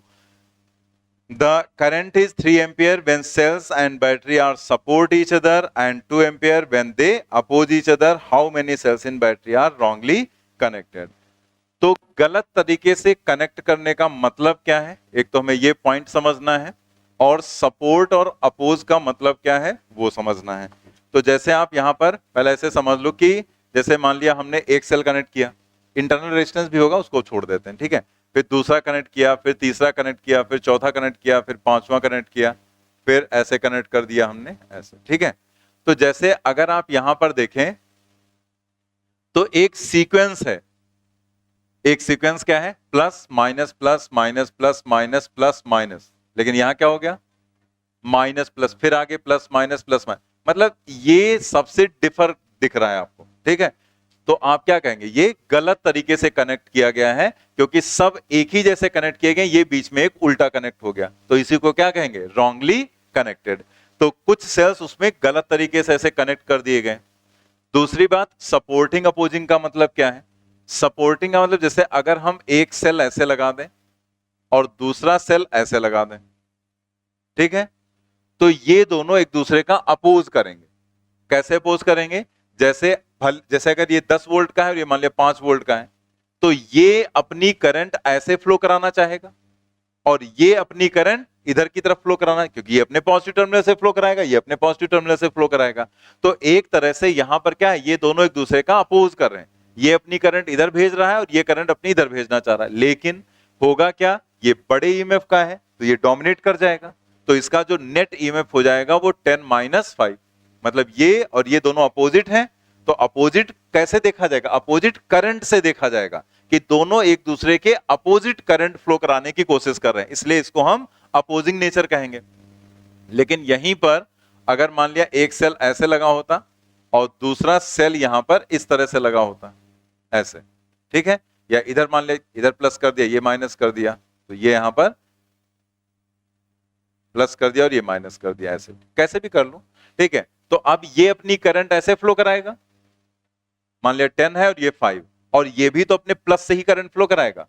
the current is 3 ampere when cells and battery are support each other and 2 ampere when they oppose each other. How many cells in battery are wrongly connected? तो गलत तरीके से कनेक्ट करने का मतलब क्या है, एक तो हमें ये पॉइंट समझना है, और सपोर्ट और अपोज का मतलब क्या है वो समझना है। तो जैसे आप यहां पर पहले ऐसे समझ लो कि जैसे मान लिया हमने एक सेल कनेक्ट किया, इंटरनल रेजिस्टेंस भी होगा उसको छोड़ देते हैं, ठीक है। फिर दूसरा कनेक्ट किया, फिर तीसरा कनेक्ट किया, फिर चौथा कनेक्ट किया, फिर पांचवा कनेक्ट किया, फिर ऐसे कनेक्ट कर दिया हमने ऐसे, ठीक है। तो जैसे अगर आप यहां पर देखें तो एक सीक्वेंस है, एक सीक्वेंस क्या है, plus minus plus minus plus minus plus minus, लेकिन यहां क्या हो गया, माइनस प्लस, फिर आगे प्लस माइनस प्लस माइनस, मतलब ये सबसे डिफर दिख रहा है आपको, ठीक है। तो आप क्या कहेंगे, ये गलत तरीके से कनेक्ट किया गया है, क्योंकि सब एक ही जैसे कनेक्ट किए गए, ये बीच में एक उल्टा कनेक्ट हो गया, तो इसी को क्या कहेंगे, रॉन्गली कनेक्टेड। तो कुछ सेल्स उसमें गलत तरीके से ऐसे कनेक्ट कर दिए गए। दूसरी बात, सपोर्टिंग अपोजिंग का मतलब क्या है, सपोर्टिंग का मतलब जैसे अगर हम एक सेल ऐसे लगा दें और दूसरा सेल ऐसे लगा दें, ठीक है, तो ये दोनों एक दूसरे का अपोज करेंगे। कैसे अपोज करेंगे, जैसे अगर ये 10 वोल्ट का है और ये मान लिया 5 वोल्ट का है, तो ये अपनी करंट ऐसे फ्लो कराना चाहेगा और ये अपनी करंट इधर की तरफ फ्लो कराना, क्योंकि ये अपने पॉजिटिव टर्मिनल से फ्लो कराएगा, ये अपने पॉजिटिव टर्मिनल से फ्लो कराएगा। तो एक तरह से यहां पर क्या है, ये दोनों एक दूसरे का अपोज कर रहे हैं, ये अपनी करंट इधर भेज रहा है और ये करंट अपनी इधर भेजना चाह रहा है, लेकिन होगा क्या, ये बड़े ईएमएफ का है तो ये डोमिनेट कर जाएगा, तो इसका जो नेट ईएमएफ हो जाएगा वो 10-5, मतलब ये और ये दोनों अपोजिट हैं। तो अपोजिट कैसे देखा जाएगा, अपोजिट करंट से देखा जाएगा कि दोनों एक दूसरे के अपोजिट करंट फ्लो कराने की कोशिश कर रहे हैं, इसलिए इसको हम अपोजिंग नेचर कहेंगे। लेकिन यहीं पर अगर मान लिया एक सेल ऐसे लगा होता और दूसरा सेल यहां पर इस तरह से लगा होता ऐसे, ठीक है, या इधर मान लिया इधर प्लस कर दिया, ये माइनस कर दिया, तो ये यहां पर प्लस कर दिया और ये माइनस कर दिया, ऐसे कैसे भी कर लो, ठीक है। तो अब ये अपनी करंट ऐसे फ्लो कराएगा, मान लिया 10 है और ये 5, और ये भी तो अपने प्लस से ही करंट फ्लो कराएगा,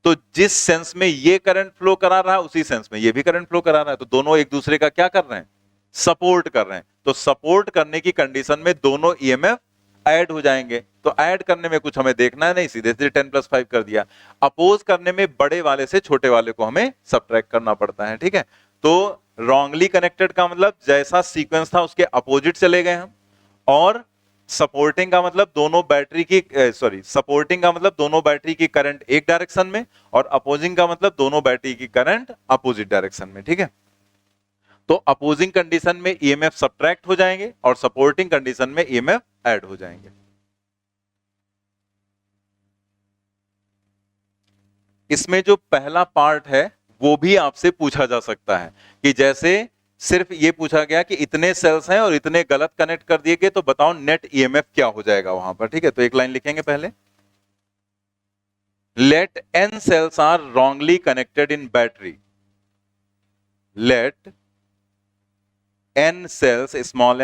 तो जिस सेंस में ये करंट फ्लो करा रहा है उसी सेंस में ये भी करंट फ्लो करा रहा है, तो दोनों एक दूसरे का क्या कर रहे हैं, सपोर्ट कर रहे हैं। तो सपोर्ट करने की कंडीशन में दोनों ईएमएफ ऐड हो जाएंगे, तो ऐड करने में कुछ हमें देखना है नहीं, सीधे सीधे 10+5 कर दिया। अपोज करने में बड़े वाले से छोटे वाले को हमें सबट्रैक्ट करना पड़ता है, ठीक है। तो रॉन्गली कनेक्टेड का मतलब जैसा सीक्वेंस था उसके अपोजिट चले गए हम, और सपोर्टिंग का मतलब दोनों बैटरी की सपोर्टिंग का मतलब दोनों बैटरी की करंट एक डायरेक्शन में, और अपोजिंग का मतलब दोनों बैटरी की करंट अपोजिट डायरेक्शन में, ठीक है। तो अपोजिंग कंडीशन में ईएमएफ सब्ट्रैक्ट हो जाएंगे और सपोर्टिंग कंडीशन में ईएमएफ ऐड हो जाएंगे। इसमें जो पहला पार्ट है वो भी आपसे पूछा जा सकता है कि जैसे सिर्फ ये पूछा गया कि इतने सेल्स हैं और इतने गलत कनेक्ट कर दिए गए, तो बताओ नेट ईएमएफ क्या हो जाएगा वहां पर, ठीक है। तो एक लाइन लिखेंगे पहले, let n cells are wrongly connected in battery. Let n cells, small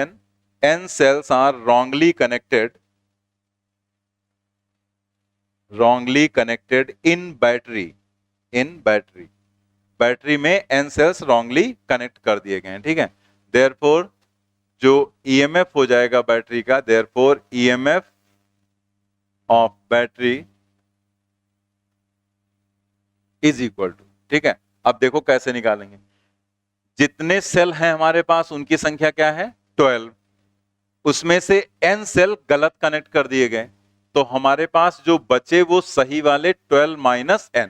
n cells are wrongly connected in battery. Battery में n cells wrongly कनेक्ट कर दिए गए हैं, ठीक है। therefore जो EMF हो जाएगा बैटरी का, therefore EMF of battery is equal to, ठीक है। अब देखो कैसे निकालेंगे। जितने सेल हैं हमारे पास उनकी संख्या क्या है 12, उसमें से n सेल गलत कनेक्ट कर दिए गए, तो हमारे पास जो बचे वो सही वाले 12 माइनस n,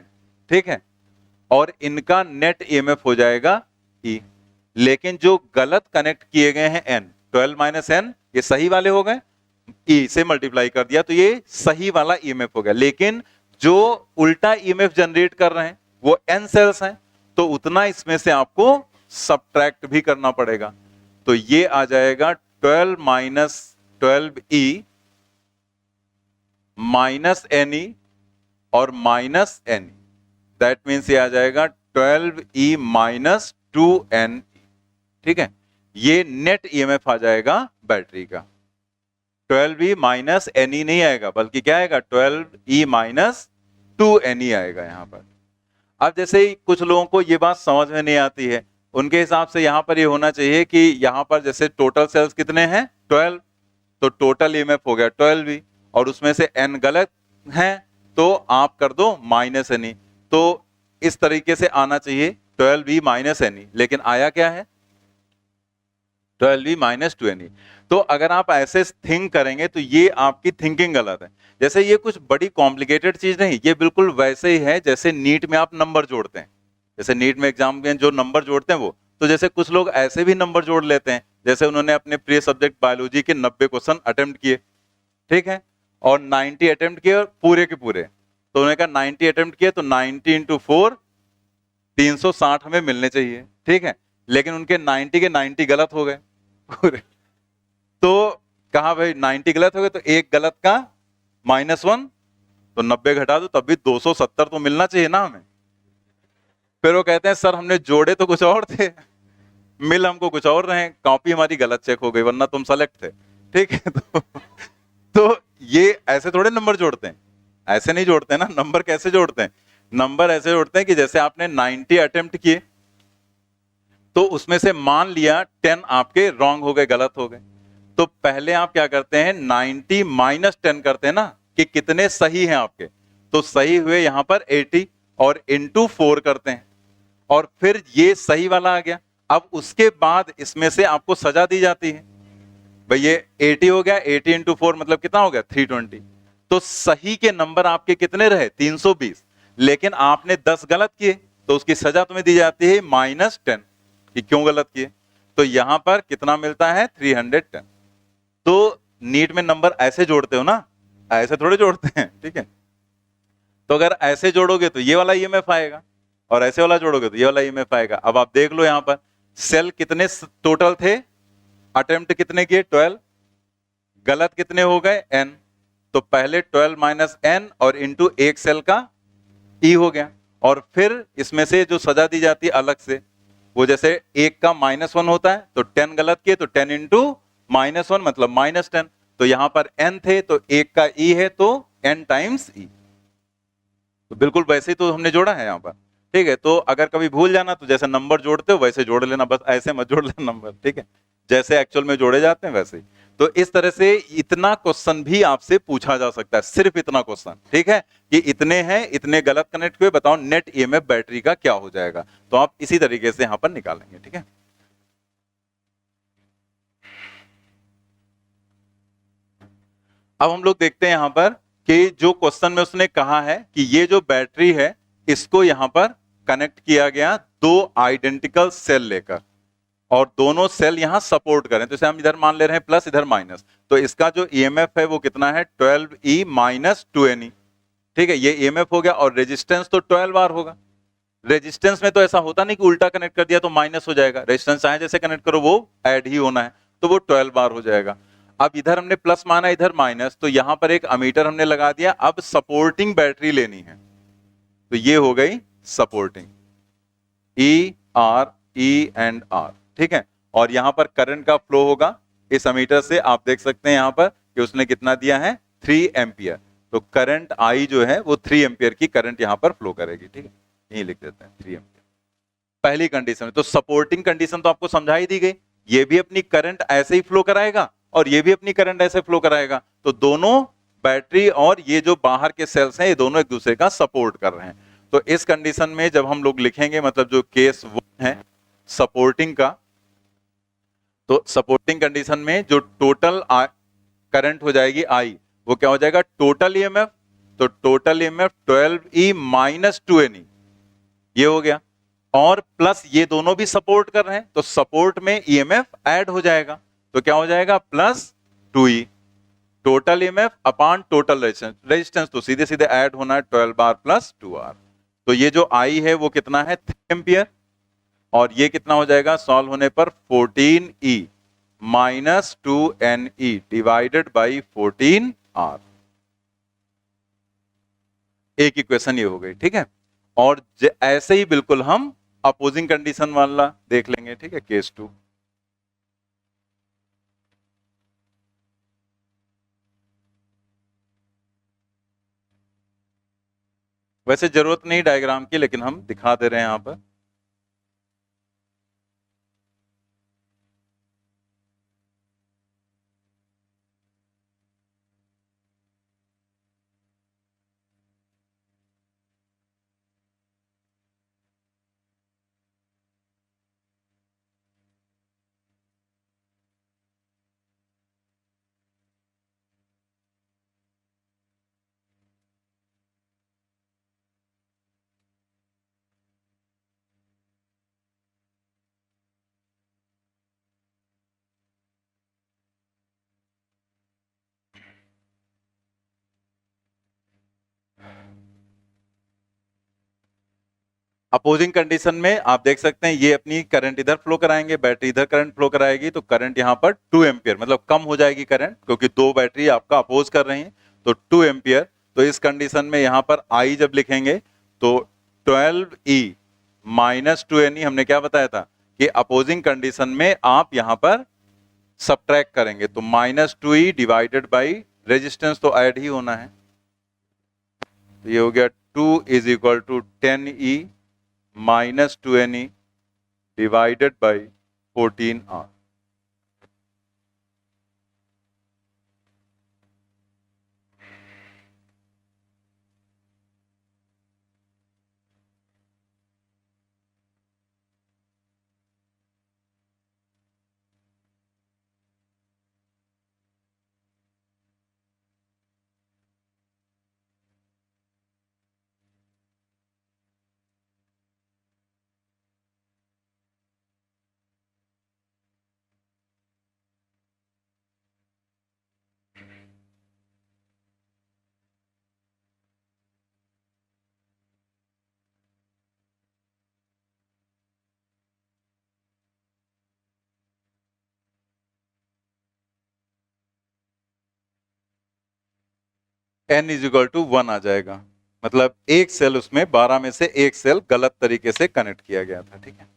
ठीक है। और इनका नेट ईएमएफ हो जाएगा E। लेकिन जो गलत कनेक्ट किए गए हैं n, 12 माइनस n, ये सही वाले हो गए, E से मल्टीप्लाई कर दिया तो ये सही वाला ईएमएफ हो गया। लेकिन जो उल्टा ईएमएफ जनरेट कर रहे हैं वो n सेल्स हैं, तो उतना इसमें से आपको सब्ट्रैक्ट भी करना पड़ेगा। तो ये आ जाएगा 12 माइनस 12E माइनस NE और माइनस NE, दैट मीन्स ये आ जाएगा 12E माइनस 2NE, ठीक है। ये नेट ईएमएफ आ जाएगा बैटरी का। 12E माइनस NE नहीं आएगा, बल्कि क्या आएगा 12E माइनस 2NE आएगा यहां पर। अब जैसे ही कुछ लोगों को ये बात समझ में नहीं आती है, उनके हिसाब से यहां पर ये होना चाहिए कि यहां पर जैसे टोटल सेल्स कितने हैं 12, तो टोटल ईएमएफ हो गया 12V, और उसमें से n गलत हैं तो आप कर दो माइनस NE। तो इस तरीके से आना चाहिए 12V माइनस NE, लेकिन आया क्या है 12V माइनस 2NE। तो अगर आप ऐसे थिंक करेंगे तो ये आपकी थिंकिंग गलत है। जैसे ये कुछ बड़ी कॉम्प्लिकेटेड चीज नहीं, ये बिल्कुल वैसे ही है जैसे नीट में आप नंबर जोड़ते हैं। जैसे नीट में एग्जाम में जो नंबर जोड़ते हैं वो, तो जैसे कुछ लोग ऐसे भी नंबर जोड़ लेते हैं, जैसे उन्होंने अपने प्रिय सब्जेक्ट बायोलॉजी के 90 क्वेश्चन अटेम्प्ट किए, ठीक है, और 90 अटेम्प्ट किए पूरे के पूरे, तो उन्होंने कहा 90 अटेम्प्ट किए तो 90 इंटू 4 360 हमें मिलने चाहिए, ठीक है। लेकिन उनके 90 के 90 गलत हो गए पूरे, तो कहा भाई 90 गलत हो गए तो एक गलत का -1, तो 90 घटा दो तब भी 270 तो मिलना चाहिए ना हमें। फिर वो कहते हैं सर हमने जोड़े तो कुछ और थे, मिल हमको कुछ और रहे, कॉपी हमारी गलत चेक हो गई वरना तुम सेलेक्ट थे, ठीक है। तो ये ऐसे थोड़े नंबर जोड़ते हैं, ऐसे नहीं जोड़ते ना। नंबर कैसे जोड़ते हैं, नंबर ऐसे जोड़ते हैं कि जैसे आपने 90 अटेम्प्ट किए तो उसमें से मान लिया 10 आपके रॉन्ग हो गए, गलत हो गए, तो पहले आप क्या करते हैं 90 माइनस 10 करते हैं ना कि कितने सही हैं आपके, तो सही हुए यहां पर 80 और इंटू 4 करते हैं, और फिर ये सही वाला आ गया। अब उसके बाद इसमें से आपको सजा दी जाती है, भाई ये 80 हो गया, 80 इंटू 4 मतलब कितना हो गया 320, तो सही के नंबर आपके कितने रहे 320, लेकिन आपने 10 गलत किए तो उसकी सजा तुम्हें दी जाती है -10 कि क्यों गलत किए। तो यहां पर कितना मिलता है 310। तो नीट में नंबर ऐसे जोड़ते हो ना, ऐसे थोड़े जोड़ते हैं, ठीक है। तो अगर ऐसे जोड़ोगे तो ये वाला ईएमएफ आएगा, और ऐसे वाला जोड़ोगे तो ये वाला ईएमएफ आएगा। अब आप देख लो यहां पर सेल कितने टोटल थे, अटेम्प्ट कितने किए 12, गलत कितने हो गए n, तो पहले 12 माइनस n और इंटू एक सेल का E हो गया, और फिर इसमें से जो सजा दी जाती है अलग से, वो जैसे एक का -1 होता है तो 10 गलत किए तो 10 इंटू -1 मतलब -10, तो यहां पर n थे तो एक का E है तो n टाइम्स E, तो बिल्कुल वैसे ही तो हमने जोड़ा है यहां पर, ठीक है। तो अगर कभी भूल जाना तो जैसे नंबर जोड़ते हो वैसे जोड़ लेना, बस ऐसे मत जोड़ लेना नंबर, ठीक है, जैसे एक्चुअल में जोड़े जाते हैं वैसे ही। तो इस तरह से इतना क्वेश्चन भी आपसे पूछा जा सकता है, सिर्फ इतना क्वेश्चन, ठीक है, कि इतने हैं, इतने गलत कनेक्ट हुए, बताओ नेट ईएमएफ बैटरी का क्या हो जाएगा। तो आप इसी तरीके से यहां पर निकालेंगे, ठीक है। अब हम लोग देखते हैं यहां पर कि जो क्वेश्चन में उसने कहा है कि ये जो बैटरी है इसको यहां पर कनेक्ट किया गया दो आइडेंटिकल सेल लेकर, और दोनों सेल यहां सपोर्ट करें, तो इसे हम इधर मान ले रहे हैं प्लस, इधर माइनस, तो इसका जो ईएमएफ है वो कितना है 12E माइनस 2NE, ठीक है, ये ईएमएफ हो गया। और रेजिस्टेंस तो 12R होगा। रेजिस्टेंस में तो ऐसा होता नहीं कि उल्टा कनेक्ट कर दिया तो माइनस हो जाएगा, रेजिस्टेंस चाहे जैसे कनेक्ट करो वो ऐड ही होना है, तो वो 12R हो जाएगा। अब इधर हमने प्लस माना, इधर माइनस, तो यहां पर एक अमीटर हमने लगा दिया। अब सपोर्टिंग बैटरी लेनी है, तो ये हो गई supporting, E R, E and R, ठीक है। और यहां पर करंट का फ्लो होगा इस अमीटर से, आप देख सकते हैं यहां पर कि उसने कितना दिया है 3 एम्पियर। तो करंट आई जो है वो 3 एम्पियर की करंट यहां पर फ्लो करेगी, ठीक है, यही लिख देते हैं 3 एम्पियर पहली कंडीशन। तो सपोर्टिंग कंडीशन तो आपको समझा ही दी गई, ये भी अपनी करंट ऐसे ही फ्लो कराएगा और ये भी अपनी करंट ऐसे फ्लो कराएगा, तो दोनों बैटरी और ये जो बाहर के सेल्स हैं ये दोनों एक दूसरे का सपोर्ट कर रहे हैं। तो इस कंडीशन में जब हम लोग लिखेंगे, मतलब जो केस 1 है सपोर्टिंग का, तो सपोर्टिंग कंडीशन में जो टोटल करंट हो जाएगी आई, वो क्या हो जाएगा टोटल ईएमएफ। तो total EMF 12E minus 2NE, ये हो गया। और प्लस ये दोनों भी सपोर्ट कर रहे हैं, तो सपोर्ट में ईएमएफ ऐड हो जाएगा, तो क्या हो जाएगा plus 2E। Total EMF upon total resistance, resistance तो सीधे सीधे ऐड होना है 12R प्लस 2R। तो ये जो आई है वो कितना है 3 एम्पियर, और ये कितना हो जाएगा सॉल्व होने पर 14E minus 2NE divided by 14R। एक इक्वेशन ये हो गई, ठीक है। और ऐसे ही बिल्कुल हम अपोजिंग कंडीशन वाला देख लेंगे, ठीक है, केस 2। वैसे जरूरत नहीं डायग्राम की, लेकिन हम दिखा दे रहे हैं यहां पर। अपोजिंग कंडीशन में आप देख सकते हैं ये अपनी करंट इधर फ्लो कराएंगे, बैटरी इधर करंट फ्लो कराएगी, तो करंट यहां पर 2 एम्पियर मतलब कम हो जाएगी करंट, क्योंकि दो बैटरी आपका अपोज कर रही हैं, तो 2 एम्पियर। तो इस कंडीशन में यहां पर आई जब लिखेंगे तो 12E माइनस 2NE, हमने क्या बताया था कि अपोजिंग कंडीशन में आप यहां पर सब्ट्रैक्ट करेंगे, तो minus 2E divided by resistance तो ऐड ही होना है, तो ये हो गया 2 is equal to 10E minus 2NE divided by 14R। n is equal to 1 आ जाएगा, मतलब एक सेल उसमें 12 में से एक सेल गलत तरीके से कनेक्ट किया गया था, ठीक है।